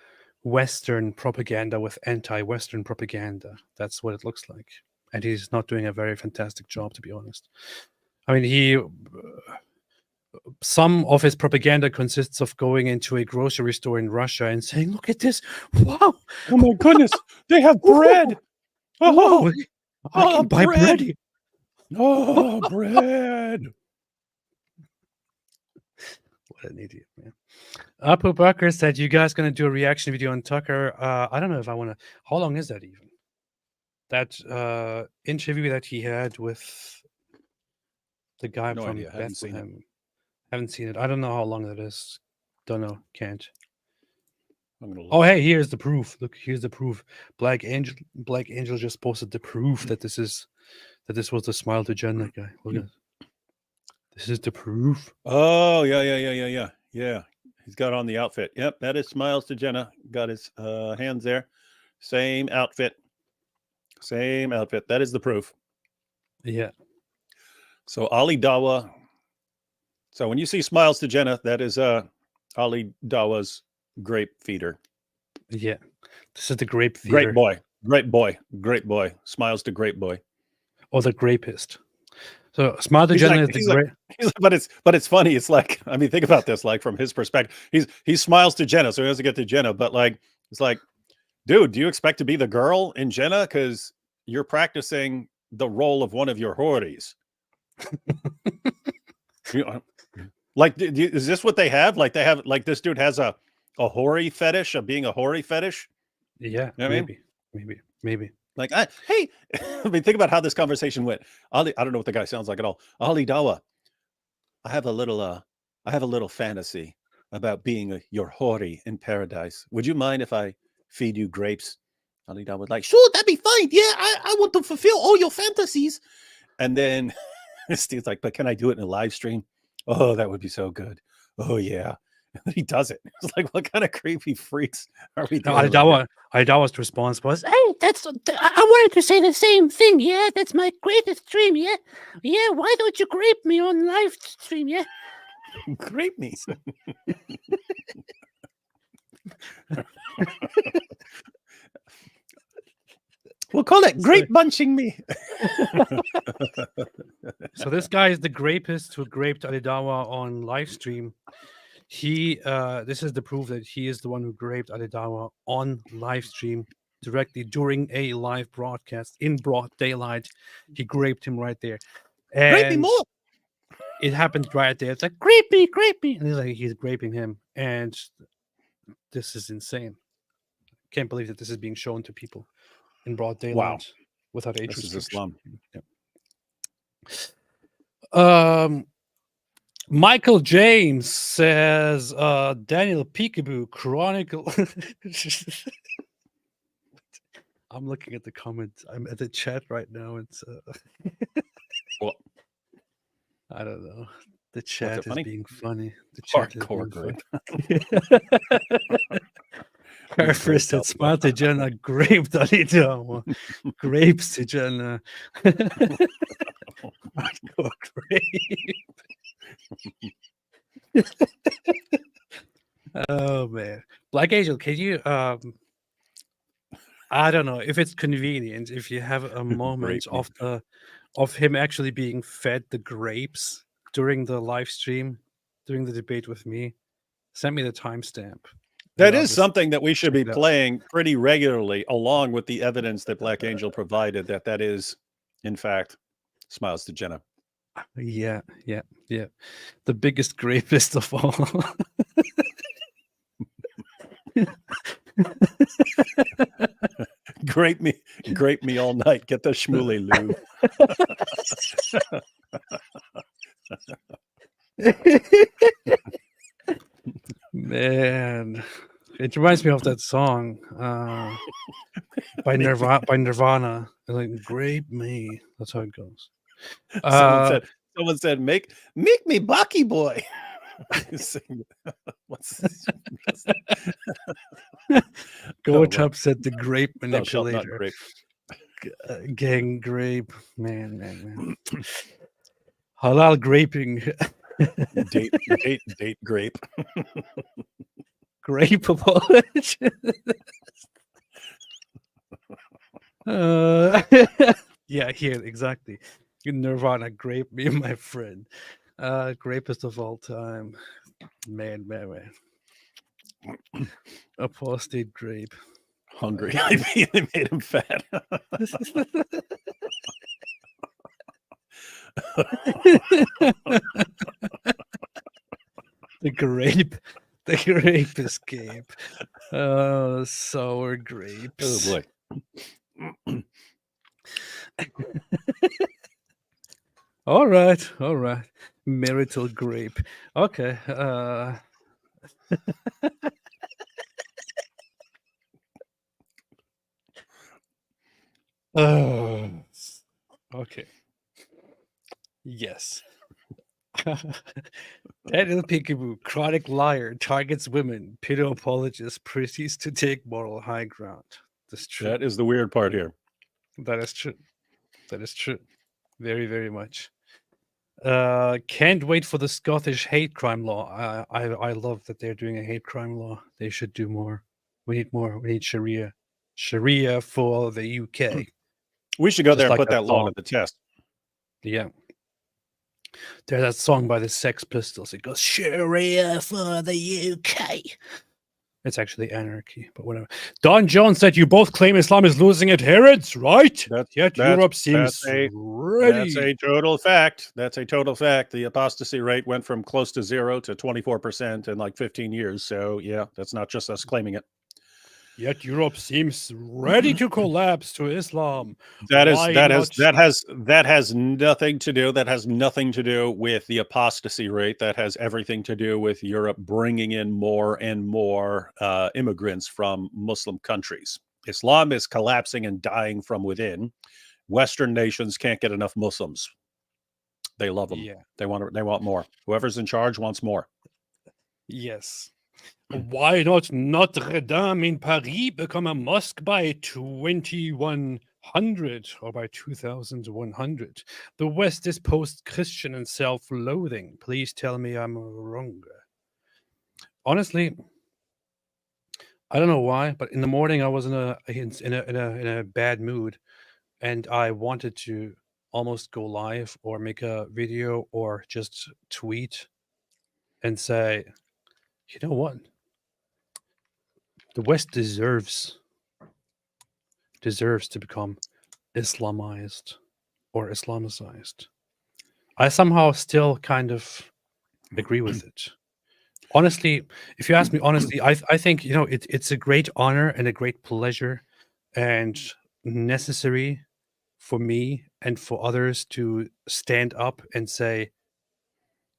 Western propaganda with anti-Western propaganda. That's what it looks like. And he's not doing a very fantastic job, to be honest. I mean, some of his propaganda consists of going into a grocery store in Russia and saying, "Look at this! Wow! Oh my goodness! They have bread! Oh, I Oh, can buy bread! here." Oh, bread! What an idiot, man. Apu Bakr said, "You guys gonna do a reaction video on Tucker?" I don't know if I want to. How long is that even? That interview that he had with the guy No from idea. Haven't seen it. Bethlehem. Haven't seen it. I don't know how long that is. Don't know. Can't. I'm gonna look. Oh, hey, here's the proof. Look, here's the proof. Black Angel just posted the proof that this was the Smile to Jannah guy. Look at it. This is the proof. Oh, yeah. He's got on the outfit. Yep, that is Smiles to Jenna. Got his hands there. Same outfit. Same outfit. That is the proof. Yeah. So Ali Dawa. So when you see Smiles to Jenna, that is Ali Dawa's grape feeder. Yeah. This is the grape feeder. Great boy. Great boy. Great boy. Smiles to great boy. Or the grapist. So Smile to Jenna is the great. But it's funny. It's like, I mean, think about this. Like from his perspective, he smiles to Jenna, so he doesn't get to Jenna. But like, it's like, dude, do you expect to be the girl in Jenna? Because you're practicing the role of one of your hories. Like, is this what they have? Like they have, like this dude has a hoary fetish of being a hoary fetish. Yeah, you know what I mean? Maybe. Like, hey, I mean, think about how this conversation went. Ali, I don't know what the guy sounds like at all. Ali Dawa, I have a little fantasy about being your hori in paradise. Would you mind if I feed you grapes? Ali Dawa would like, Sure, that'd be fine. Yeah, I want to fulfill all your fantasies. and then Steve's like, but can I do it in a live stream? Oh, that would be so good. Oh yeah. And he does it. It's like, what kind of creepy freaks are we doing? Idawa's response was, Hey, I wanted to say the same thing. Yeah, that's my greatest dream. Yeah. Yeah, why don't you grape me on live stream? Yeah. Grape me. We'll call it grape bunching me. So this guy is the grapist who graped Alidawa on live stream. This is the proof that he is the one who graped Alidawa on live stream directly during a live broadcast in broad daylight. He graped him right there. Grape me more. It happened right there. It's like, grape me. And he's graping him. And this is insane. Can't believe that this is being shown to people in broad daylight without age restriction. This is Islam. Yeah. Michael James says Daniel Peekaboo Chronicle. I'm looking at the comments. I'm at the chat right now. It's what? I don't know. The chat is funny? being funny. The chat Hardcore group. First, it's Smile to Jenna, grape Dalida, grapes to Jenna. Hardcore grape. Oh man, Black Angel, can you? I don't know if it's convenient if you have a moment of him actually being fed the grapes during the live stream, during the debate with me. Send me the timestamp. That is something that we should be playing pretty regularly, along with the evidence that Black Angel provided that is, in fact, Smiles to Jenna. Yeah. The biggest grapist of all. Grape me all night. Get the schmooly lube. Man, it reminds me of that song by Nirvana. Like, grape me. That's how it goes. Someone said, make me Bucky boy. What's this? Go said the grape manipulator. Grape. Gang grape. Man. Halal graping. date grape. Grape apology. Yeah, here exactly. Nirvana grape me, my friend. Greatest of all time. Man. Apostate grape. Hungry. I mean, they made him fat. The grape escape. Oh, sour grapes. Oh boy. All right. Marital grape. Okay. Okay. Yes. Daniel Peekaboo, chronic liar, targets women, pedo apologist, proceeds to take moral high ground. That's true. That is the weird part here. That is true. Very, very much. Can't wait for the Scottish hate crime law. I love that they're doing a hate crime law. They should do more. We need more. We need Sharia. Sharia for the UK. We should go Just there and like put that law song. to the test. Yeah. There's that song by the Sex Pistols. It goes, Sharia for the UK. It's actually anarchy, but whatever. Don Jones said, you both claim Islam is losing adherents, right? Yet Europe seems ready. That's a total fact. That's a total fact. The apostasy rate went from close to 0 to 24% in like 15 years. So yeah, that's not just us claiming it. Yet Europe seems ready to collapse to Islam. That Why has nothing to do. That has nothing to do with the apostasy rate. That has everything to do with Europe bringing in more and more immigrants from Muslim countries. Islam is collapsing and dying from within. Western nations can't get enough Muslims. They love them. Yeah. They want more. Whoever's in charge wants more. Yes. Why not Notre Dame in Paris become a mosque by 2100 or by 2100? The West is post-Christian and self-loathing. Please tell me I'm wrong. Honestly, I don't know why, but in the morning I was in a bad mood, and I wanted to almost go live or make a video or just tweet and say, you know what? The West deserves to become Islamized or Islamicized. I somehow still kind of agree with it. Honestly, if you ask me honestly, I think, you know, it's a great honor and a great pleasure and necessary for me and for others to stand up and say,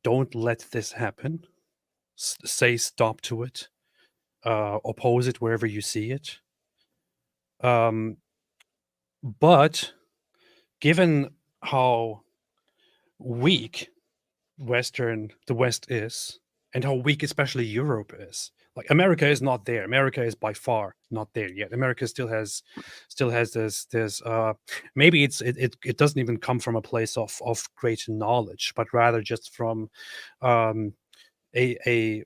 don't let this happen. Say stop to it. Oppose it wherever you see it. But given how weak the West is, and how weak especially Europe is, like America is not there. America is by far not there yet. America still has this maybe it doesn't even come from a place of great knowledge, but rather just from a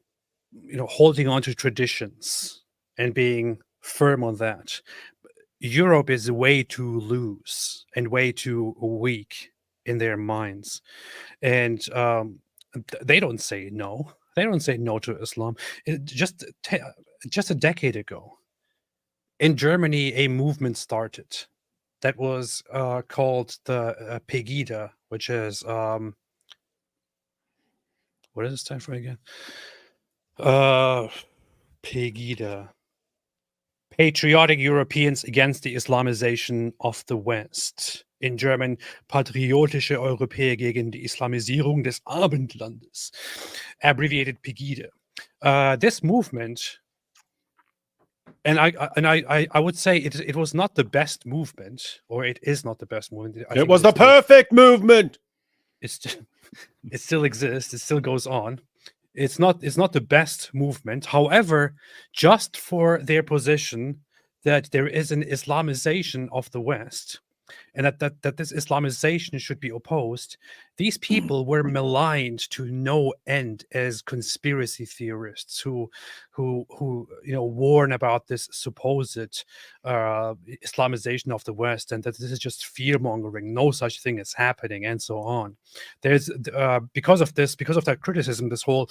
you know, holding on to traditions and being firm on that. Europe is way too loose and way too weak in their minds, and they don't say no. They don't say no to Islam. Just a decade ago, in Germany, a movement started that was called the Pegida, which is what does it stand for again? Pegida. Patriotic Europeans against the Islamization of the West. In German, Patriotische Europäer gegen die Islamisierung des Abendlandes. Abbreviated Pegida. This movement, and I would say it was not the best movement, or it is not the best movement. It was the perfect movement. It still exists. It still goes on. It's not the best movement. However, just for their position that there is an Islamization of the West, and that this Islamization should be opposed. These people were maligned to no end as conspiracy theorists who warn about this supposed Islamization of the West, and that this is just fear mongering. No such thing is happening, and so on. There's because of that criticism, this whole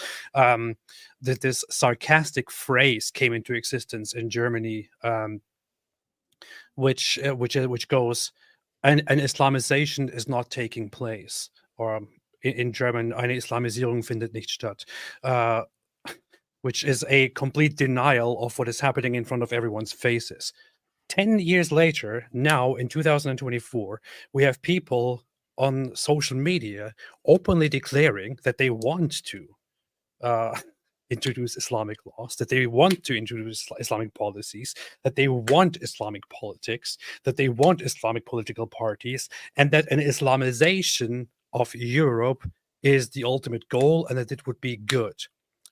this sarcastic phrase came into existence in Germany, which goes, an Islamization is not taking place, or in German, eine Islamisierung findet nicht statt, which is a complete denial of what is happening in front of everyone's faces. 10 years later, now in 2024, we have people on social media openly declaring that they want to introduce Islamic laws, that they want to introduce Islamic policies, that they want Islamic politics, that they want Islamic political parties, and that an Islamization of Europe is the ultimate goal, and that it would be good.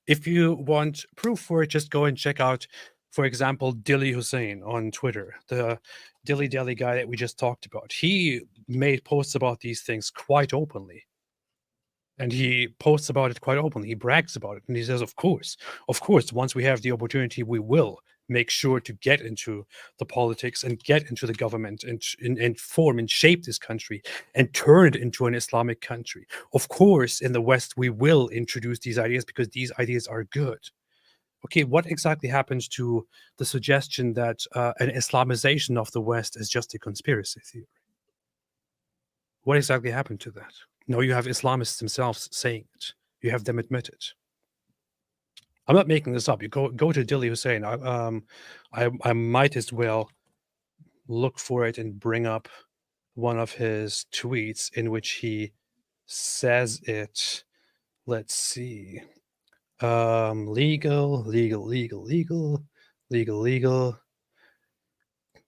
If you want proof for it, just go and check out, for example, Dilly Hussein on Twitter, the Dilly Dally guy that we just talked about. He made posts about these things quite openly. And he posts about it quite openly. He brags about it. And he says, of course, once we have the opportunity, we will make sure to get into the politics and get into the government and form and shape this country and turn it into an Islamic country. Of course, in the West, we will introduce these ideas because these ideas are good. Okay, what exactly happens to the suggestion that an Islamization of the West is just a conspiracy theory? What exactly happened to that? No, you have Islamists themselves saying it. You have them admit it. I'm not making this up. You go to Dilly Hussein. I might as well look for it and bring up one of his tweets in which he says it. Let's see. Legal.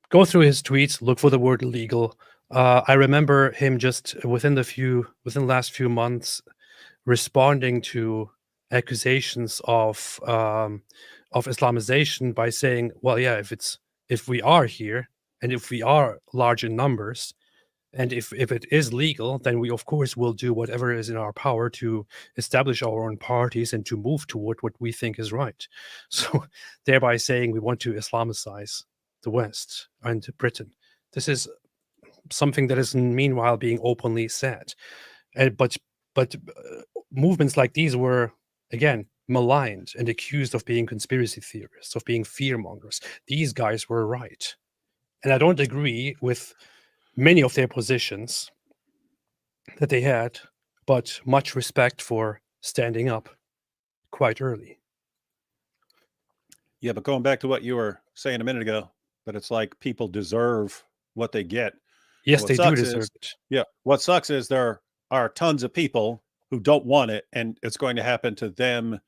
Go through his tweets, look for the word legal. I remember him just within the last few months responding to accusations of Islamization by saying, well, yeah, if we are here and if we are large in numbers, and if it is legal, then we of course will do whatever is in our power to establish our own parties and to move toward what we think is right. So thereby saying we want to Islamicize the West and Britain. This is something that is meanwhile being openly said. But movements like these were, again, maligned and accused of being conspiracy theorists, of being fear mongers. These guys were right. And I don't agree with many of their positions that they had, but much respect for standing up quite early. Yeah, but going back to what you were saying a minute ago, that it's like people deserve what they get. Yes, they do deserve it. Yeah. What sucks is there are tons of people who don't want it, and it's going to happen to them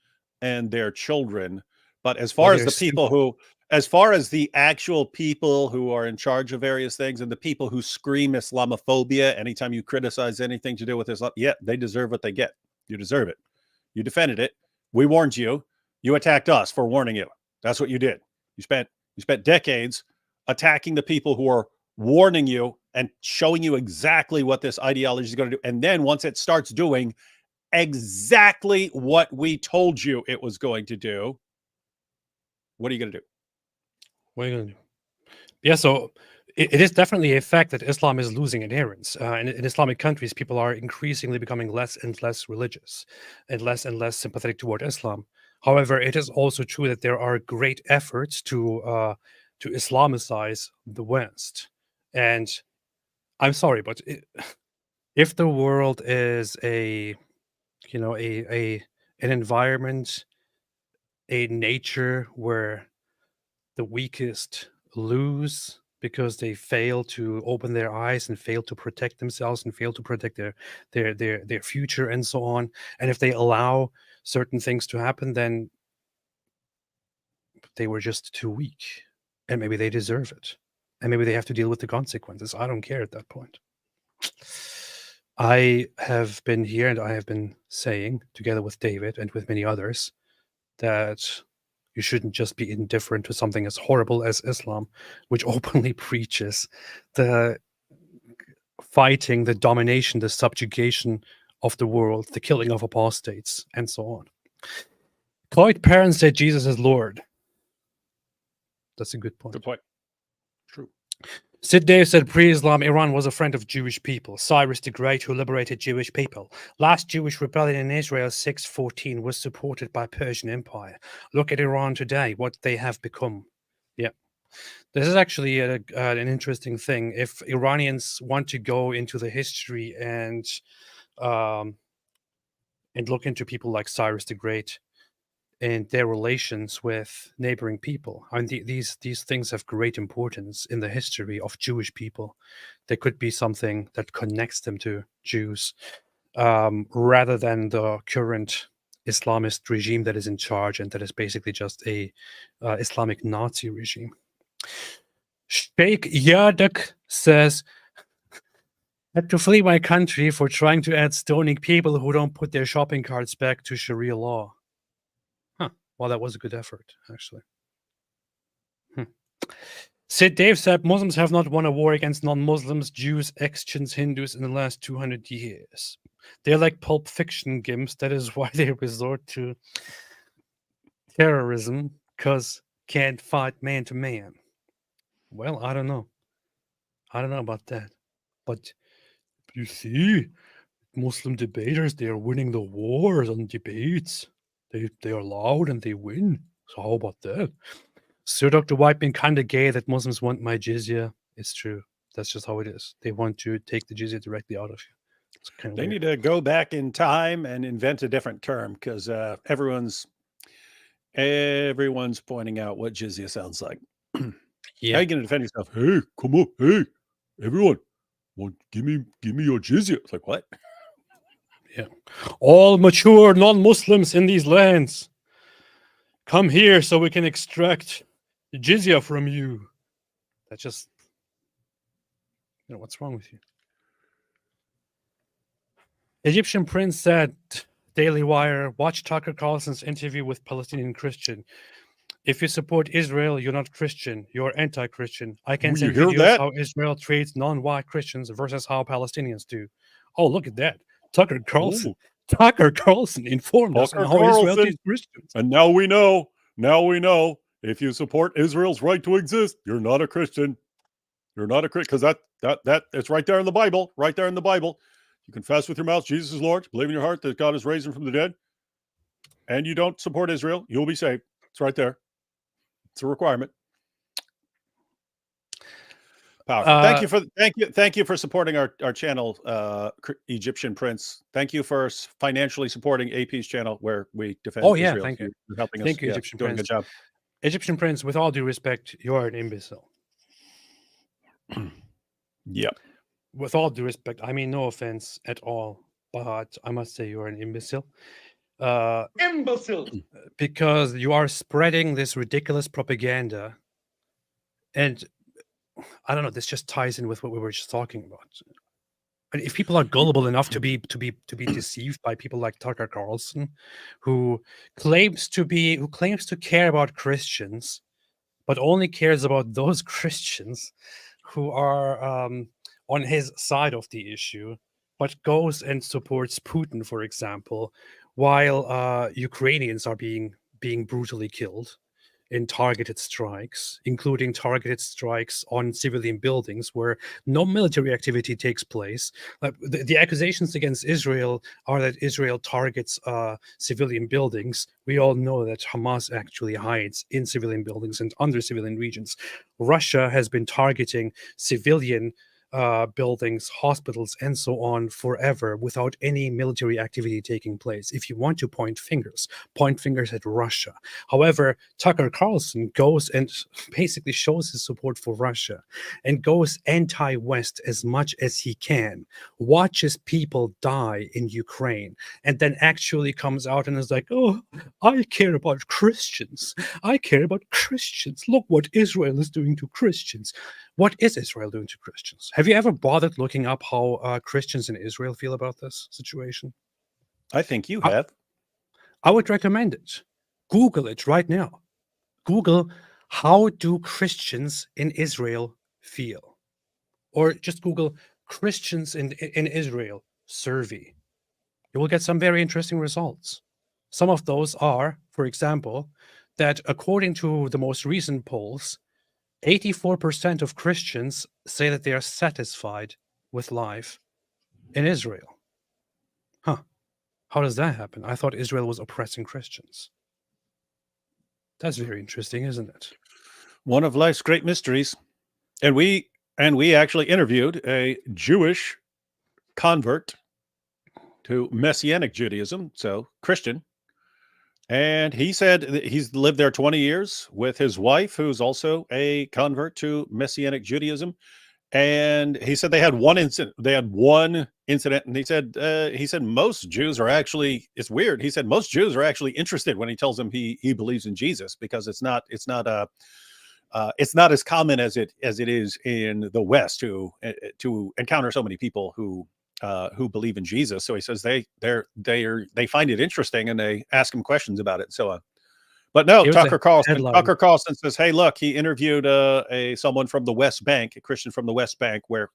and their children. But as far as the actual people who are in charge of various things and the people who scream Islamophobia anytime you criticize anything to do with Islam, yeah, they deserve what they get. You deserve it. You defended it. We warned you. You attacked us for warning you. That's what you did. You spent decades attacking the people who are warning you and showing you exactly what this ideology is going to do. And then once it starts doing exactly what we told you it was going to do, what are you going to do? What are you going to do? Yeah, so it is definitely a fact that Islam is losing adherents. In Islamic countries, people are increasingly becoming less and less religious and less sympathetic toward Islam. However, it is also true that there are great efforts to Islamicize the West. And I'm sorry, but if the world is an environment, a nature where the weakest lose because they fail to open their eyes and fail to protect themselves and fail to protect their future and so on, and if they allow certain things to happen, then they were just too weak, and maybe they deserve it, and maybe they have to deal with the consequences. I don't care at that point. I have been here and I have been saying, together with David and with many others, that you shouldn't just be indifferent to something as horrible as Islam, which openly preaches the fighting the domination, the subjugation of the world, the killing of apostates, and so on. Cloyd Perrin said Jesus is Lord. That's a good point. Good point. True. Sid Dave said pre-Islam Iran was a friend of Jewish people. Cyrus the Great, who liberated Jewish people. Last Jewish rebellion in Israel, 614, was supported by Persian Empire. Look at Iran today, what they have become. Yeah. This is actually an interesting thing. If Iranians want to go into the history and look into people like Cyrus the Great and their relations with neighboring people, I mean, these things have great importance in the history of Jewish people. There could be something that connects them to Jews, rather than the current Islamist regime that is in charge and that is basically just a Islamic Nazi regime. Sheikh Yardak says, had to flee my country for trying to add stoning people who don't put their shopping carts back to Sharia law. Huh. Well, that was a good effort, actually. Sid Dave said, Muslims have not won a war against non-Muslims, Jews, ex-Chins, Hindus in the last 200 years. They're like Pulp Fiction gimps. That is why they resort to terrorism, because can't fight man to man. Well, I don't know. I don't know about that. But you see, Muslim debaters, they are winning the wars on debates. They are loud and they win. So how about that? Sir Dr. White being kind of gay that Muslims want my jizya. It's true. That's just how it is. They want to take the jizya directly out of you. It's kind of They weird. need to go back in time and invent a different term, because everyone's pointing out what jizya sounds like. Yeah. How are you going to defend yourself? Hey, come on, hey, everyone, well, give me your jizya. It's like, what? Yeah. All mature non-Muslims in these lands, come here so we can extract the jizya from you. That's just, what's wrong with you? Egyptian Prince said, Daily Wire, watch Tucker Carlson's interview with Palestinian Christian. If you support Israel, you're not Christian. You're anti-Christian. I can Ooh, you send hear videos that? how Israel treats non-white Christians versus how Palestinians do. Oh, look at that. Tucker Carlson. Ooh. Tucker Carlson informed us on Tucker how Israel Carlson. treats Christians. And now we know. If you support Israel's right to exist, you're not a Christian. You're not a Christian, because that it's right there in the Bible. Right there in the Bible. You confess with your mouth Jesus is Lord, believe in your heart that God is raised him from the dead, and you don't support Israel, you'll be saved. It's right there. It's a requirement. Powerful. Thank you for supporting our channel, Egyptian Prince. Thank you for financially supporting AP's channel, where we defend Israel. Thank you. You're helping us. Thank you, Egyptian doing Prince. a good job. Egyptian Prince, with all due respect, you're an imbecile. Yep. With all due respect, I mean no offense at all, but I must say you're an imbecile. Imbecile. Because you are spreading this ridiculous propaganda, and I don't know, this just ties in with what we were just talking about. And if people are gullible enough to be deceived by people like Tucker Carlson, who claims to care about Christians, but only cares about those Christians who are on his side of the issue, but goes and supports Putin, for example, while Ukrainians are being brutally killed in targeted strikes, including targeted strikes on civilian buildings where no military activity takes place. Like the accusations against Israel are that Israel targets civilian buildings. We all know that Hamas actually hides in civilian buildings and under civilian regions. Russia has been targeting civilian buildings, hospitals, and so on forever without any military activity taking place. If you want to point fingers at Russia. However, Tucker Carlson goes and basically shows his support for Russia and goes anti-West as much as he can, watches people die in Ukraine, and then actually comes out and is like, oh, I care about Christians. I care about Christians. Look what Israel is doing to Christians. What is Israel doing to Christians? Have you ever bothered looking up how Christians in Israel feel about this situation? I think you have. I would recommend it. Google it right now. Google, how do Christians in Israel feel? Or just Google Christians in Israel survey, you will get some very interesting results. Some of those are, for example, that according to the most recent polls, 84% of Christians say that they are satisfied with life in Israel. Huh. How does that happen? I thought Israel was oppressing Christians. That's very interesting, isn't it? One of life's great mysteries. And we actually interviewed a Jewish convert to Messianic Judaism, so Christian. And he said that he's lived there 20 years with his wife, who's also a convert to Messianic Judaism. And he said they had one incident. And he said most Jews are actually, it's weird. He said most Jews are actually interested when he tells them he believes in Jesus, because it's not as common as it is in the West to encounter so many people who believe in Jesus. So he says they find it interesting and they ask him questions about it and so on. But no, Tucker Carlson says, hey, look, he interviewed someone from the West Bank, a Christian from the West Bank, where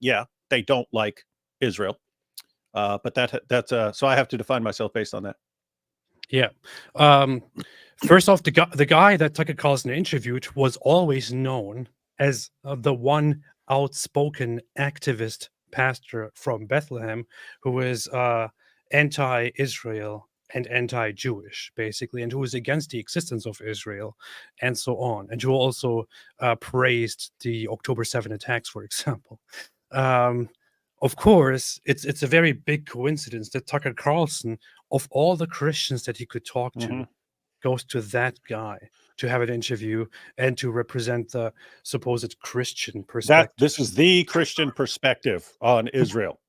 they don't like Israel. But that's so I have to define myself based on that. Yeah. First off, the guy that Tucker Carlson interviewed was always known as the one outspoken activist pastor from Bethlehem who is anti-Israel and anti-Jewish, basically, and who is against the existence of Israel and so on, and who also praised the October 7 attacks, for example. Of course, it's a very big coincidence that Tucker Carlson, of all the Christians that he could talk to, goes to that guy to have an interview and to represent the supposed Christian perspective. This is the Christian perspective on Israel.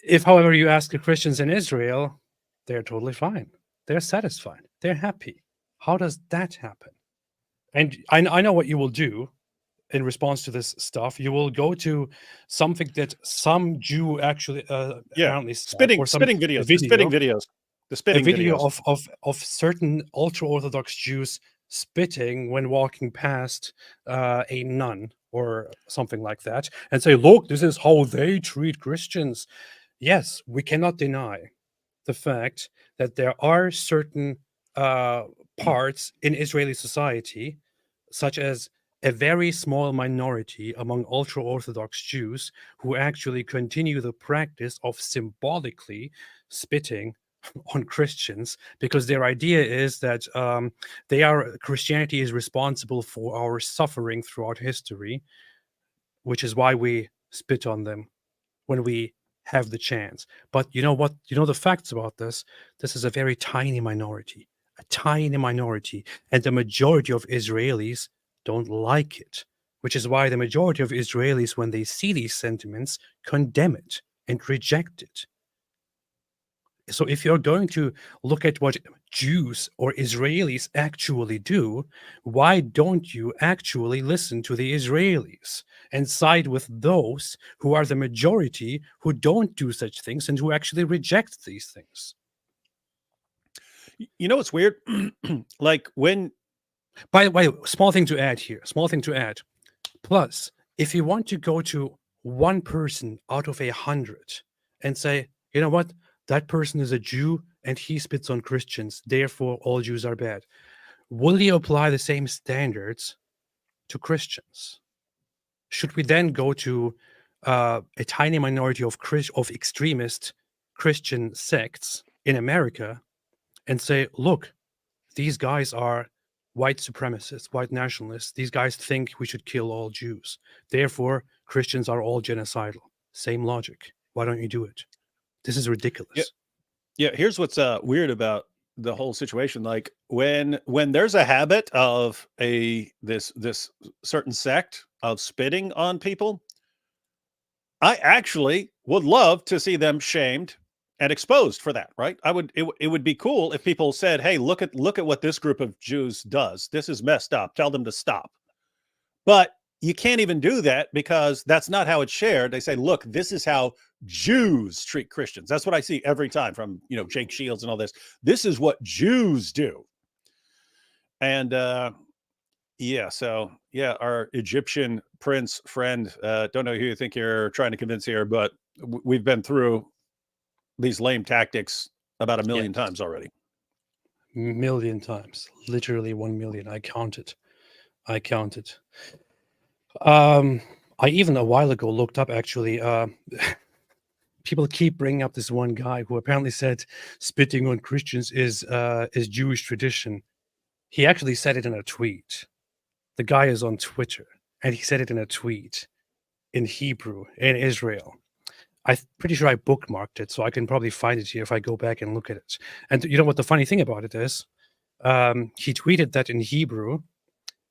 If, however, you ask the Christians in Israel, they're totally fine. They're satisfied. They're happy. How does that happen? And I know what you will do in response to this stuff. You will go to something that some Jew actually apparently spitting videos. A video of certain ultra-Orthodox Jews spitting when walking past a nun or something like that, and say, look, this is how they treat Christians. Yes, we cannot deny the fact that there are certain parts in Israeli society, such as a very small minority among ultra-Orthodox Jews, who actually continue the practice of symbolically spitting on Christians, because their idea is that Christianity is responsible for our suffering throughout history, which is why we spit on them when we have the chance. But you know what? You know the facts about this? This is a very tiny minority, and the majority of Israelis don't like it, which is why the majority of Israelis, when they see these sentiments, condemn it and reject it. So if you're going to look at what Jews or Israelis actually do, why don't you actually listen to the Israelis and side with those who are the majority, who don't do such things and who actually reject these things? You know what's weird? Like when... By the way, small thing to add. Plus, if you want to go to one person out of 100 and say, you know what? That person is a Jew and he spits on Christians, therefore all Jews are bad. Will you apply the same standards to Christians? Should we then go to a tiny minority of extremist Christian sects in America and say, look, these guys are white supremacists, white nationalists. These guys think we should kill all Jews. Therefore, Christians are all genocidal. Same logic. Why don't you do it? This is ridiculous. Yeah. Here's what's weird about the whole situation. Like when there's a habit of this certain sect of spitting on people, I actually would love to see them shamed and exposed for that, right? It would be cool if people said, hey, look at what this group of Jews does. This is messed up. Tell them to stop. But you can't even do that because that's not how it's shared. They say, look, this is how Jews treat Christians. That's what I see every time from, Jake Shields and all this. This is what Jews do. And Yeah. So yeah, our Egyptian prince friend. Don't know who you think you're trying to convince here, but we've been through these lame tactics about 1 million times already. Million times, literally 1 million. I counted. I even a while ago looked up actually. People keep bringing up this one guy who apparently said spitting on Christians is Jewish tradition. He actually said it in a tweet. The guy is on Twitter, and he said it in a tweet in Hebrew in Israel. I'm pretty sure I bookmarked it, so I can probably find it here if I go back and look at it. And you know what the funny thing about it is? He tweeted that in Hebrew,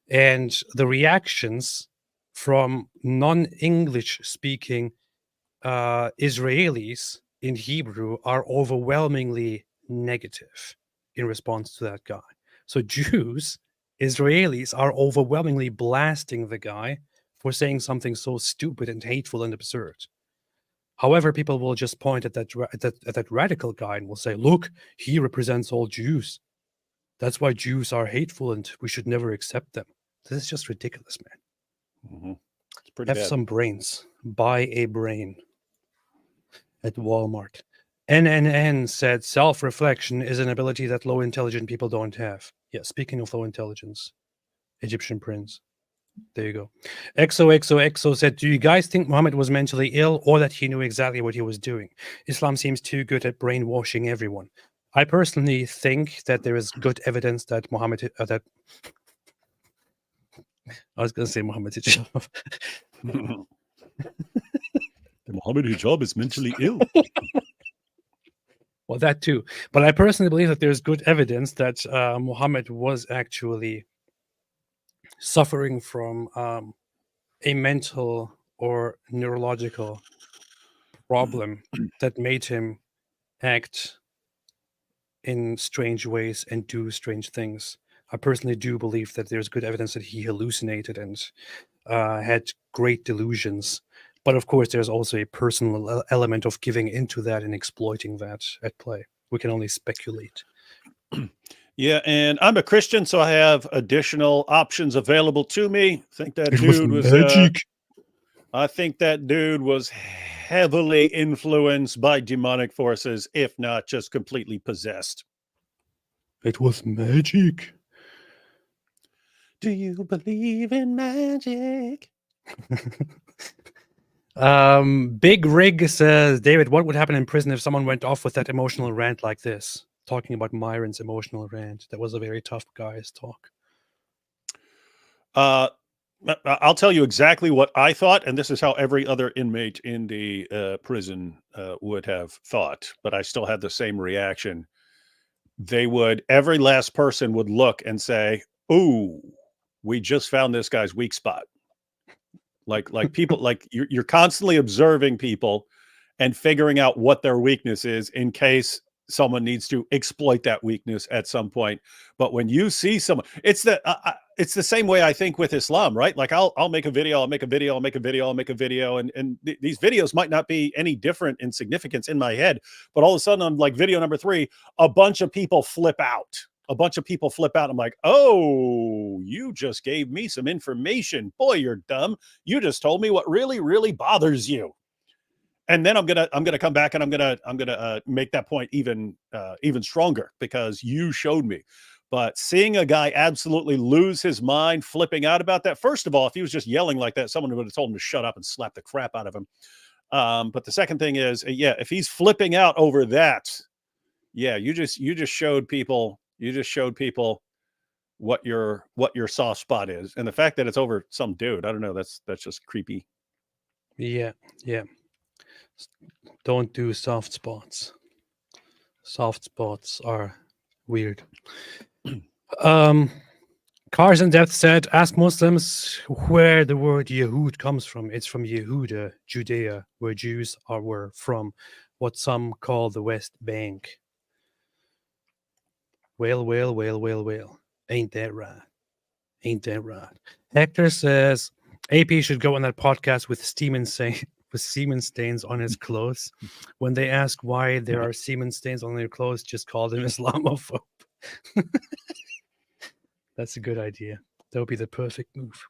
and the reactions from non-English speaking Israelis in Hebrew are overwhelmingly negative in response to that guy. So Jews, Israelis are overwhelmingly blasting the guy for saying something so stupid and hateful and absurd. However, people will just point at that radical guy and will say, look, he represents all Jews. That's why Jews are hateful and we should never accept them. This is just ridiculous, man. Mm-hmm. It's pretty Have bad. some brains. Buy a brain at Walmart. NNN said self-reflection is an ability that low intelligent people don't have. Yeah, speaking of low intelligence, Egyptian prince. There you go. XOXOXO said, do you guys think Muhammad was mentally ill or that he knew exactly what he was doing? Islam seems too good at brainwashing everyone. I personally think that there is good evidence that Muhammad, I was going to say Muhammad Hijab. The Muhammad Hijab is mentally ill. Well, that too. But I personally believe that there's good evidence that Muhammad was actually suffering from a mental or neurological problem that made him act in strange ways and do strange things. I personally do believe that there's good evidence that he hallucinated and had great delusions. But of course, there's also a personal element of giving into that and exploiting that at play. We can only speculate. Yeah, and I'm a Christian, so I have additional options available to me. I think that dude was magic. I think that dude was heavily influenced by demonic forces, if not just completely possessed. It was magic. Do you believe in magic? Big Rig says, David, what would happen in prison if someone went off with that emotional rant like this? Talking about Myron's emotional rant. That was a very tough guy's talk. I'll tell you exactly what I thought, and this is how every other inmate in the prison would have thought, but I still had the same reaction. Every last person would look and say, ooh, we just found this guy's weak spot. Like people, like you're constantly observing people and figuring out what their weakness is in case someone needs to exploit that weakness at some point. But when you see someone, it's the same way I think with Islam, right? Like I'll make a video, I'll make a video, I'll make a video, I'll make a video. And these videos might not be any different in significance in my head, but all of a sudden on like video number 3, a bunch of people flip out. I'm like, oh, you just gave me some information. Boy, you're dumb. You just told me what really, really bothers you. And then I'm gonna come back and I'm gonna make that point even stronger because you showed me. But seeing a guy absolutely lose his mind, flipping out about that. First of all, if he was just yelling like that, someone would have told him to shut up and slap the crap out of him. But the second thing is, yeah, if he's flipping out over that, yeah, you just showed people what your soft spot is, and the fact that it's over some dude, I don't know, that's just creepy. Yeah. Don't do soft spots. Soft spots are weird. Cars and Death said, ask Muslims where the word Yehud comes from. It's from Yehuda, Judea, where Jews were from, what some call the West Bank. Well. Ain't that right? Hector says, AP should go on that podcast with semen stains on his clothes. When they ask why there are semen stains on their clothes, just call them Islamophobe. That's a good idea. That would be the perfect move.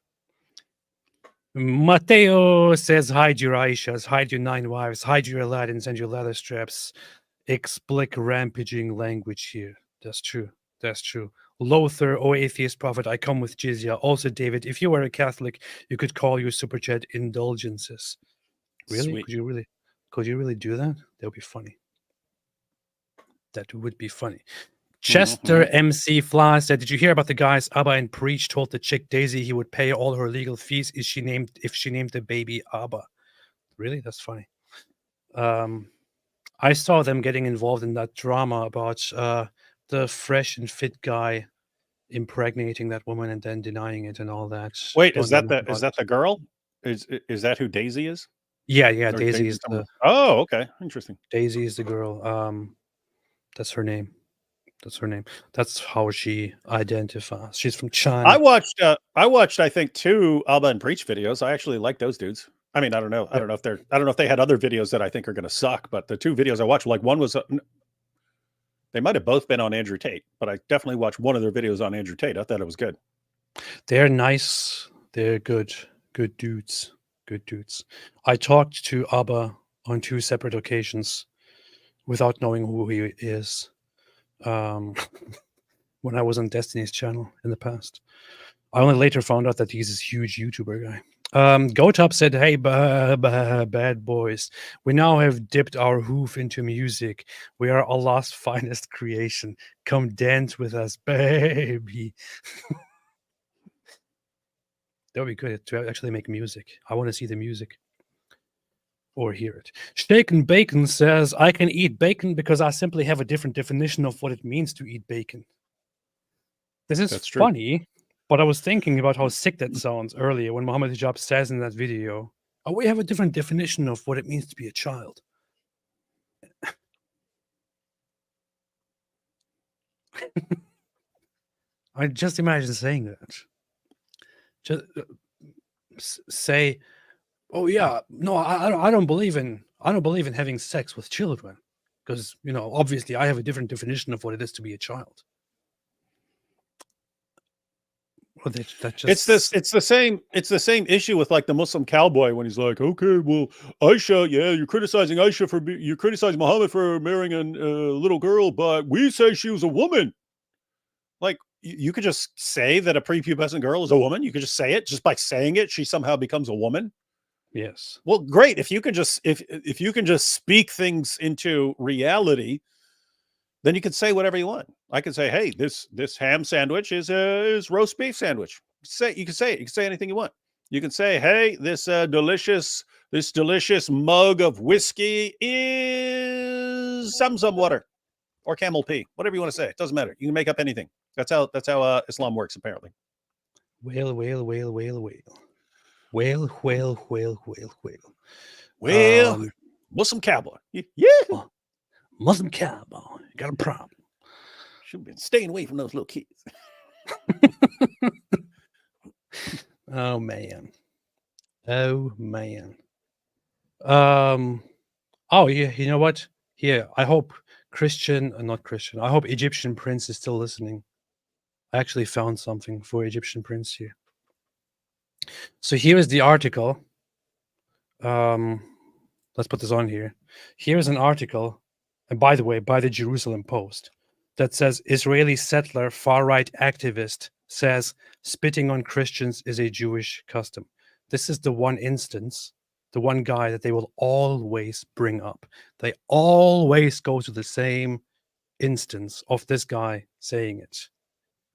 Mateo says, hide your Aishas, hide your 9 wives, hide your Aladdins and your leather straps. Explic rampaging language here. That's true. That's true. Lothar, O atheist prophet, I come with jizya. Also, David, if you were a Catholic, you could call your super chat indulgences. Really? Sweet. Could you really do that? That would be funny. That would be funny. Chester MC Fly said, did you hear about the guys Abba and Preach told the chick Daisy he would pay all her legal fees if she named the baby Abba? Really? That's funny. I saw them getting involved in that drama about the fresh and fit guy impregnating that woman and then denying it and all that. Wait, Don't is know that much the about it. girl? Is that who Daisy is? Yeah, Or Daisy is someone- the Oh, okay. Interesting. Daisy is the girl. That's her name. That's her name. That's how she identifies. She's from China. I watched I think 2 Alba and Preach videos. I actually like those dudes. I mean, I don't know. I don't know if they had other videos that I think are going to suck, but the 2 videos I watched, like one was they might have both been on Andrew Tate, but I definitely watched one of their videos on Andrew Tate. I thought it was good. They're nice. They're good. Good dudes. Good dudes. I talked to Abba on 2 separate occasions without knowing who he is. When I was on Destiny's channel in the past. I only later found out that he's this huge YouTuber guy. Gotop said, hey, bad boys, we now have dipped our hoof into music. We are Allah's finest creation. Come dance with us, baby. That would be good to actually make music. I want to see the music. Or hear it. Shaken Bacon says, I can eat bacon because I simply have a different definition of what it means to eat bacon. This is That's true. funny, but I was thinking about how sick that sounds earlier when Muhammad Hijab says in that video, oh, we have a different definition of what it means to be a child. I just imagine saying that. Just say, oh yeah, no, I don't believe in having sex with children because obviously I have a different definition of what it is to be a child. Well, It's the same issue with like the Muslim cowboy when he's like, okay, well, Aisha, yeah, you're criticizing Aisha you're criticizing Muhammad for marrying a little girl, but we say she was a woman. Like you could just say that a prepubescent girl is a woman. You could just say it. Just by saying it, she somehow becomes a woman. Yes. Well, great. If you can just if you can just speak things into reality, then you can say whatever you want. I can say, hey, this ham sandwich is roast beef sandwich. You can say it. You can say anything you want. You can say, hey, this delicious mug of whiskey is Zamzam water or Camel pee. Whatever you want to say. It doesn't matter. You can make up anything. That's how Islam works, apparently. Whale, whale, whale, whale, whale. Whale, whale, whale, whale, whale. Well, Muslim cowboy. Yeah. Muslim cowboy. Got a problem. Should have been staying away from those little kids. Oh man. Oh yeah, you know what? Here, I hope I hope Egyptian Prince is still listening. I actually found something for Egyptian Prince here. So here is the article. Let's put this on here. Here is an article, and by the way, by the Jerusalem Post, that says Israeli settler far-right activist says spitting on Christians is a Jewish custom. This is the one instance, the one guy that they will always bring up. They always go to the same instance of this guy saying it,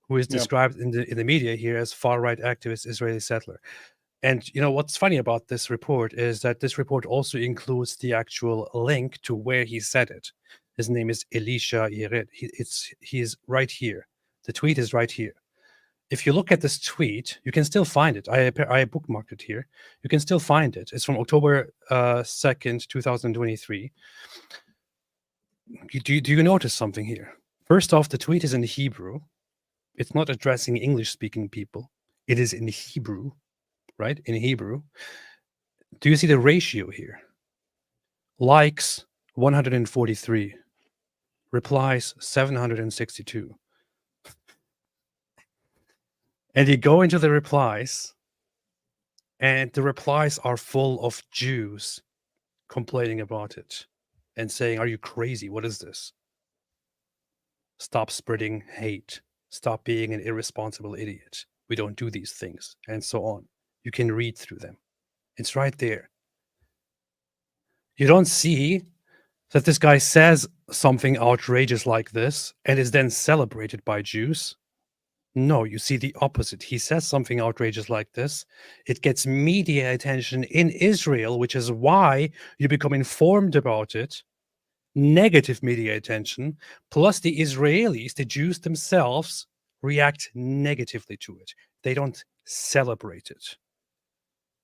who is described in the media here as far-right activist Israeli settler. And what's funny about this report is that this report also includes the actual link to where he said it. His name is Elisha Yered. He's right here. The tweet is right here. If you look at this tweet, you can still find it. I bookmarked it here. You can still find it. It's from October 2nd, 2023. Do you notice something here? First off, the tweet is in Hebrew. It's not addressing English-speaking people. It is in Hebrew. Right? In Hebrew. Do you see the ratio here? Likes 143. Replies 762. And you go into the replies, and the replies are full of Jews complaining about it and saying, "Are you crazy? What is this? Stop spreading hate. Stop being an irresponsible idiot. We don't do these things," and so on. You can read through them. It's right there. You don't see that this guy says something outrageous like this and is then celebrated by Jews. No, you see the opposite. He says something outrageous like this. It gets media attention in Israel, which is why you become informed about it. Negative media attention, plus the Israelis, the Jews themselves, react negatively to it. They don't celebrate it.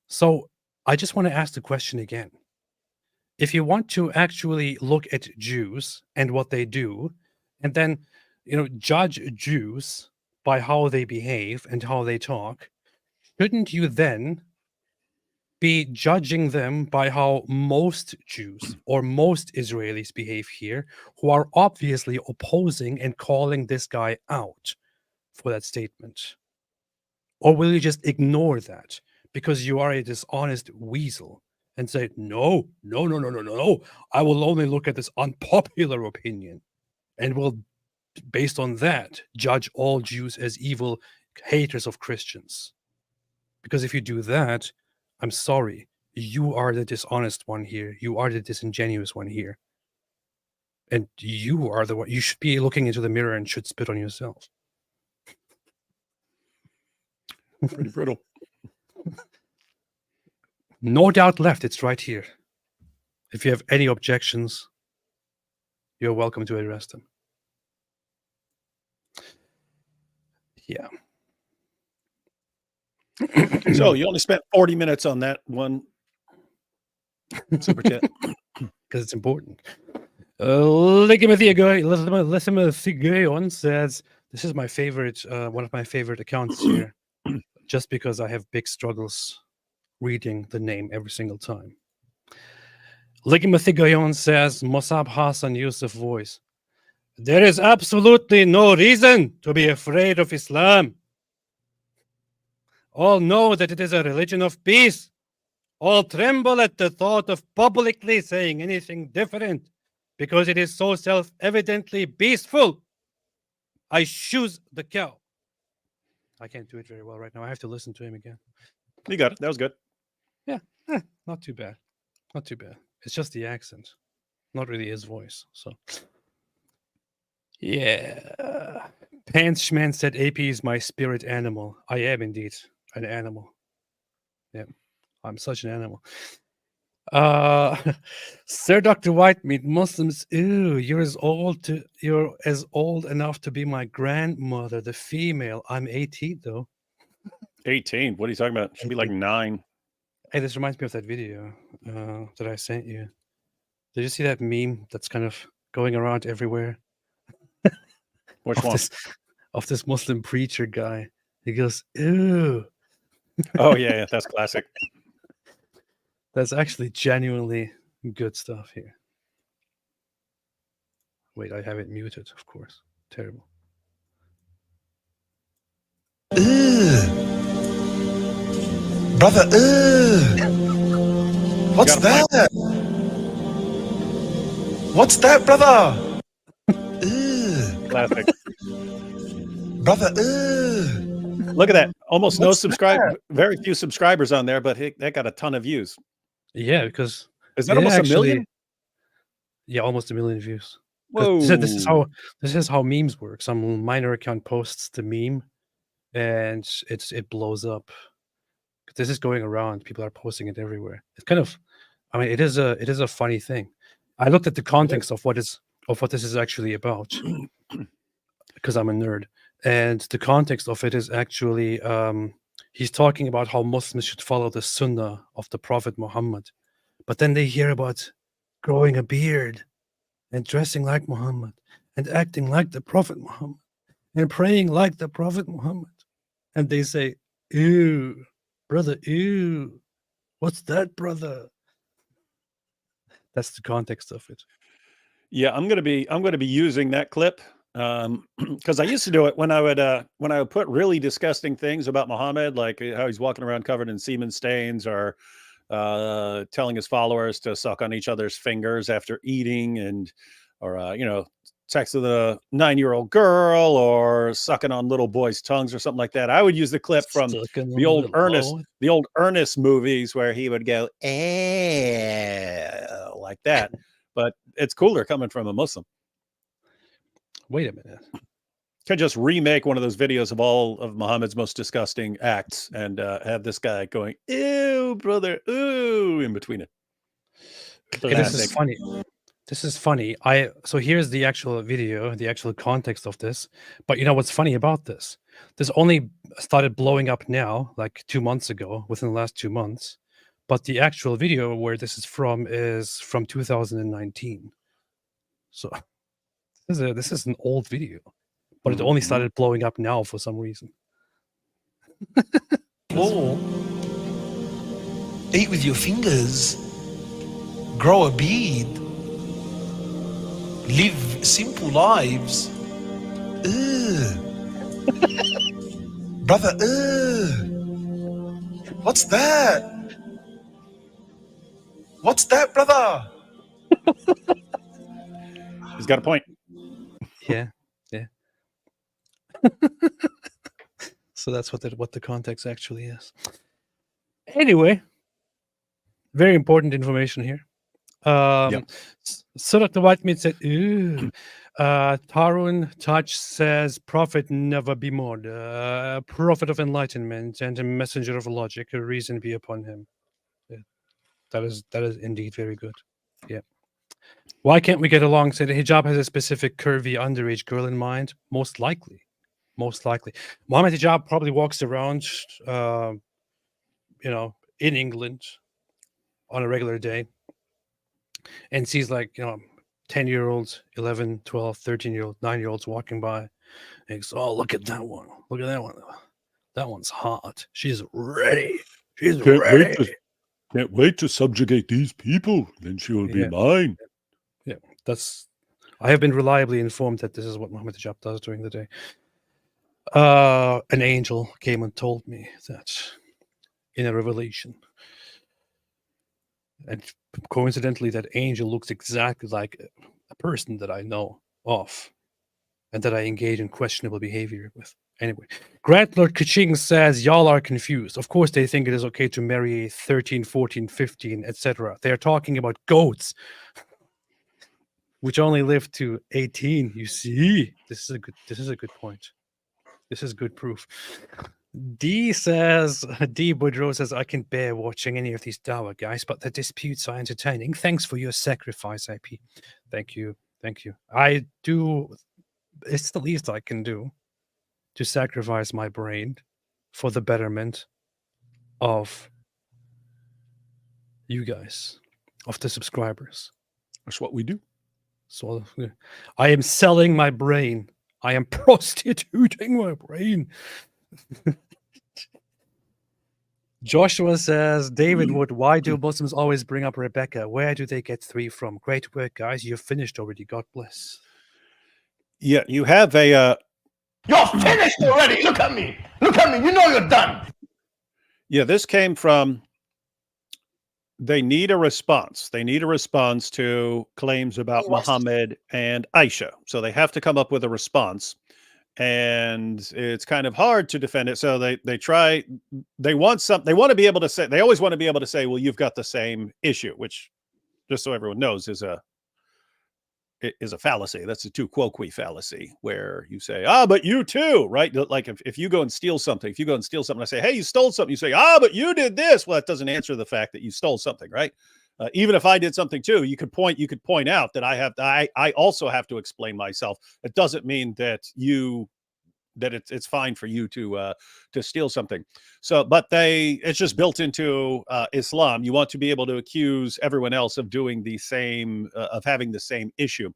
So I just want to ask the question again. If you want to actually look at Jews and what they do, and then judge Jews by how they behave and how they talk, shouldn't you then be judging them by how most Jews or most Israelis behave here, who are obviously opposing and calling this guy out for that statement? Or will you just ignore that because you are a dishonest weasel and say, no, I will only look at this unpopular opinion and will, based on that, judge all Jews as evil haters of Christians? Because if you do that, I'm sorry, you are the dishonest one here. You are the disingenuous one here. And you are the one, you should be looking into the mirror and should spit on yourself. Pretty brutal. No doubt left, it's right here. If you have any objections, you're welcome to address them. Yeah. So you only spent 40 minutes on that one super chat. Because it's important. Ligamothiagon says, this is my favorite, one of my favorite accounts here, just because I have big struggles reading the name every single time. Ligamothiagon says, Mossab Hassan Yusuf voice, there is absolutely no reason to be afraid of Islam. All know that it is a religion of peace. All tremble at the thought of publicly saying anything different because it is so self-evidently peaceful. I choose the cow. I can't do it very well right now. I have to listen to him again. You got it. That was good. Yeah, not too bad. Not too bad. It's just the accent, not really his voice. So, yeah. Pants said, AP is my spirit animal. I am indeed an animal. Yeah, I'm such an animal. Sir Dr. Whitemeat, Muslims, ew, you're as old enough to be my grandmother, the female. I'm 18 though. 18? What are you talking about? Should be like 9. Hey, this reminds me of that video that I sent you. Did you see that meme that's kind of going around everywhere? Which one? Of this Muslim preacher guy. He goes, ew. Oh, yeah, that's classic. That's actually genuinely good stuff here. Wait, I have it muted, of course. Terrible. Brother, what's that? What's that, brother? Classic. Brother, Look at that. Almost no What's subscribers, very few subscribers on there, but that got a ton of views. Yeah, because is that almost a million? Yeah, almost 1 million views. Whoa. This is how memes work. Some minor account posts the meme and it blows up. This is going around. People are posting it everywhere. It's kind of, I mean, it is a funny thing. I looked at the context of what this is actually about because I'm a nerd. And the context of it is actually, he's talking about how Muslims should follow the sunnah of the Prophet Muhammad. But then they hear about growing a beard and dressing like Muhammad and acting like the Prophet Muhammad and praying like the Prophet Muhammad. And they say, ew, brother, ew. What's that, brother? That's the context of it. Yeah, I'm gonna be using that clip Because I used to do it when I would put really disgusting things about Muhammad, like how he's walking around covered in semen stains, or telling his followers to suck on each other's fingers after eating, and or sex with a 9-year-old girl, or sucking on little boys' tongues or something like that. I would use the clip from the old Ernest movies where he would go like that. But it's cooler coming from a Muslim. Wait a minute. Could just remake one of those videos of all of Muhammad's most disgusting acts and have this guy going, ew, brother, ooh, in between it. Okay, this is funny. This is funny. So here's the actual video, the actual context of this. But you know what's funny about this? This only started blowing up now, like 2 months ago, within the last 2 months. But the actual video where this is from 2019. So this is an old video, but it only started blowing up now for some reason. Or eat with your fingers, grow a beard, live simple lives. Brother, what's that? What's that, brother? He's got a point. Yeah. So that's what the context actually is. Anyway, very important information here. Surak the White Meat said, "Ooh." Tarun Touch says, "Prophet never be more. Prophet of enlightenment and a messenger of logic. A reason be upon him." Yeah. That is indeed very good. Yeah. Why can't we get along? Said hijab has a specific curvy underage girl in mind. Most likely. Mohammed Hijab probably walks around, in England on a regular day and sees 10-year-olds, 11, 12, 13-year-olds, 9-year-olds walking by. And he goes, "Oh, look at that one. Look at that one. That one's hot. She's ready. She's ready. Can't wait to subjugate these people. Then she will be mine." Yeah, I have been reliably informed that this is what Mohammed Hijab does during the day. An angel came and told me that in a revelation. And coincidentally, that angel looks exactly like a person that I know of and that I engage in questionable behavior with. Anyway, Grant Lord Kaching says, "Y'all are confused. Of course, they think it is okay to marry 13, 14, 15, etc. They are talking about goats, which only live to 18. You see, this is a good point. This is good proof." D Boudreau says, "I can bear watching any of these Dawa guys, but the disputes are entertaining. Thanks for your sacrifice, IP." Thank you. I do. It's the least I can do to sacrifice my brain for the betterment of you guys, of the subscribers. That's what we do. So I am selling my brain. I am prostituting my brain. Joshua says, "David Wood, why do Muslims always bring up Rebecca? Where do they get 3 from? Great work, guys. You've finished already. God bless." Yeah, you have a... You're finished already. Look at me. You know you're done. Yeah, this came from... They need a response. They need a response to claims about Muhammad and Aisha. So they have to come up with a response. And it's kind of hard to defend it. So they want to be able to say, they always want to be able to say, well, you've got the same issue, which, just so everyone knows, is a fallacy. That's a tu quoque fallacy, where you say, but you too, right? Like if you go and steal something, I say, hey, you stole something. You say, but you did this. Well, that doesn't answer the fact that you stole something, right? Even if I did something too, you could point out that I also have to explain myself. It doesn't mean that it's fine for you to steal something. So, but it's just built into Islam. You want to be able to accuse everyone else of doing the same, of having the same issue.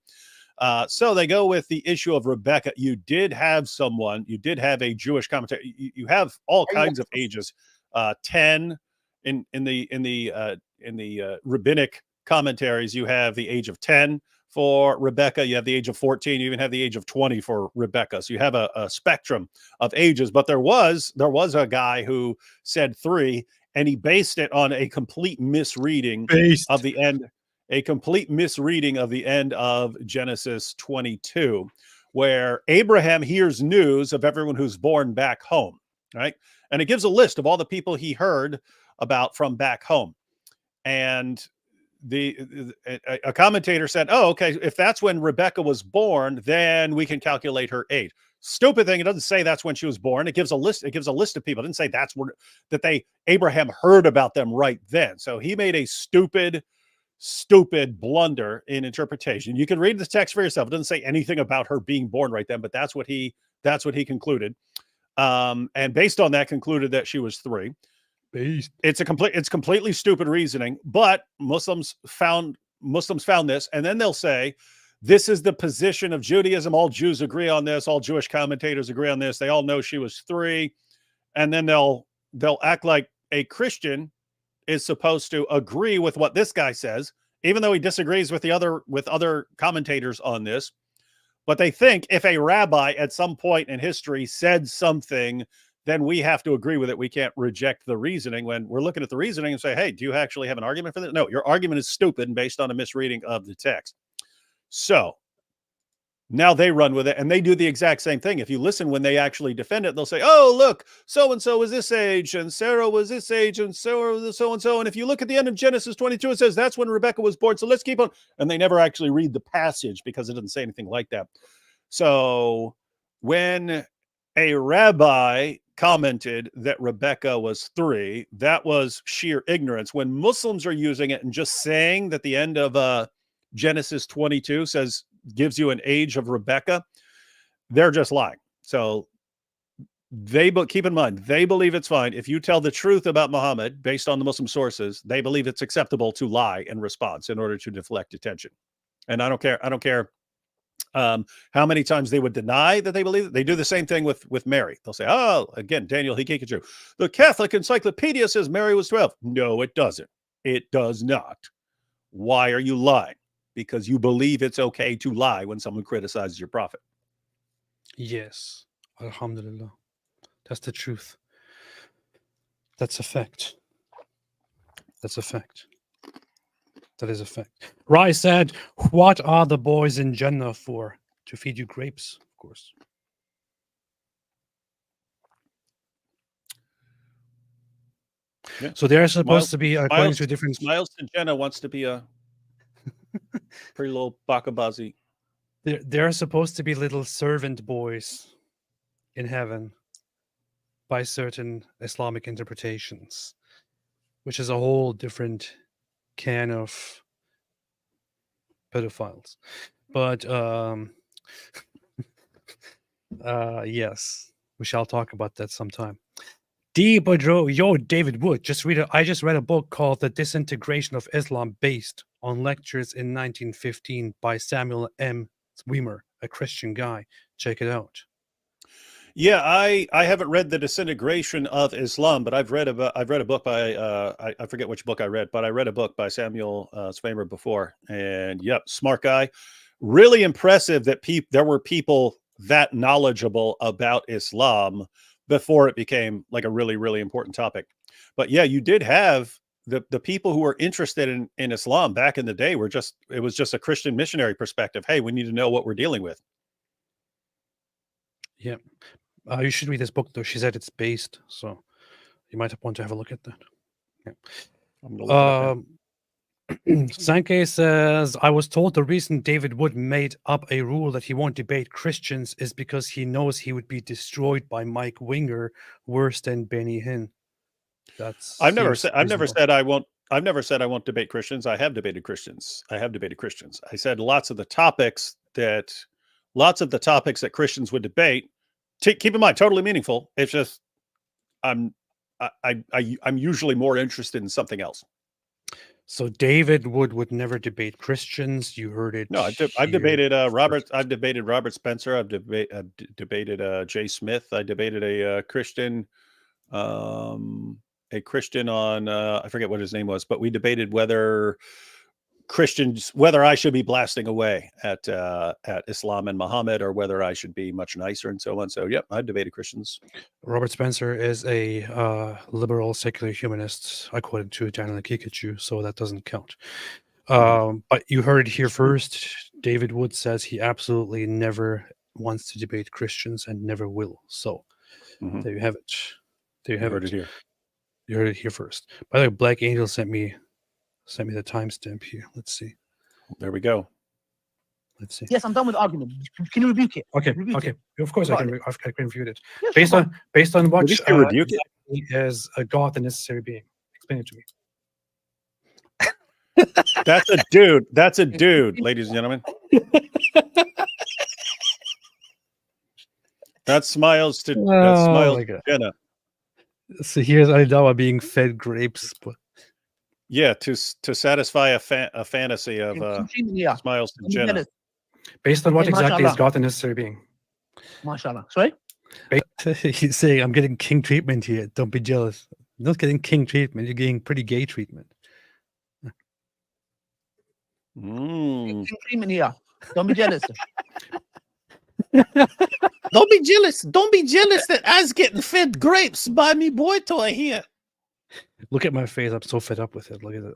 So they go with the issue of Rebecca. You did have a Jewish commentator. You have all kinds of ages. 10 in the rabbinic commentaries, you have the age of 10. for Rebecca. You have the age of 14. You even have the age of 20 for Rebecca. So you have a spectrum of ages. But there was a guy who said 3, and he based it on a complete misreading of the end. A complete misreading of the end of Genesis 22, where Abraham hears news of everyone who's born back home, right? And it gives a list of all the people he heard about from back home. And a commentator said, oh, okay, if that's when Rebecca was born, then we can calculate her age. Stupid thing. It doesn't say that's when she was born. It gives a list. It gives a list of people. It didn't say that's where Abraham heard about them right then. So he made a stupid blunder in interpretation. You can read the text for yourself. It doesn't say anything about her being born right then, but that's what he concluded. And based on that, concluded that she was 3. It's completely stupid reasoning, but Muslims found this, and then they'll say, this is the position of Judaism. All Jews agree on this. All Jewish commentators agree on this. They all know she was 3. And then they'll act like a Christian is supposed to agree with what this guy says, even though he disagrees with other commentators on this. But they think if a rabbi at some point in history said something, then we have to agree with it. We can't reject the reasoning when we're looking at the reasoning and say, hey, do you actually have an argument for this? No, your argument is stupid and based on a misreading of the text. So now they run with it, and they do the exact same thing. If you listen when they actually defend it, they'll say, oh, look, so-and-so was this age, and Sarah was this age, and Sarah was so-and-so. And if you look at the end of Genesis 22, it says that's when Rebecca was born. So let's keep on. And they never actually read the passage because it doesn't say anything like that. So when a rabbi commented that Rebecca was 3, that was sheer ignorance. When Muslims are using it and just saying that the end of Genesis 22 gives you an age of Rebecca, they're just lying. So keep in mind, they believe it's fine. If you tell the truth about Muhammad based on the Muslim sources, they believe it's acceptable to lie in response in order to deflect attention. And I don't care how many times they would deny that they believe it. They do the same thing with Mary. They'll say, oh, again, Daniel Hikikachu, the Catholic Encyclopedia says Mary was 12. No, it doesn't. It does not. Why are you lying? Because you believe it's okay to lie when someone criticizes your prophet. Yes. Alhamdulillah. That's the truth. That's a fact. That's a fact. That is a fact. Rai said, what are the boys in Jannah for? To feed you grapes, of course. Yeah. So they're supposed to be, according to different... Smiles to Jannah wants to be a pretty little bakabazi. They're supposed to be little servant boys in heaven by certain Islamic interpretations, which is a whole different can of pedophiles. But yes, we shall talk about that sometime. David Wood, I just read a book called The Disintegration of Islam, based on lectures in 1915 by Samuel M. Weimer, a Christian guy. Check it out. Yeah, I haven't read The Disintegration of Islam, but I've read a book by I forget which book I read, but I read a book by Samuel Weimer before, and yep, smart guy. Really impressive that there were people that knowledgeable about Islam before it became like a really, really important topic. But yeah, you did have the people who were interested in Islam back in the day it was just a Christian missionary perspective. Hey, we need to know what we're dealing with. Yeah. You should read this book, though. She said it's based, so you might want to have a look at that. Yeah. Sankey says, I was told the reason David Wood made up a rule that he won't debate Christians is because he knows he would be destroyed by Mike Winger worse than Benny Hinn. I've never said I won't debate Christians. I have debated Christians. I said lots of the topics that Christians would debate, keep in mind, totally meaningful. It's just I'm usually more interested in something else. So David Wood would never debate Christians. You heard it. No, I've debated Robert. I've debated Robert Spencer. I've debated Jay Smith. I debated a Christian on I forget what his name was, but we debated whether Christians, whether I should be blasting away at Islam and Muhammad, or whether I should be much nicer and so on. So, yep, I've debated Christians. Robert Spencer is a liberal secular humanist, according to Daniel Kikachu, so that doesn't count. But you heard it here first. David Wood says he absolutely never wants to debate Christians and never will. So there you have it. There you have heard it. it here. You heard it here first. By the way, Black Angel sent me the timestamp here. Let's see. There we go. Let's see. Yes, I'm done with the argument. Can you rebuke it? Okay. Rebuke Okay. it. Of course, I Got can. it. I can refute it. Yes, based come on based on what Did you rebuke it? exactly is a God the necessary being. Explain it to me. That's a dude. That's a dude, ladies and gentlemen. That smiles to my God. Jenna. So here's Alidawa being fed grapes. But Yeah, to satisfy a fantasy of smiles to Jenna. based on what Hey, exactly is mashallah. God the necessary being? Mashallah. Sorry? He's saying, I'm getting king treatment here. Don't be jealous. You're not getting king treatment. You're getting pretty gay treatment. King treatment here. Don't be jealous. Don't be jealous. Don't be jealous that I's getting fed grapes by me boy toy here. Look at my face. I'm so fed up with it. Look at it.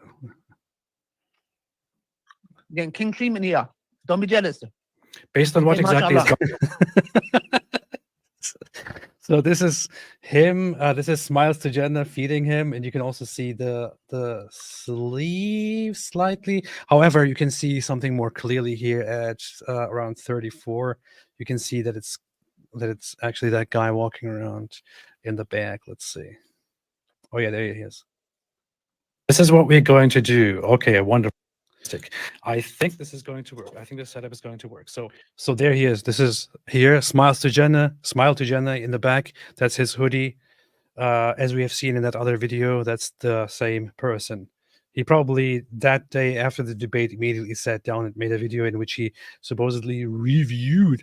Getting king treatment here. Don't be jealous. Based on what Hey, exactly is mashallah. God. So this is him. This is Smiles to Jenna feeding him, and you can also see the sleeve slightly. However, you can see something more clearly here at around 34. You can see that it's actually that guy walking around in the back. Let's see. Oh yeah, there he is. This is what we're going to do. Okay, wonderful. I think this is going to work. I think the setup is going to work. So there he is. This is here. Smile to Jenna in the back. That's his hoodie. As we have seen in that other video, that's the same person. He probably that day after the debate immediately sat down and made a video in which he supposedly reviewed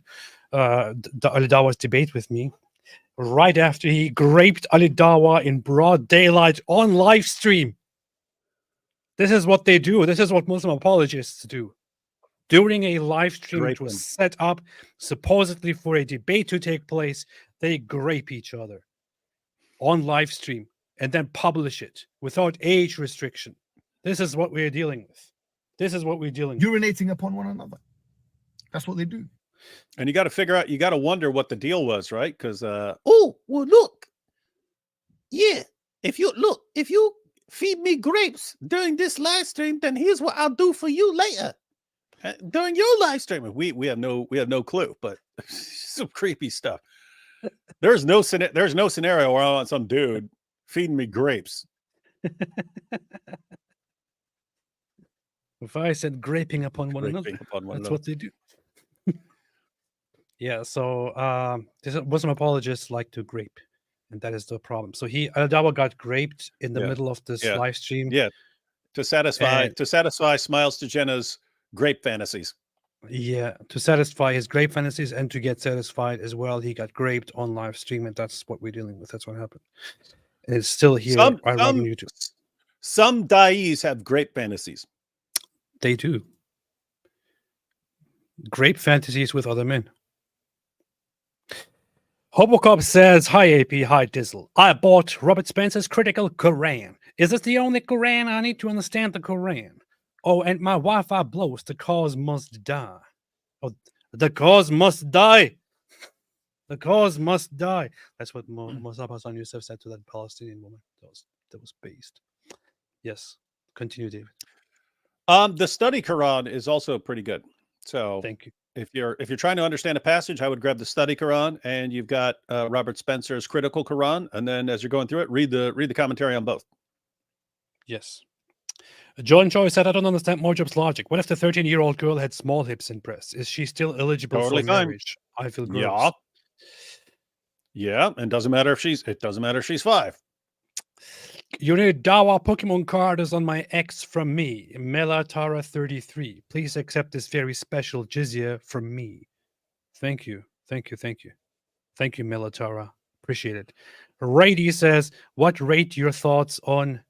Alidawa's debate with me. Right after he graped Alidawa in broad daylight on live stream. This is what they do. This is what Muslim apologists do. During a live stream which was set up supposedly for a debate to take place, they grape each other on live stream and then publish it without age restriction. This is what we're dealing with. This is what we're dealing with. Urinating upon one another. That's what they do. And you got to figure out, you got to wonder what the deal was, right? Because oh, well, look. Yeah, if you feed me grapes during this live stream, then here's what I'll do for you later during your live stream. We have no clue, but some creepy stuff. There's no scenario where I want some dude feeding me grapes. If I said graping upon one another, that's what they do. Yeah, so Muslim apologists like to grape, and that is the problem. So Alidawa got graped in the middle of this live stream. Yeah, to satisfy Smiles to Jenna's grape fantasies. Yeah, to satisfy his grape fantasies and to get satisfied as well, he got graped on live stream, and that's what we're dealing with. That's what happened. And it's still here on YouTube. Some da'is have grape fantasies. They do. Grape fantasies with other men. Hobocop says, hi AP, hi Dizzle. I bought Robert Spencer's Critical Quran. Is this the only Quran I need to understand the Quran? Oh, and my Wi-Fi blows. The cause must die. Oh, the cause must die. The cause must die. That's what Musab Hassan Youssef said to that Palestinian woman. That was based. Yes. Continue, David. The study Quran is also pretty good. So thank you. If you're trying to understand a passage, I would grab the study Quran, and you've got Robert Spencer's Critical Quran, and then as you're going through it, read the commentary on both. Yes. John Choi said, I don't understand Mojib's logic. What if the 13-year-old girl had small hips and breasts? Is she still eligible for marriage? I feel gross. Yeah, and it doesn't matter if she's 5. You need Dawa Pokemon card is on my X from me, Melatara 33. Please accept this very special jizya from me. Thank you. Thank you. Thank you. Thank you, Melatara. Appreciate it. Rady says, what rate your thoughts on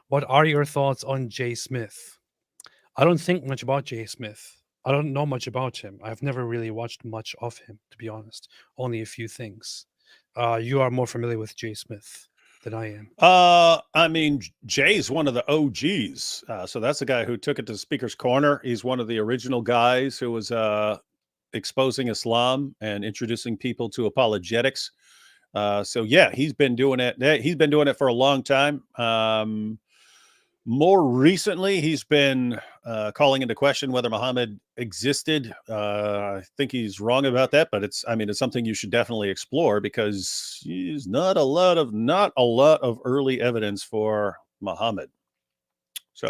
What are your thoughts on Jay Smith? I don't think much about Jay Smith. I don't know much about him. I've never really watched much of him, to be honest. Only a few things. You are more familiar with Jay Smith than I am. I mean, Jay's one of the OGs. So that's the guy who took it to Speaker's Corner. He's one of the original guys who was exposing Islam and introducing people to apologetics. So yeah, he's been doing it. He's been doing it for a long time. More recently, he's been calling into question whether Muhammad existed. I think he's wrong about that, but it's something you should definitely explore because there's not a lot of early evidence for Muhammad. So,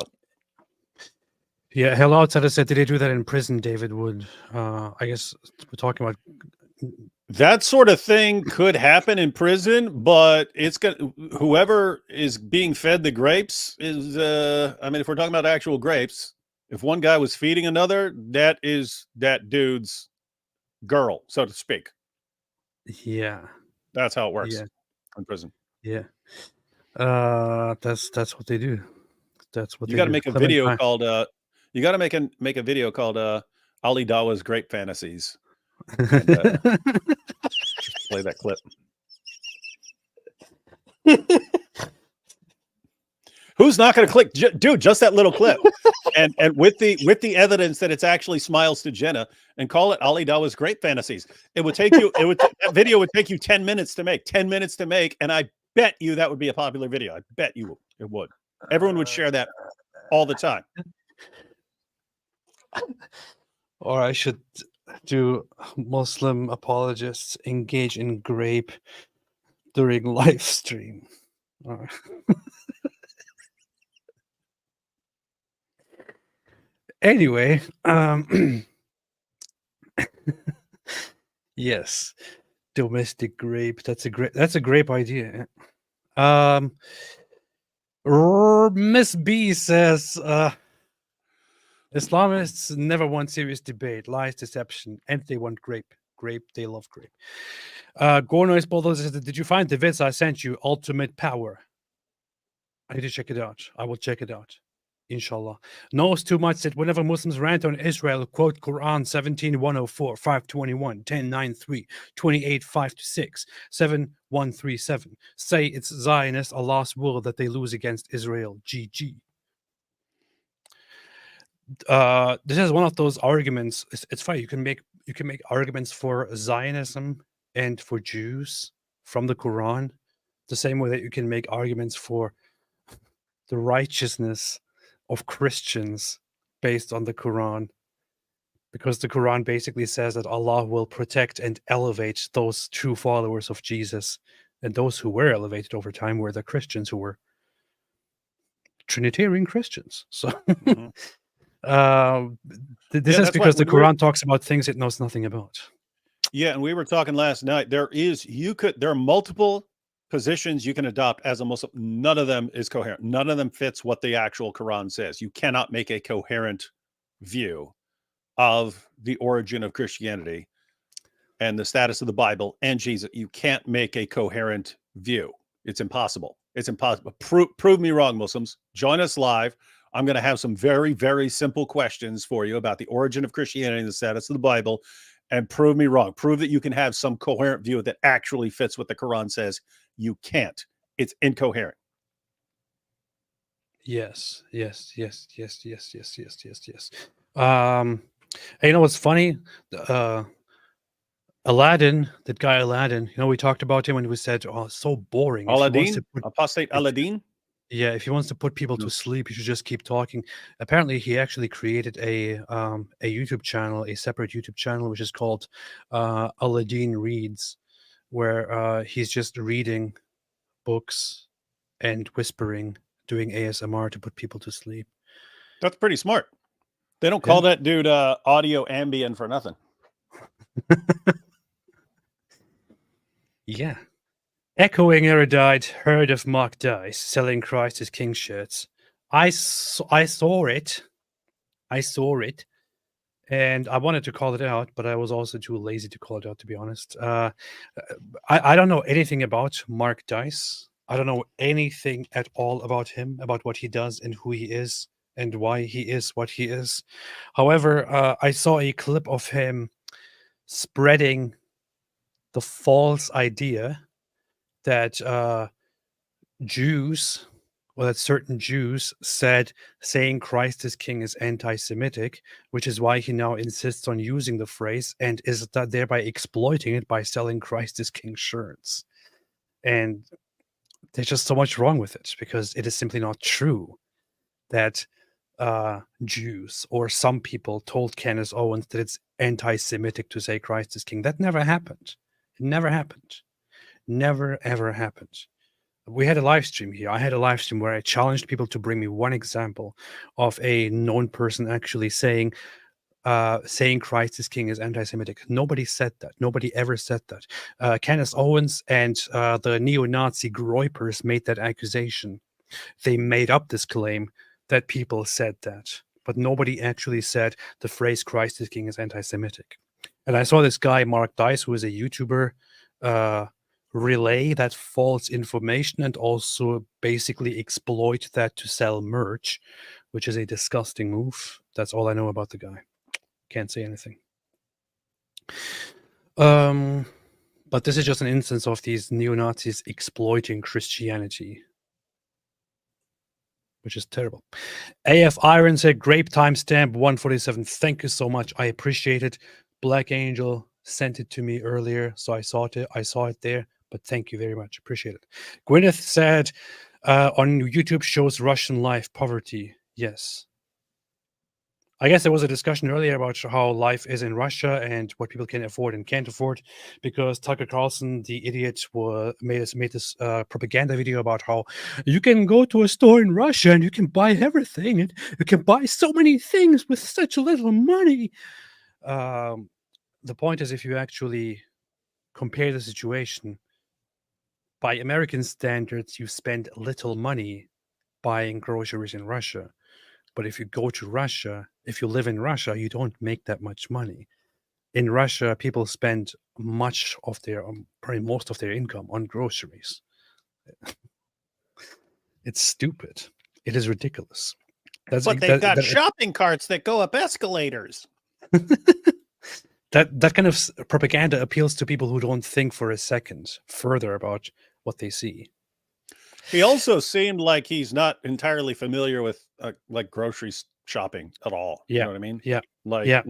yeah, Hello Outsider said, did they do that in prison, David Wood? I guess we're talking about that sort of thing could happen in prison, but it's whoever is being fed the grapes is, if we're talking about actual grapes, if one guy was feeding another, that is that dude's girl, so to speak. Yeah. That's how it works Yeah. in prison. Yeah. That's what they do. That's what You they got to do. make a video called, you got to make a video called Ali Dawa's Grape Fantasies. And, just play that clip. Who's not going to click, dude? Just that little clip, and with the evidence that it's actually Smiles to Jenna, and call it Ali Dawa's Grape Fantasies. It would take you. That video would take you 10 minutes to make. 10 minutes to make, and I bet you that would be a popular video. I bet you it would. Everyone would share that all the time. Or I should do Muslim apologists engage in grape during live stream. Anyway, yes, domestic grape. That's a grape idea. Miss B says Islamists never want serious debate, lies, deception, and they want grape. They love grape. Gornoise Bulldozer says, did you find the vids I sent you? Ultimate Power. I need to check it out. I will check it out. Inshallah. Knows too much that whenever Muslims rant on Israel, quote Quran 17:104, 521, 10:93, 28, 5-6, 7137. Say it's Zionist Allah's will that they lose against Israel. GG. This is one of those arguments. It's funny. You can make arguments for Zionism and for Jews from the Quran, the same way that you can make arguments for the righteousness of Christians based on the Quran, because the Quran basically says that Allah will protect and elevate those true followers of Jesus, and those who were elevated over time were the Christians who were Trinitarian Christians. So this is because the Quran talks about things it knows nothing about. Yeah, and we were talking last night. There are multiple positions you can adopt as a Muslim. None of them is coherent. None of them fits what the actual Quran says. You cannot make a coherent view of the origin of Christianity and the status of the Bible and Jesus. You can't make a coherent view. It's impossible. It's impossible. Prove me wrong, Muslims. Join us live. I'm going to have some very, very simple questions for you about the origin of Christianity and the status of the Bible, and prove me wrong. Prove that you can have some coherent view that actually fits what the Quran says. You can't. It's incoherent. Yes. Hey, you know what's funny? Aladdin, that guy Aladdin, we talked about him when we said, oh, it's so boring. Aladdin? Apostate Aladdin? Yeah, if he wants to put people to sleep, you should just keep talking. Apparently, he actually created a YouTube channel, a separate YouTube channel, which is called Aladdin Reads, where he's just reading books and whispering, doing ASMR to put people to sleep. That's pretty smart. They don't call that dude audio ambient for nothing. Yeah. Echoing erudite, heard of Mark Dice selling Christ as King shirts. I saw it. And I wanted to call it out, but I was also too lazy to call it out, to be honest. I don't know anything about Mark Dice. I don't know anything at all about him, about what he does and who he is and why he is what he is. However, I saw a clip of him spreading the false idea that Jews, well, that certain Jews said saying Christ is king is anti-Semitic, which is why he now insists on using the phrase and is thereby exploiting it by selling Christ is king shirts. And there's just so much wrong with it because it is simply not true that Jews or some people told Candace Owens that it's anti-Semitic to say Christ is king. That never happened. It never happened. Never, ever happened. We had a live stream here. I had a live stream where I challenged people to bring me one example of a known person actually saying Christ is king is anti-Semitic. Nobody said that. Nobody ever said that. Candace Owens and the neo-Nazi Groypers made that accusation. They made up this claim that people said that, but nobody actually said the phrase Christ is king is anti-Semitic. And I saw this guy, Mark Dice, who is a YouTuber, relay that false information and also basically exploit that to sell merch, which is a disgusting move. That's all I know about the guy. Can't say anything. But this is just an instance of these neo-Nazis exploiting Christianity, which is terrible. AF Iron said, grape timestamp 147. Thank you so much. I appreciate it. Black Angel sent it to me earlier, so I saw it there, but thank you very much. Appreciate it. Gwyneth said, on YouTube shows Russian life poverty. Yes. I guess there was a discussion earlier about how life is in Russia and what people can afford and can't afford, because Tucker Carlson, the idiot, made this propaganda video about how you can go to a store in Russia and you can buy everything and you can buy so many things with such little money. The point is, if you actually compare the situation, by American standards, you spend little money buying groceries in Russia. But if you go to Russia, if you live in Russia, you don't make that much money. In Russia, people spend much of their, probably most of their income on groceries. It's stupid. It is ridiculous. But they've got shopping carts that go up escalators. That kind of propaganda appeals to people who don't think for a second further about what they see. He also seemed like he's not entirely familiar with like grocery shopping at all. Yeah. You know what I mean? Yeah.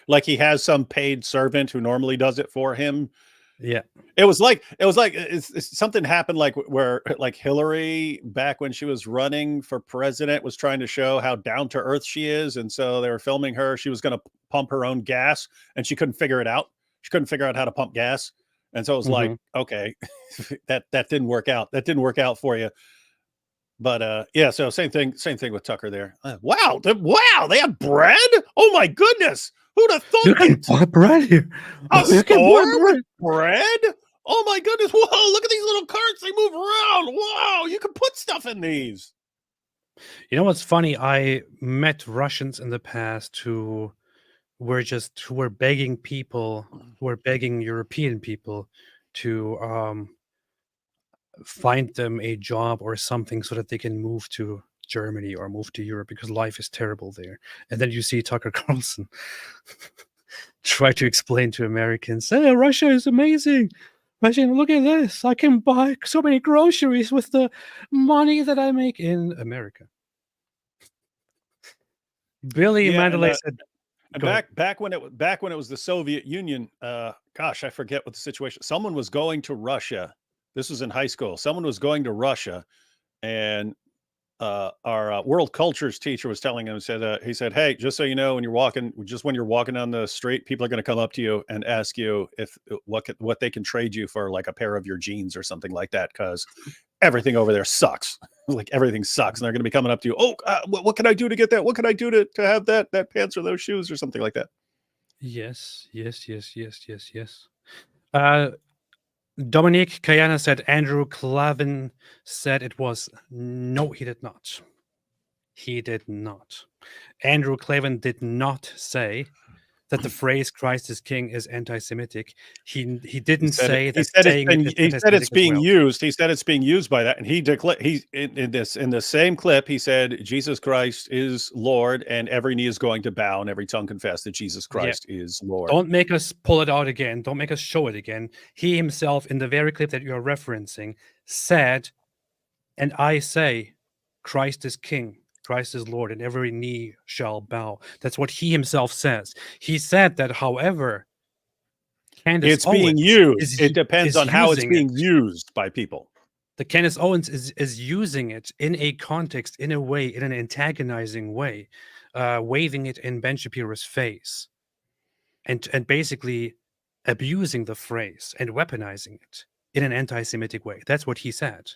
Like he has some paid servant who normally does it for him. Yeah. It was like something happened like where like Hillary back when she was running for president was trying to show how down to earth she is, and so they were filming her. She was going to pump her own gas, and she couldn't figure it out. She couldn't figure out how to pump gas, and so it was like, okay, that didn't work out. That didn't work out for you. But yeah, so same thing with Tucker there. Wow, they have bread. Oh my goodness. Who'd have thought you can buy bread here? A store with bread? Oh my goodness. Whoa, look at these little carts. They move around. Wow, you can put stuff in these. You know what's funny? I met Russians in the past who were begging European people to find them a job or something so that they can move to Germany or move to Europe because life is terrible there. And then you see Tucker Carlson try to explain to Americans, hey, Russia is amazing. Russia, look at this. I can buy so many groceries with the money that I make in America. Billy Mandalay said, back when it was the Soviet Union, gosh, I forget what the situation. Someone was going to Russia. This was in high school. Someone was going to Russia, and our world cultures teacher was telling him, he said, hey, just so you know, when you're walking down the street, people are going to come up to you and ask you if what they can trade you for, like a pair of your jeans or something like that, because everything over there sucks. Like everything sucks, and they're going to be coming up to you. Oh, what can I do to get that? What can I do to have that pants or those shoes or something like that? Yes. Dominique Kayana said Andrew Clavin said it was. No, he did not. He did not. Andrew Clavin did not say that the phrase "Christ is King" is anti-Semitic. He didn't say that. He said saying it is he said it's anti-Semitic as being well. used. He said it's being used by that, and he declared in the same clip he said Jesus Christ is Lord, and every knee is going to bow, and every tongue confess that Jesus Christ is Lord. Don't make us pull it out again. Don't make us show it again. He himself, in the very clip that you are referencing, said, "And I say, Christ is King. Christ is Lord, and every knee shall bow." That's what he himself says. He said that, however, Candace It's being Owens used. It depends is on how it's using being it. used by people. The Candace Owens is using it in a context, in a way, in an antagonizing way, waving it in Ben Shapiro's face, and basically abusing the phrase and weaponizing it in an anti-Semitic way. That's what he said.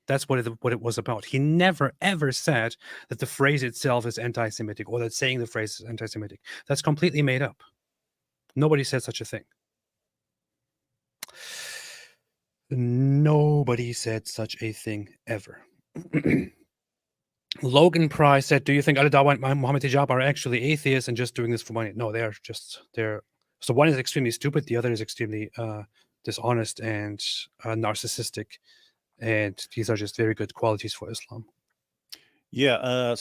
That's what it was about. He never, ever said that the phrase itself is anti-Semitic or that saying the phrase is anti-Semitic. That's completely made up. Nobody said such a thing. Nobody said such a thing ever. Logan Price said, "Do you think Ali Dawah and Mohammed Hijab are actually atheists and just doing this for money?" No, they're. So one is extremely stupid, the other is extremely dishonest and narcissistic. And these are just very good qualities for Islam. Yeah.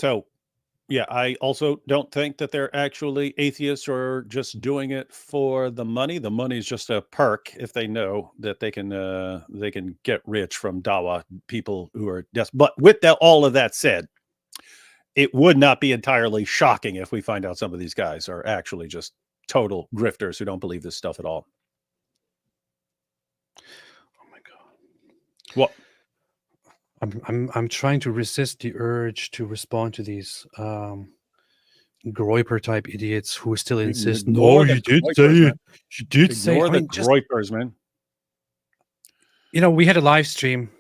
Yeah, I also don't think that they're actually atheists or just doing it for the money. The money is just a perk if they know that they can get rich from dawah, people who are desperate. But with all of that said, it would not be entirely shocking if we find out some of these guys are actually just total grifters who don't believe this stuff at all. Oh my God. What? I'm trying to resist the urge to respond to these Groiper type idiots who still insist. No, you did say it. You did say. Ignore the Groipers, man. You know, we had a live stream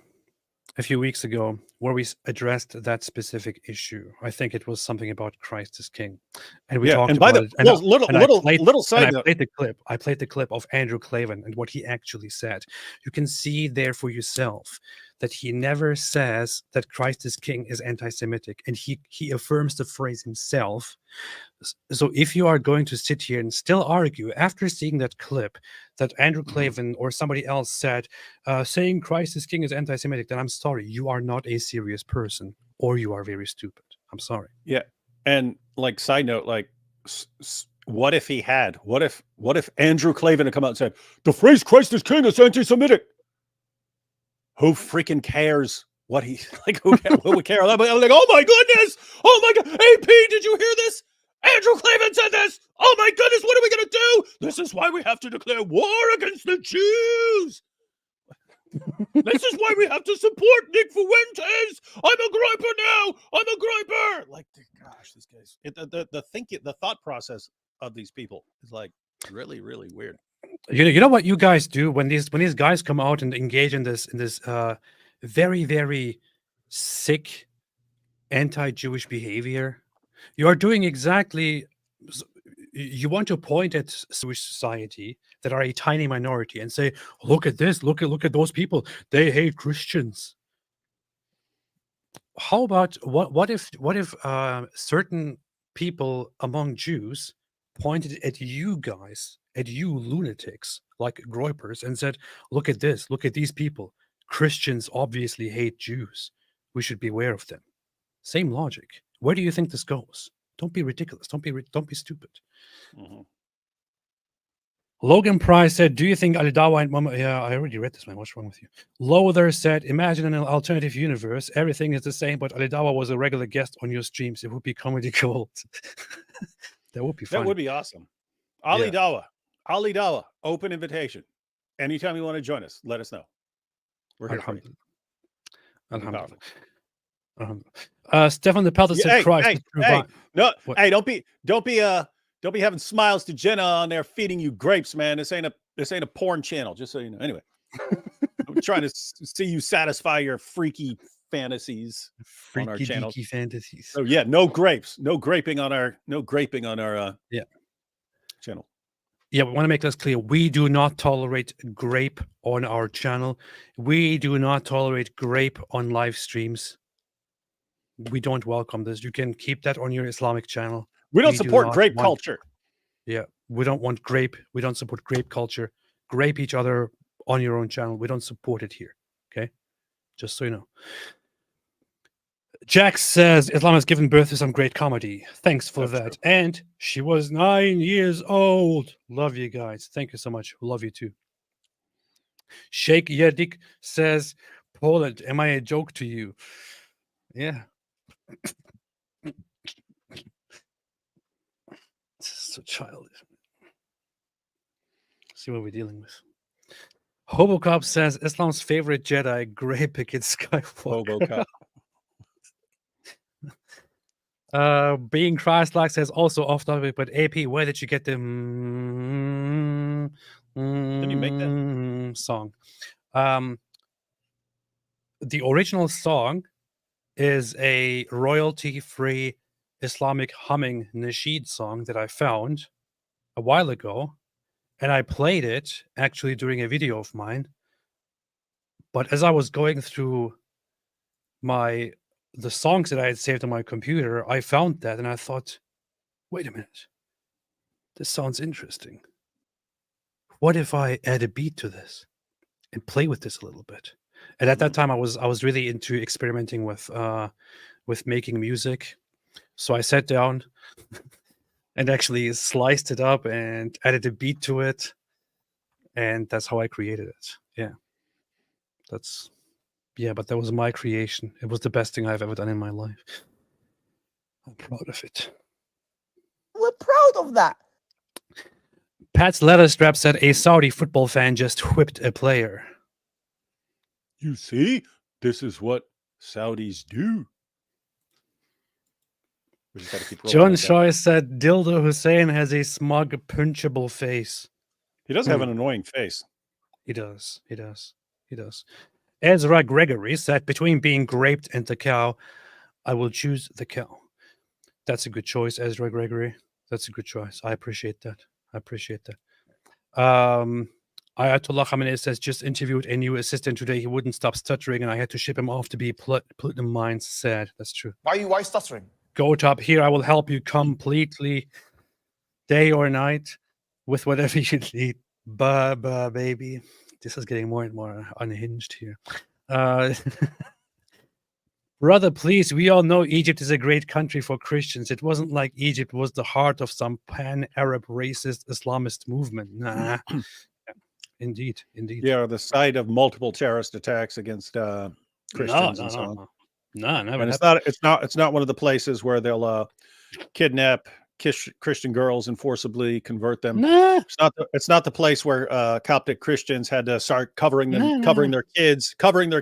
a few weeks ago where we addressed that specific issue. I think it was something about Christ is King, and we talked about it. And I played the clip of Andrew Klavan and what he actually said. You can see there for yourself that he never says that Christ is King is anti-Semitic, and he affirms the phrase himself. So if you are going to sit here and still argue after seeing that clip that Andrew Klavan or somebody else said saying Christ is King is anti-Semitic, then I'm sorry, you are not a serious person, or you are very stupid. I'm sorry. Yeah, and like side note, like what if he had? What if Andrew Klavan had come out and said the phrase "Christ is King" is anti-Semitic? Who freaking cares what he like? Who would care? I'm like, oh my goodness! Oh my God! AP, did you hear this? Andrew Klavan said this. Oh my goodness! What are we gonna do? This is why we have to declare war against the Jews. This is why we have to support Nick Fuentes. I'm a Groiper now. I'm a Groiper. Like, gosh, this guy's the thought process of these people is like really, really weird. You know what you guys do when these guys come out and engage in this very, very sick anti-Jewish behavior? You are doing exactly. You want to point at Jewish society that are a tiny minority and say, "Look at this! Look at those people! They hate Christians." How about what if certain people among Jews pointed at you guys, at you lunatics like Groipers, and said, "Look at this! Look at these people! Christians obviously hate Jews. We should beware of them." Same logic. Where do you think this goes? Don't be ridiculous. Don't be stupid. Mm-hmm. Logan Price said, "Do you think Ali Dawah and Mama?" Yeah, I already read this, man. What's wrong with you? Lowther said, "Imagine an alternative universe. Everything is the same, but Ali Dawah was a regular guest on your streams. It would be comedy gold." That would be fun. That would be awesome. Ali Dawah, open invitation. Anytime you want to join us, let us know. We're here for you. Stefan the Pelter said, "Christ." Hey, don't be having smiles to Jenna on there feeding you grapes, man. This ain't a porn channel, just so you know. Anyway, I'm trying to see you satisfy your freaky fantasies on our channel. Freaky fantasies. So yeah, no grapes, no graping on our channel. Yeah, we want to make this clear. We do not tolerate grape on our channel. We do not tolerate grape on live streams. We don't welcome this. You can keep that on your Islamic channel. We don't support grape culture. Yeah, We don't want grape. We don't support grape culture. Grape each other on your own channel. We don't support it here. Okay, just so you know. Jack says Islam has given birth to some great comedy. Thanks for that. And she was 9 years old. Love you guys. Thank you so much. Love you too. Sheikh Yadik says, Poland, am I a joke to you? Yeah. This is so childish. See what we're dealing with. Hobocop says Islam's favorite Jedi, Grey Picket Skywalker. Hobocop. Being Christ-like says also off topic, but AP, where did you get the Did you make that song? The original song is a royalty-free Islamic humming nasheed song that I found a while ago, and I played it actually during a video of mine. But as I was going through the songs that I had saved on my computer, I found that and I thought, wait a minute, this sounds interesting. What if I add a beat to this and play with this a little bit? And at that time, I was really into experimenting with making music. So I sat down and actually sliced it up and added a beat to it, and that's how I created it. But that was my creation. It was the best thing I've ever done in my life. I'm proud of it. We're proud of that. Pat's leather strap said a Saudi football fan just whipped a player. You see, this is what Saudis do. We just gotta keep rolling John with that. Shoy said Dildo Hussein has a smug, punchable face. He does have an annoying face. He does. Ezra Gregory said, between being graped and the cow, I will choose the cow. That's a good choice, Ezra Gregory. That's a good choice. I appreciate that. Ayatollah Khamenei says, just interviewed a new assistant today. He wouldn't stop stuttering, and I had to ship him off to be Platinum Minds. Sad. That's true. Why stuttering? Go top here. I will help you completely, day or night, with whatever you need. Baby. This is getting more and more unhinged here. Brother, please, we all know Egypt is a great country for Christians. It wasn't like Egypt was the heart of some pan-Arab racist Islamist movement. Nah. Indeed. Yeah, the site of multiple terrorist attacks against Christians and so on. No, never. And it's not one of the places where they'll kidnap Christian girls and forcibly convert them. Nah. It's not the place where Coptic Christians had to start covering their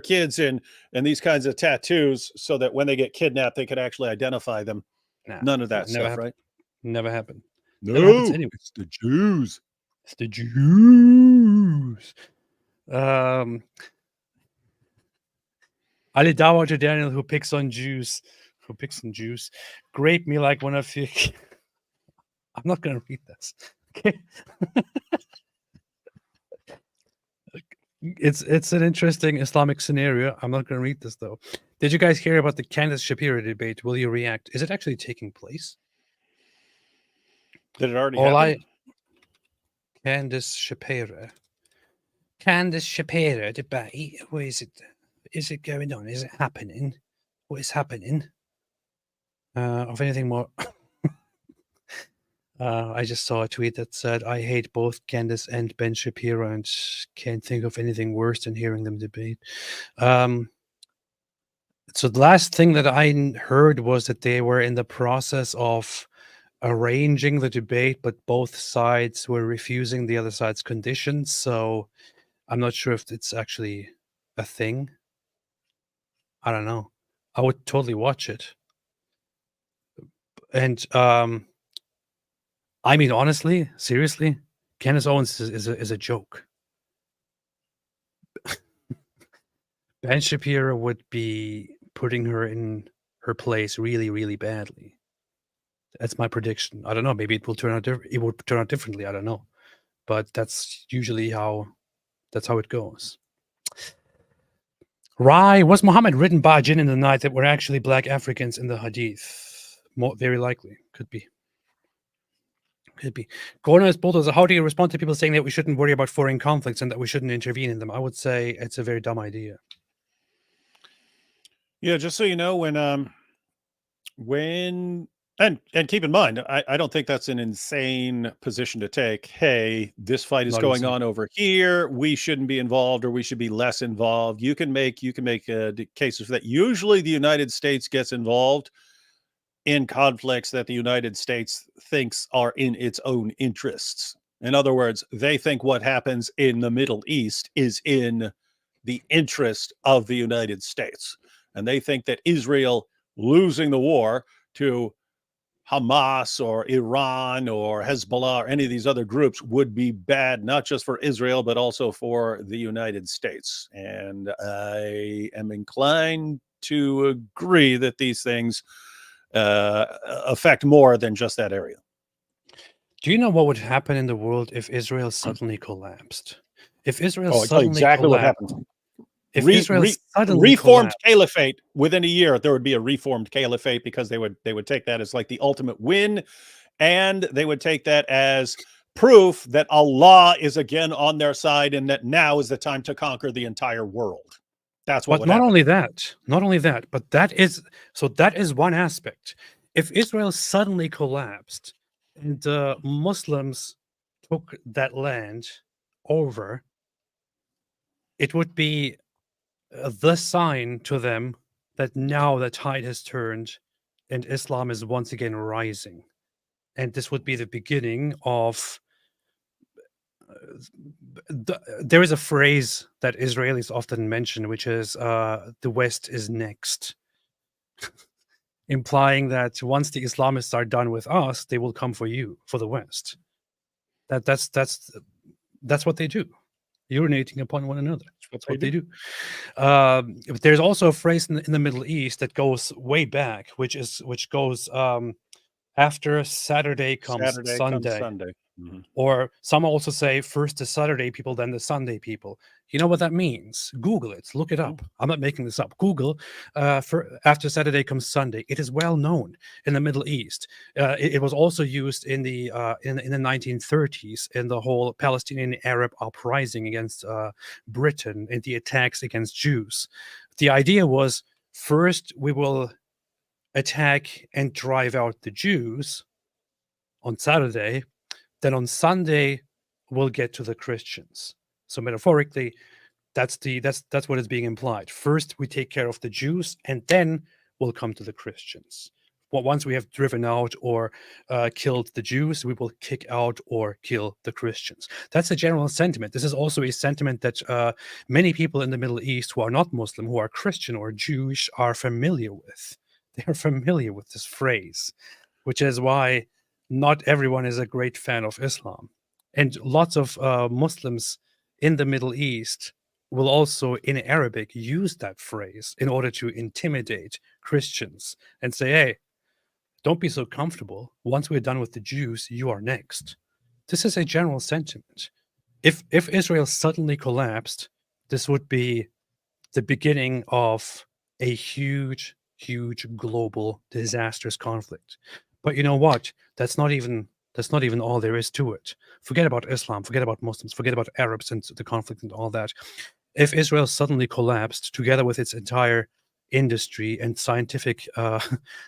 kids in these kinds of tattoos so that when they get kidnapped they could actually identify them. Nah, none of that stuff, right? Never happened. No, Never happens anyway. It's the Jews. Ali Dawa to Daniel, who picks on Jews. Grape me like one of you. I'm not going to read this. Okay. It's an interesting Islamic scenario. I'm not going to read this, though. Did you guys hear about the Candace Shapiro debate? Will you react? Is it actually taking place? Did it already happen? Candace Shapiro debate. What is it? Is it going on? Is it happening? What is happening? Of anything more? I just saw a tweet that said, I hate both Candace and Ben Shapiro and can't think of anything worse than hearing them debate. So the last thing that I heard was that they were in the process of arranging the debate, but both sides were refusing the other side's conditions. So I'm not sure if it's actually a thing. I don't know. I would totally watch it. And I mean, honestly, seriously, Candace Owens is a joke. Ben Shapiro would be putting her in her place really, really badly. That's my prediction. I don't know. Maybe it will turn out differently. I don't know, but that's usually how it goes. Right? Was Muhammad ridden by a jinn in the night that were actually black Africans in the Hadith? Very likely, could be. Could be. Corners Bulldozer, how do you respond to people saying that we shouldn't worry about foreign conflicts and that we shouldn't intervene in them? I would say it's a very dumb idea. Yeah, just so you know, when and keep in mind, I don't think that's an insane position to take. Hey, this fight is Not going insane. on over here. We shouldn't be involved, or we should be less involved. You can make cases for that. Usually, the United States gets involved in conflicts that the United States thinks are in its own interests. In other words, they think what happens in the Middle East is in the interest of the United States. And they think that Israel losing the war to Hamas or Iran or Hezbollah or any of these other groups would be bad, not just for Israel, but also for the United States. And I am inclined to agree that these things affect more than just that area. Do you know what would happen in the world if Israel suddenly collapsed? If Israel I'll tell you suddenly exactly what collapsed, happens. if Israel suddenly Reformed collapsed, caliphate within a year, there would be a reformed caliphate, because they would take that as like the ultimate win, and they would take that as proof that Allah is again on their side, and that now is the time to conquer the entire world. That's what but would not happen. only that, but that is one aspect. If Israel suddenly collapsed and Muslims took that land over, it would be the sign to them that now the tide has turned and Islam is once again rising. And this would be the beginning of there is a phrase that Israelis often mention, which is the West is next, implying that once the Islamists are done with us, they will come for you, for the West. That's what they do, urinating upon one another. That's what they do. But there's also a phrase in the Middle East that goes way back, which goes after Saturday comes Sunday. Mhm. Or some also say first the Saturday people, then the Sunday people. You know what that means? Google it, look it up. I'm not making this up. Google for after Saturday comes Sunday. It is well known in the Middle East. It was also used in the 1930s in the whole Palestinian Arab uprising against Britain and the attacks against Jews. The idea was first we will attack and drive out the Jews on Saturday. Then on Sunday, we'll get to the Christians. So metaphorically, that's what is being implied. First, we take care of the Jews, and then we'll come to the Christians. Well, once we have driven out or killed the Jews, we will kick out or kill the Christians. That's a general sentiment. This is also a sentiment that many people in the Middle East who are not Muslim, who are Christian or Jewish, are familiar with. They are familiar with this phrase, which is why not everyone is a great fan of Islam. And lots of Muslims in the Middle East will also, in Arabic, use that phrase in order to intimidate Christians and say, hey, don't be so comfortable. Once we're done with the Jews, you are next. This is a general sentiment. If Israel suddenly collapsed, this would be the beginning of a huge, huge global disastrous conflict. But you know what? That's not even all there is to it. Forget about Islam, forget about Muslims, forget about Arabs and the conflict and all that. If Israel suddenly collapsed, together with its entire industry and scientific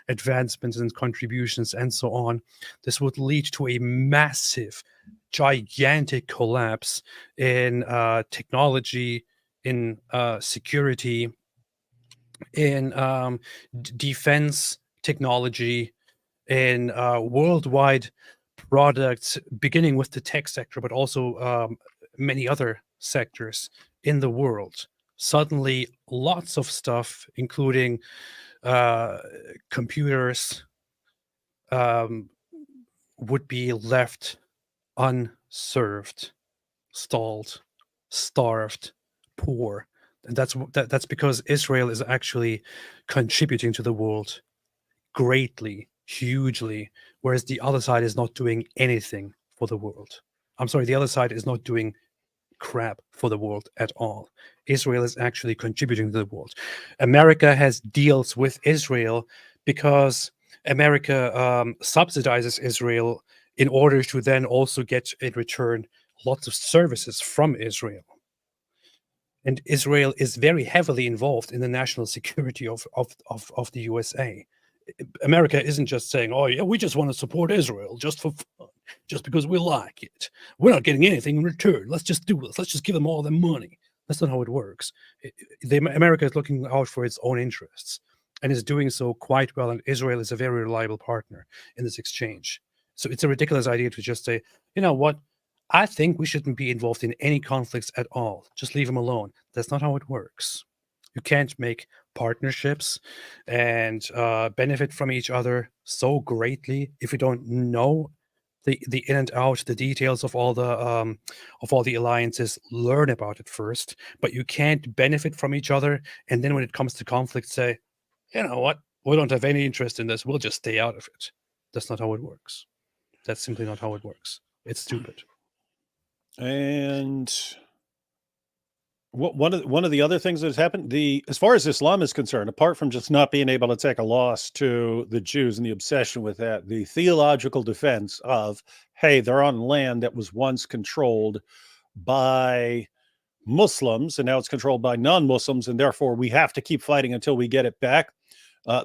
advancements and contributions and so on, this would lead to a massive, gigantic collapse in technology, in security, in defense technology, in worldwide products, beginning with the tech sector, but also many other sectors in the world. Suddenly, lots of stuff, including computers, would be left unserved, stalled, starved, poor. And that's because Israel is actually contributing to the world greatly, hugely, whereas the other side is not doing anything for the world. I'm sorry, the other side is not doing crap for the world at all. Israel is actually contributing to the world. America has deals with Israel because America subsidizes Israel in order to then also get in return lots of services from Israel. And Israel is very heavily involved in the national security of the USA. America isn't just saying, oh, yeah, we just want to support Israel just for fun, just because we like it. We're not getting anything in return. Let's just do this. Let's just give them all the money. That's not how it works. America is looking out for its own interests and is doing so quite well. And Israel is a very reliable partner in this exchange. So it's a ridiculous idea to just say, you know what? I think we shouldn't be involved in any conflicts at all. Just leave them alone. That's not how it works. You can't make partnerships and benefit from each other so greatly if you don't know the in and out, the details of all the alliances. Learn about it first, but you can't benefit from each other. And then when it comes to conflict, say, you know what? We don't have any interest in this. We'll just stay out of it. That's not how it works. That's simply not how it works. It's stupid. And one of the other things that has happened, as far as Islam is concerned, apart from just not being able to take a loss to the Jews and the obsession with that, the theological defense of, hey, they're on land that was once controlled by Muslims and now it's controlled by non-Muslims, and therefore we have to keep fighting until we get it back.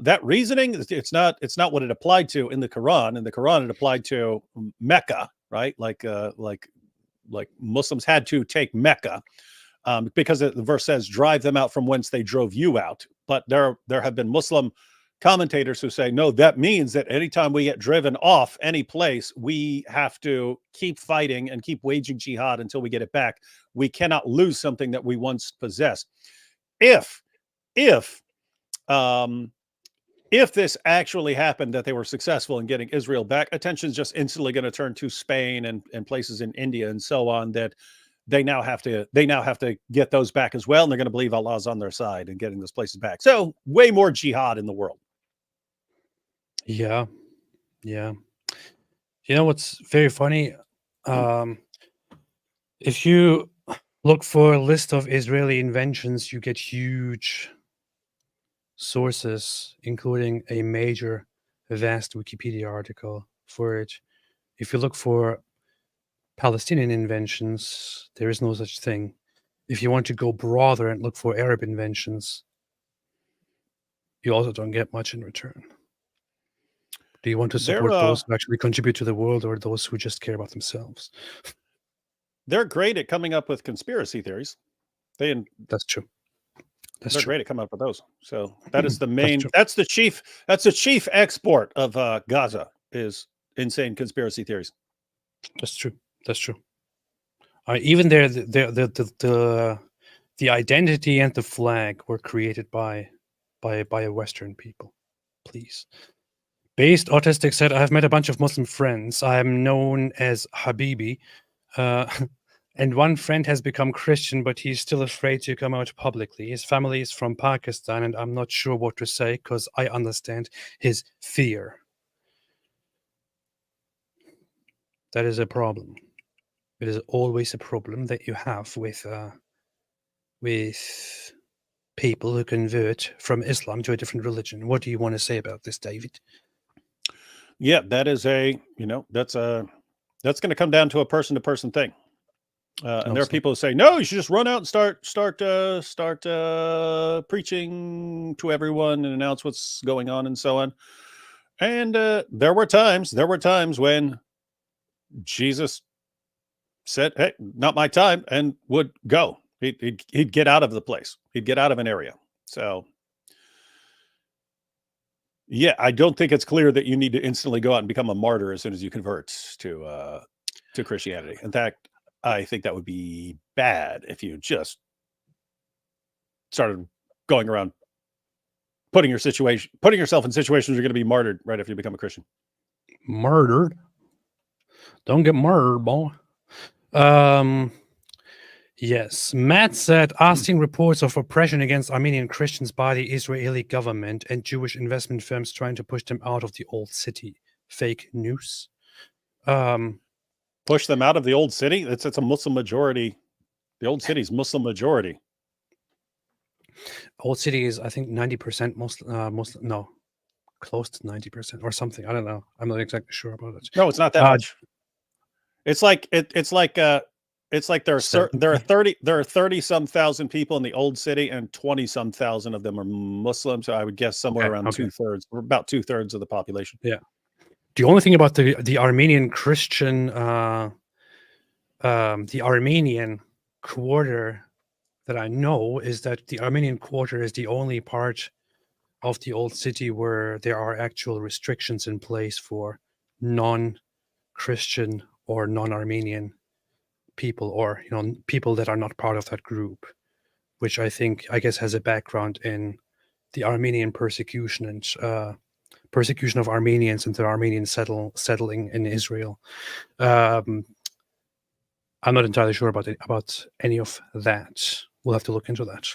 That reasoning, it's not what it applied to in the Quran. In the Quran, it applied to Mecca, right? Like Muslims had to take Mecca because the verse says, drive them out from whence they drove you out. But there have been Muslim commentators who say, no, that means that anytime we get driven off any place, we have to keep fighting and keep waging jihad until we get it back. We cannot lose something that we once possessed. If this actually happened, that they were successful in getting Israel back, attention is just instantly going to turn to Spain and places in India and so on, that they now have to get those back as well. And they're going to believe Allah's on their side in getting those places back. So way more jihad in the world. Yeah. Yeah. You know what's very funny? If you look for a list of Israeli inventions, you get huge sources, including a major, vast Wikipedia article for it. If you look for Palestinian inventions, there is no such thing. If you want to go broader and look for Arab inventions, you also don't get much in return. Do you want to support those who actually contribute to the world, or those who just care about themselves? They're great at coming up with conspiracy theories. That's true. They're great at coming up with those. So that is the main. That's the chief export of Gaza, is insane conspiracy theories. That's true. That's true. Even there, the identity and the flag were created by a Western people. Please. Based Autistic said, I have met a bunch of Muslim friends. I am known as Habibi. And one friend has become Christian, but he's still afraid to come out publicly. His family is from Pakistan, and I'm not sure what to say because I understand his fear. That is a problem. It is always a problem that you have with people who convert from Islam to a different religion. What do you want to say about this, David? Yeah, that is that's going to come down to a person-to-person thing. And there are people who say, no, you should just run out and start preaching to everyone and announce what's going on and so on. And there were times when Jesus said, hey, not my time, and would go. He'd get out of the place. He'd get out of an area. So yeah, I don't think it's clear that you need to instantly go out and become a martyr as soon as you convert to Christianity. In fact, I think that would be bad if you just started going around putting yourself in situations where you're going to be martyred right after you become a Christian. Murdered? Don't get murdered, boy. Yes. Matt said, asking reports of oppression against Armenian Christians by the Israeli government and Jewish investment firms trying to push them out of the old city. Fake news. Push them out of the old city? It's a Muslim majority. The old city's Muslim majority. Old city is, I think, 90% Muslim. No, close to 90% or something. I don't know. I'm not exactly sure about it. No, it's not that much. It's like it's like there are 30 some thousand people in the old city, and 20 some thousand of them are Muslim. So I would guess somewhere around 2/3, or about 2/3 of the population. Yeah. The only thing about the Armenian Christian, the Armenian quarter that I know is that the Armenian quarter is the only part of the old city where there are actual restrictions in place for non-Christian or non-Armenian people, or people that are not part of that group, which I guess has a background in the Armenian persecution and persecution of Armenians and the Armenians settling in Israel. I'm not entirely sure about any of that. We'll have to look into that.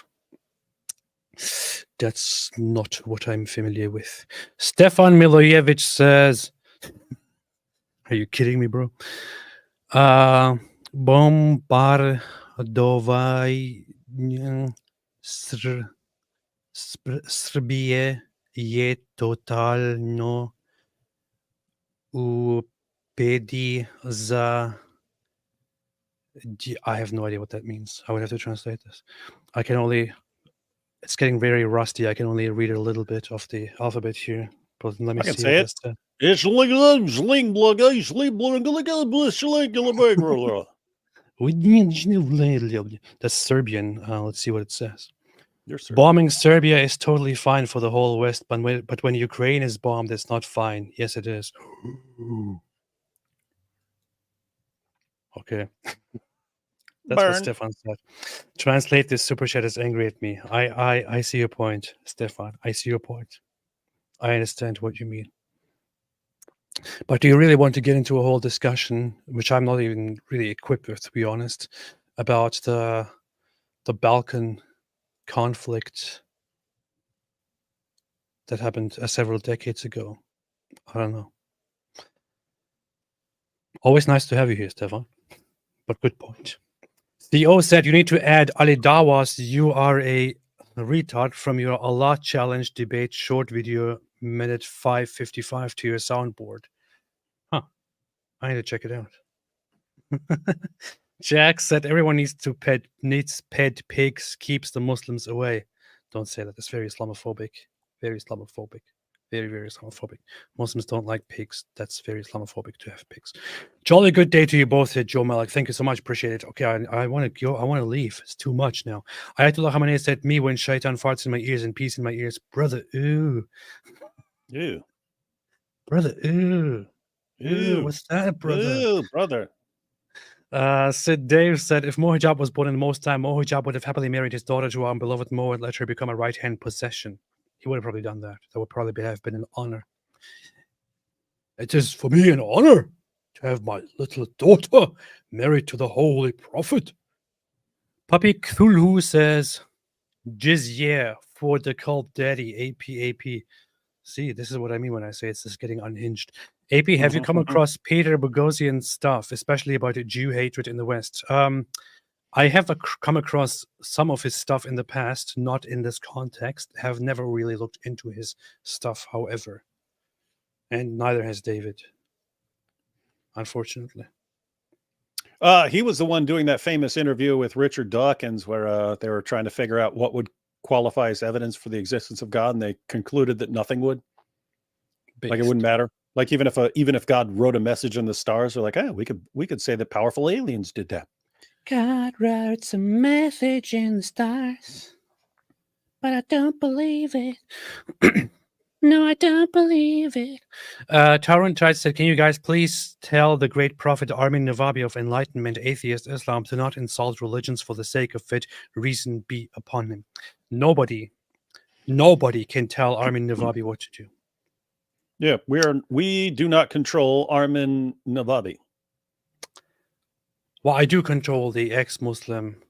That's not what I'm familiar with. Stefan Milojevic says, are you kidding me, bro? Bombardovai Srbije je totalno upedi za... I have no idea what that means. I would have to translate this. It's getting very rusty. I can only read a little bit of the alphabet here. But let me see. I can say it. That's Serbian. Let's see what it says. Bombing Serbia is totally fine for the whole West, but when Ukraine is bombed, it's not fine. Yes, it is. Okay. That's what Stefan said. Translate this super chat is angry at me. I see your point, Stefan. I see your point. I understand what you mean. But do you really want to get into a whole discussion, which I'm not even really equipped with, to be honest, about the Balkan conflict that happened several decades ago? I don't know. Always nice to have you here, Stefan. But good point. Theo said you need to add Ali Dawas, you are a retard, from your Allah challenge debate short video, minute 5:55 to your soundboard. Huh. I need to check it out. Jack said everyone needs pet pigs, keeps the Muslims away. Don't say that. It's very Islamophobic. Very Islamophobic. Very, very Islamophobic. Muslims don't like pigs. That's very Islamophobic to have pigs. Jolly good day to you both, said Joe Malik. Thank you so much. Appreciate it. Okay, I want to go. I want to leave. It's too much now. Ayatollah Khamenei said, me when shaitan farts in my ears and peace in my ears. Brother, ooh. Ew. Brother, ooh. Ew. What's that, brother? Ew, brother. Sid Dave said, if Mohijab was born in most time, Mohijab would have happily married his daughter to our beloved Mo and let her become a right-hand possession. He would have probably done that. That would probably have been an honor. It is for me an honor to have my little daughter married to the Holy Prophet. Papi Cthulhu says, jizya for the cult daddy, AP. See, this is what I mean when I say it's just getting unhinged. AP, have you come across Peter Boghossian's stuff, especially about Jew hatred in the West? I have come across some of his stuff in the past, not in this context. Have never really looked into his stuff, however. And neither has David, unfortunately. He was the one doing that famous interview with Richard Dawkins where they were trying to figure out what would qualify as evidence for the existence of God, and they concluded that nothing would. Like it wouldn't matter. Like even if God wrote a message in the stars, they're like, we could say that powerful aliens did that. God writes a message in the stars, but I don't believe it. No, I don't believe it. Tarun Tide said, can you guys please tell the great prophet Armin Navabi of Enlightenment atheist Islam to not insult religions for the sake of it, reason be upon him. Nobody can tell Armin Navabi what to do. Yeah, we do not control Armin Navabi. Well, I do control the ex-Muslim.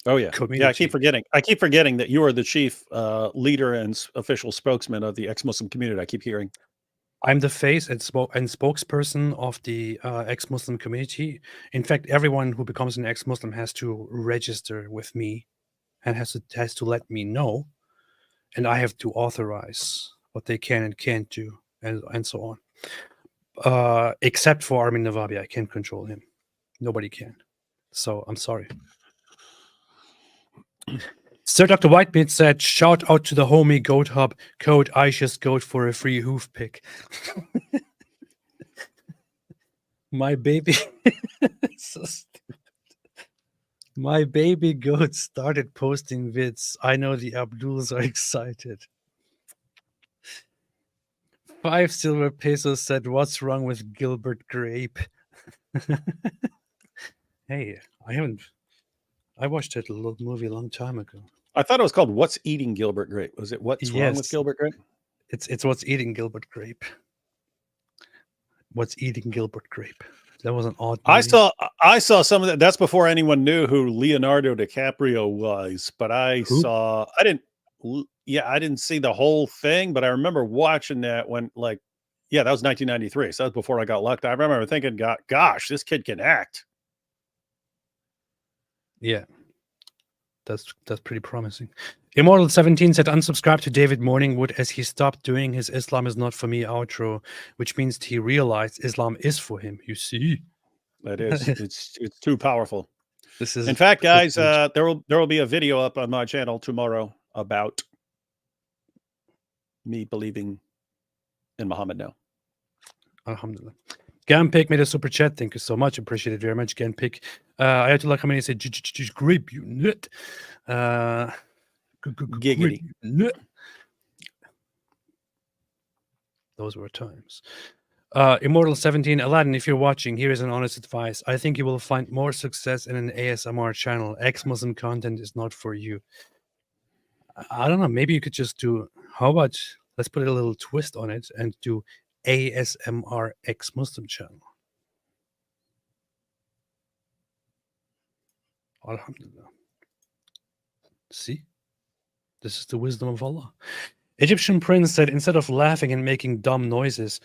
Oh yeah, community. Yeah. I keep forgetting that you are the chief leader and official spokesman of the ex-Muslim community. I keep hearing. I'm the face and spokesperson of the ex-Muslim community. In fact, everyone who becomes an ex-Muslim has to register with me, and has to let me know, and I have to authorize what they can and can't do, and so on. Except for Armin Navabi, I can't control him. Nobody can. So I'm sorry. Sir Dr. Whitebeard said, shout out to the homie Goat Hub, code Aisha's Goat for a free hoof pick. My baby. So stupid. My baby goat started posting vids. I know the Abduls are excited. 5 silver pesos said, what's wrong with Gilbert Grape? Hey, I watched that little movie a long time ago. I thought it was called What's Eating Gilbert Grape. Was it What's Wrong with Gilbert Grape? It's What's Eating Gilbert Grape. What's Eating Gilbert Grape. That was an odd movie. I saw some of that. That's before anyone knew who Leonardo DiCaprio was, but I didn't see the whole thing, but I remember watching that when that was 1993. So that was before I got locked. I remember thinking, gosh, this kid can act. Yeah. That's pretty promising. Immortal 17 said, unsubscribe to David Morningwood as he stopped doing his Islam is not for me outro, which means he realized Islam is for him. You see, that is it's too powerful. This is, in fact, guys, there will be a video up on my channel tomorrow about me believing in Muhammad now. Alhamdulillah. Gampik made a super chat. Thank you so much. Appreciate it very much, Gampik. Ayatollah Khamenei said, grape you nut. Giggity. Nut. Those were times. Immortal 17, Aladdin, if you're watching, here is an honest advice. I think you will find more success in an ASMR channel. Ex-Muslim content is not for you. I don't know. Maybe you could just do, how about, let's put a little twist on it and do ASMR ex-Muslim channel. Alhamdulillah. See? This is the wisdom of Allah. Egyptian prince said, instead of laughing and making dumb noises,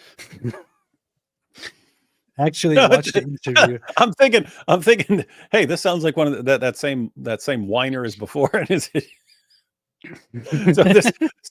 actually watch the interview. I'm thinking, hey, this sounds like one of that same whiner as before. And is it?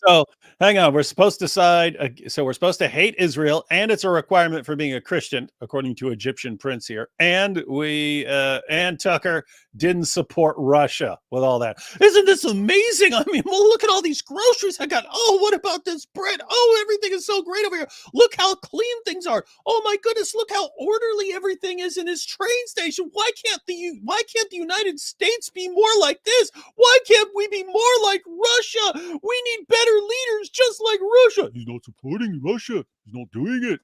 So hang on, we're supposed to decide. So we're supposed to hate Israel, and it's a requirement for being a Christian, according to Egyptian prince here. And and Tucker didn't support Russia with all that. Isn't this amazing? I mean, well, look at all these groceries I got. Oh, what about this bread? Oh, everything is so great over here. Look how clean things are. Oh my goodness, look how orderly everything is in this train station. Why can't the United States be more like this? Why can't we be more like Russia? We need better leaders just like Russia. He's not supporting Russia. He's not doing it.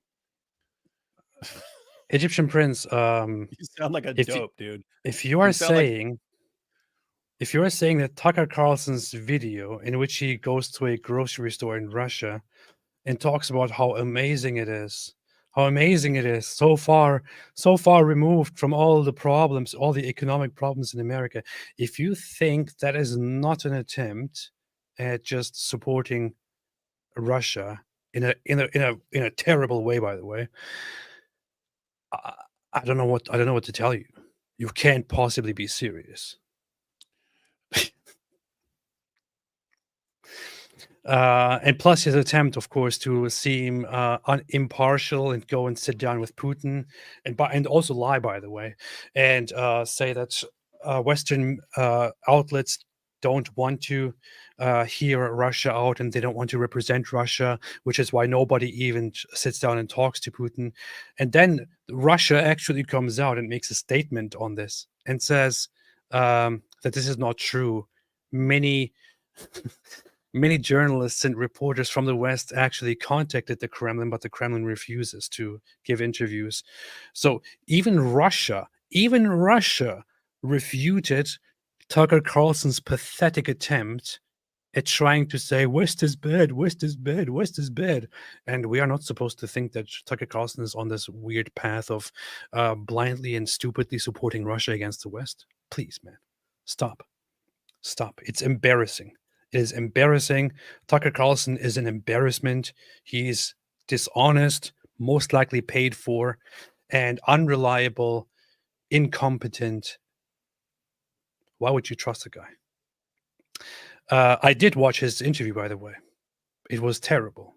Egyptian prince, you sound like a dope, dude. If you are saying that Tucker Carlson's video in which he goes to a grocery store in Russia and talks about how amazing it is, so far removed from all the problems, all the economic problems in America, if you think that is not an attempt at just supporting Russia in a terrible way, by the way, I don't know what to tell you. You can't possibly be serious. And plus his attempt, of course, to seem impartial and go and sit down with Putin and also lie, by the way, and say that Western outlets don't want to hear Russia out and they don't want to represent Russia, which is why nobody even sits down and talks to Putin. And then Russia actually comes out and makes a statement on this and says that this is not true. Many journalists and reporters from the West actually contacted the Kremlin, but the Kremlin refuses to give interviews. So even Russia refuted Tucker Carlson's pathetic attempt at trying to say West is bad, West is bad, West is bad. And we are not supposed to think that Tucker Carlson is on this weird path of blindly and stupidly supporting Russia against the West. Please, man, stop. It's embarrassing. It is embarrassing. Tucker Carlson is an embarrassment. He's dishonest, most likely paid for, and unreliable, incompetent. Why would you trust a guy? I did watch his interview, by the way. It was terrible.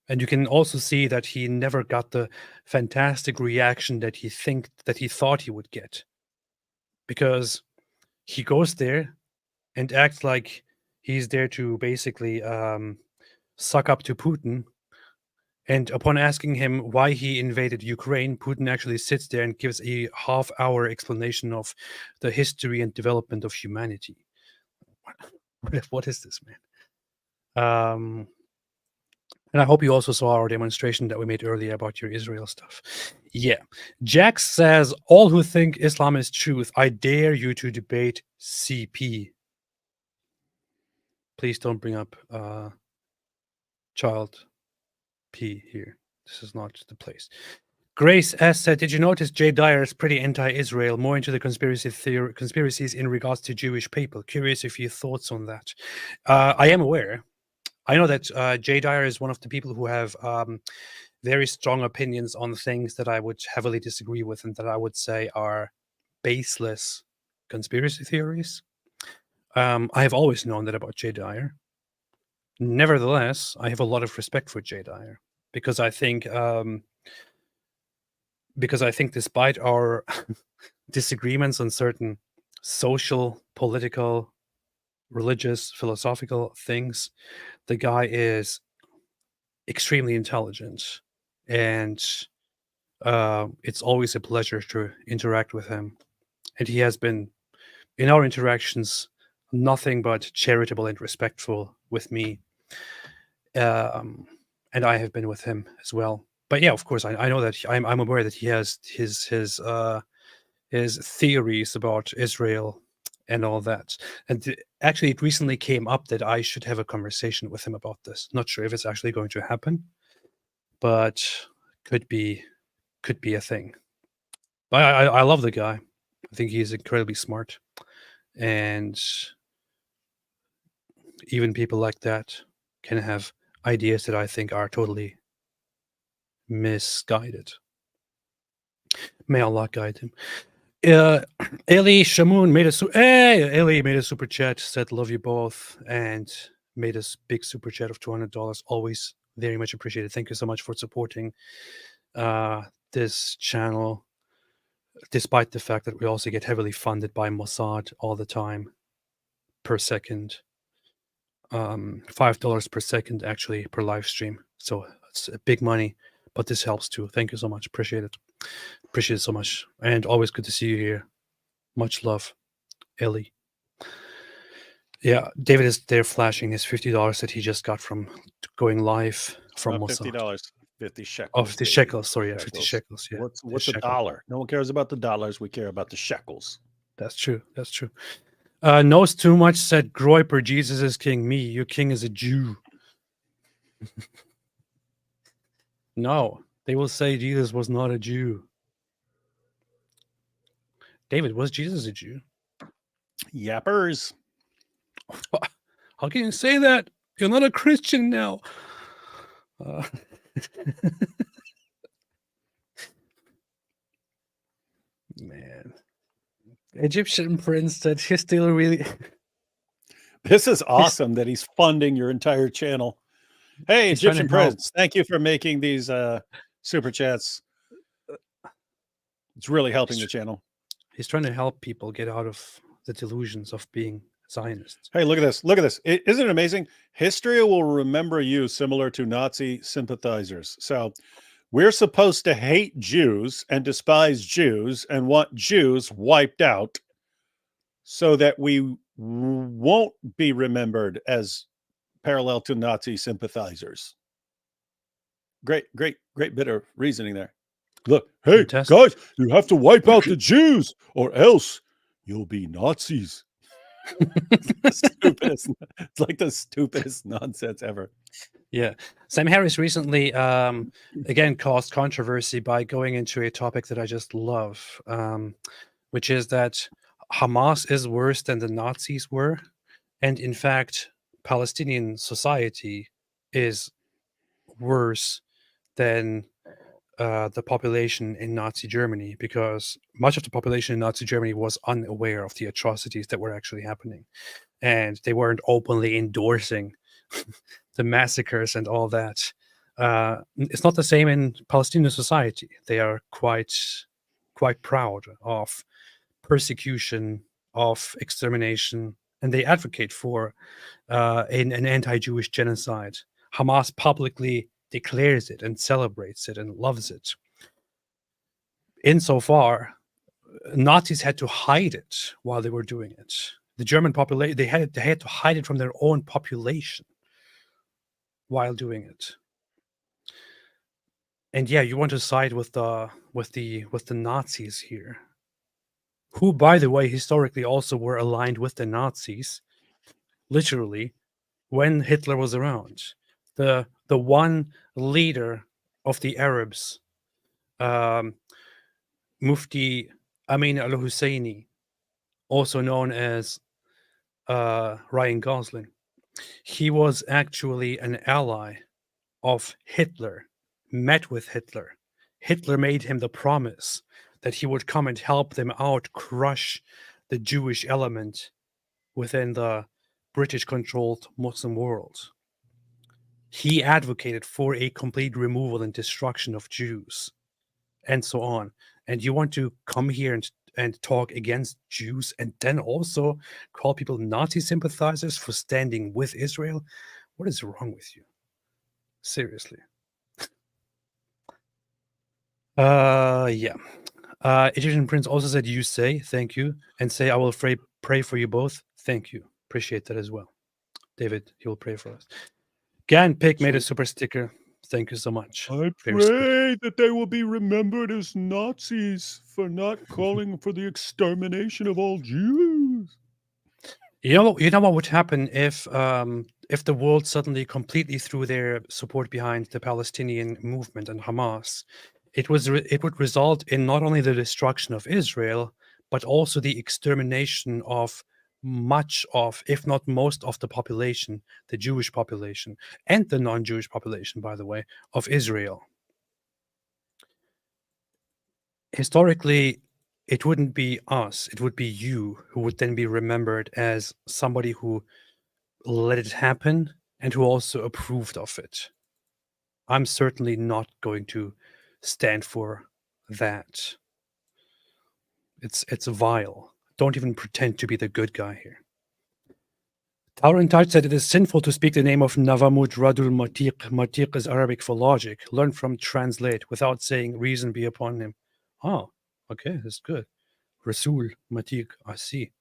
And you can also see that he never got the fantastic reaction that he thought he would get, because he goes there and acts like he's there to basically suck up to Putin. And upon asking him why he invaded Ukraine, Putin actually sits there and gives a half-hour explanation of the history and development of humanity. What is this, man? And I hope you also saw our demonstration that we made earlier about your Israel stuff. Yeah. Jack says, all who think Islam is truth, I dare you to debate CP. Please don't bring up child P here. This is not the place. Grace S said, did you notice Jay Dyer is pretty anti-Israel, more into the conspiracies in regards to Jewish people? Curious if you thoughts on that. I am aware. I know that Jay Dyer is one of the people who have very strong opinions on things that I would heavily disagree with and that I would say are baseless conspiracy theories. I have always known that about Jay Dyer. Nevertheless, I have a lot of respect for Jay Dyer because I think despite our disagreements on certain social, political, religious, philosophical things, the guy is extremely intelligent, and it's always a pleasure to interact with him. And he has been, in our interactions, nothing but charitable and respectful with me. And I have been with him as well. But yeah, of course, I know that I'm aware that he has his theories about Israel and all that. And actually, it recently came up that I should have a conversation with him about this. Not sure if it's actually going to happen, but could be a thing. But I love the guy. I think he's incredibly smart, and even people like that can have ideas that I think are totally misguided. May Allah guide him. Eli Shamoon made Eli made a super chat, said love you both, and made a big super chat of $200. Always very much appreciated. Thank you so much for supporting this channel, despite the fact that we also get heavily funded by Mossad all the time per second. $5 per second actually per live stream. So it's big money, but this helps too. Thank you so much. Appreciate it. Appreciate it so much. And always good to see you here. Much love, Ellie. Yeah, David is there flashing his $50 that he just got from going live from Mossad. $50, 50 shekels. Oh, 50 shekels. Sorry, yeah, 50 shekels. Yeah. What's a dollar? No one cares about the dollars. We care about the shekels. That's true. That's true. Knows too much, said Groiper, Jesus is king. Me, your king is a Jew. No, they will say Jesus was not a Jew. David, was Jesus a Jew? Yappers. How can you say that? You're not a Christian now. Man. Egyptian prince said he's still really. This is awesome that he's funding your entire channel. Hey, He's Egyptian trying to help. prince, thank you for making these super chats. It's really helping the channel. He's trying to help people get out of the delusions of being Zionists. Hey, look at this. Look at this. Isn't it amazing? History will remember you similar to Nazi sympathizers. So we're supposed to hate Jews and despise Jews and want Jews wiped out so that we won't be remembered as parallel to Nazi sympathizers. Great bit of reasoning there. Look, hey, guys, you have to wipe out the Jews or else you'll be Nazis. It's like the stupidest nonsense ever. Yeah. Sam Harris recently, again, caused controversy by going into a topic that I just love, which is that Hamas is worse than the Nazis were. And in fact, Palestinian society is worse than the population in Nazi Germany, because much of the population in Nazi Germany was unaware of the atrocities that were actually happening. And they weren't openly endorsing the massacres and all that. It's not the same in Palestinian society. They are quite proud of persecution, of extermination, and they advocate for an anti-Jewish genocide. Hamas publicly declares it and celebrates it and loves it. Insofar, Nazis had to hide it while they were doing it. The German population, they had to hide it from their own population while doing it. And yeah, you want to side with the Nazis here, who, by the way, historically also were aligned with the Nazis, literally, when Hitler was around. The one leader of the Arabs, Mufti Amin al-Husseini, also known as Ryan Gosling, he was actually an ally of Hitler, met with Hitler. Hitler made him the promise that he would come and help them out, crush the Jewish element within the British-controlled Muslim world. He advocated for a complete removal and destruction of Jews, and so on. And you want to come here and talk against Jews and then also call people Nazi sympathizers for standing with Israel? What is wrong with you? Seriously. Yeah. Egyptian Prince also said, you say, thank you, and say, I will pray for you both. Thank you. Appreciate that as well. David, he will pray for us. Gan Pick made a super sticker. Thank you so much. I pray that they will be remembered as Nazis for not calling for the extermination of all Jews. You know what would happen if the world suddenly completely threw their support behind the Palestinian movement and Hamas? It would result in not only the destruction of Israel, but also the extermination of much of, if not most of the population, the Jewish population, and the non-Jewish population, by the way, of Israel. Historically, it wouldn't be us, it would be you who would then be remembered as somebody who let it happen and who also approved of it. I'm certainly not going to stand for that. It's vile. Don't even pretend to be the good guy here. Taurin Taj said it is sinful to speak the name of Navamud Radul Matiq. Matiq is Arabic for logic. Learn from translate without saying reason be upon him. Oh, okay, that's good. Rasul Matiq, I see.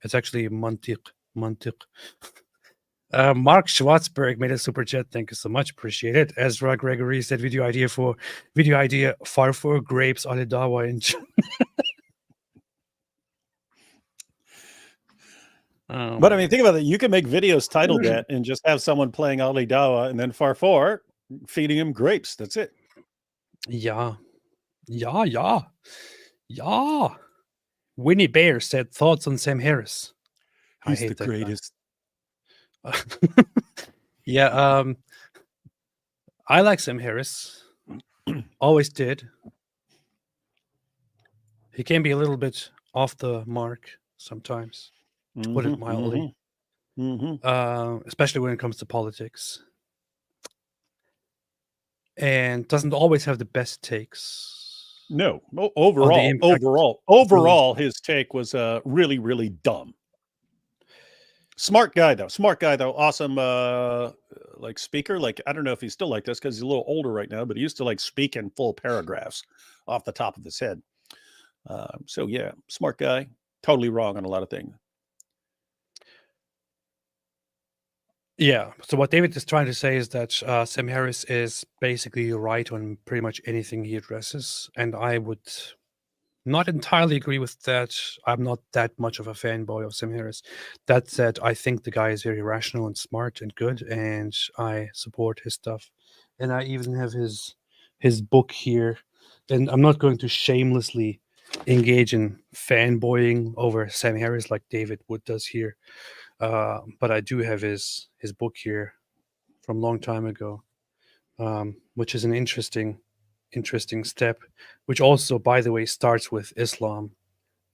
It's actually Mantiq. Mark Schwarzberg made a super chat. Thank you so much. Appreciate it. Ezra Gregory said video idea Farfor grapes Ali Dawa in But I mean, think about it. You can make videos titled that and just have someone playing Ali Dawa and then Farfor feeding him grapes. That's it. Yeah. Winnie Bear said thoughts on Sam Harris. He's the greatest. Yeah, I like Sam Harris. Always did. He can be a little bit off the mark sometimes, to put it mildly. Especially when it comes to politics. And doesn't always have the best takes. No, overall, his take was really, really dumb. Smart guy though. Awesome, like speaker. Like I don't know if he's still like this because he's a little older right now, but he used to like speak in full paragraphs off the top of his head. So yeah, smart guy. Totally wrong on a lot of things. Yeah. So what David is trying to say is that Sam Harris is basically right on pretty much anything he addresses, and I would not entirely agree with that. I'm not that much of a fanboy of Sam Harris. That said, I think the guy is very rational and smart and good, and I support his stuff. And I even have his book here. And I'm not going to shamelessly engage in fanboying over Sam Harris like David Wood does here. But I do have his book here from a long time ago, which is an interesting step, which also, by the way, starts with Islam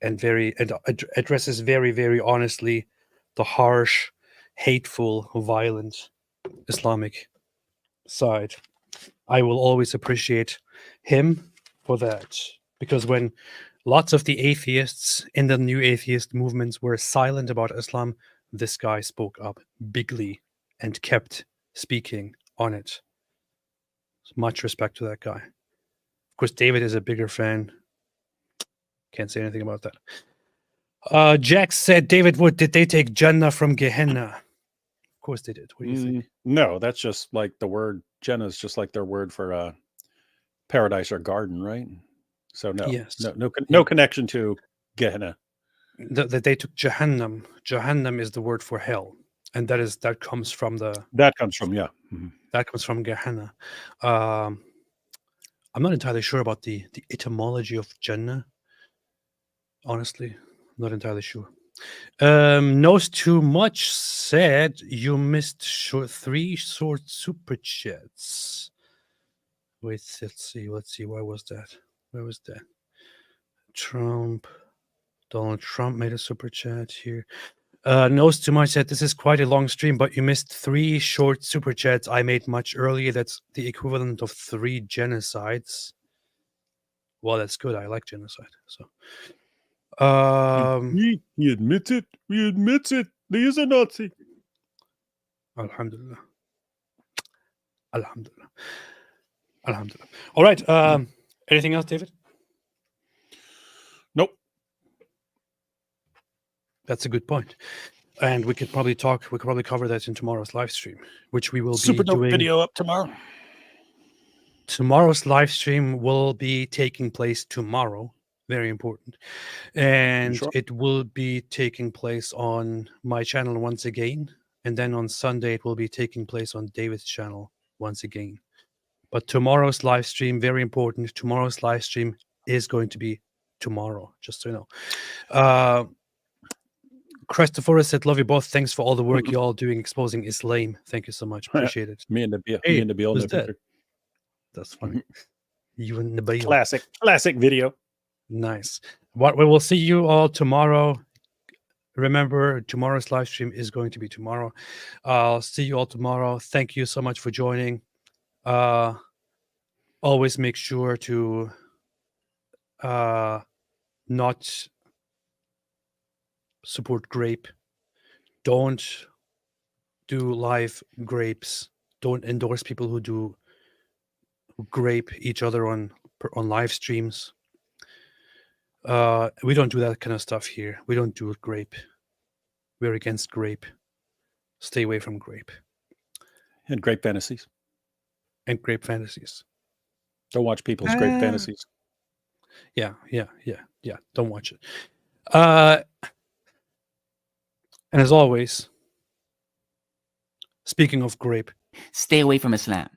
and addresses very, very honestly the harsh, hateful, violent Islamic side I will always appreciate him for that. Because when lots of the atheists in the new atheist movements were silent about Islam, this guy spoke up bigly and kept speaking on it. So much respect to that guy. Of course, David is a bigger fan. Can't say anything about that. Jack said, David Wood, did they take Jannah from Gehenna? Of course they did. What do you think? No, that's just like the word Jannah is just like their word for paradise or garden, right? So no, Yes. no connection to Gehenna. That they took Jahannam. Jahannam is the word for hell, and that comes from that comes from that comes from Gehenna. I'm not entirely sure about the etymology of Jannah. Honestly, I'm not entirely sure. Knows too much said you missed 3 short super chats. Wait, let's see. Where was that? Donald Trump made a super chat here. Knows too much said this is quite a long stream, but you missed 3 short super chats I made much earlier. That's the equivalent of 3 genocides. Well, that's good. I like genocide. So, he admits it. He admits it. He is a Nazi. Alhamdulillah. All right. Anything else, David? Nope. That's a good point. And we could probably cover that in tomorrow's live stream, which we will Super be dope doing. video up tomorrow. Tomorrow's live stream will be taking place tomorrow. Very important. And it will be taking place on my channel once again. And then on Sunday, it will be taking place on David's channel once again. But tomorrow's live stream, very important. Tomorrow's live stream is going to be tomorrow, just so you know. Christopher said, love you both. Thanks for all the work you all doing exposing Islam. Thank you so much. Appreciate it. Me and Nabil. That's funny. You and Nabil. Classic video. Nice. What we will see you all tomorrow. Remember, tomorrow's live stream is going to be tomorrow. I'll see you all tomorrow. Thank you so much for joining. Always make sure to not support grape. Don't do live grapes. Don't endorse people who grape each other on live streams. We don't do that kind of stuff here. We don't do grape. We're against grape. Stay away from grape. And grape fantasies. Don't watch people's grape fantasies. Yeah. Don't watch it. And as always, speaking of grape, stay away from Islam.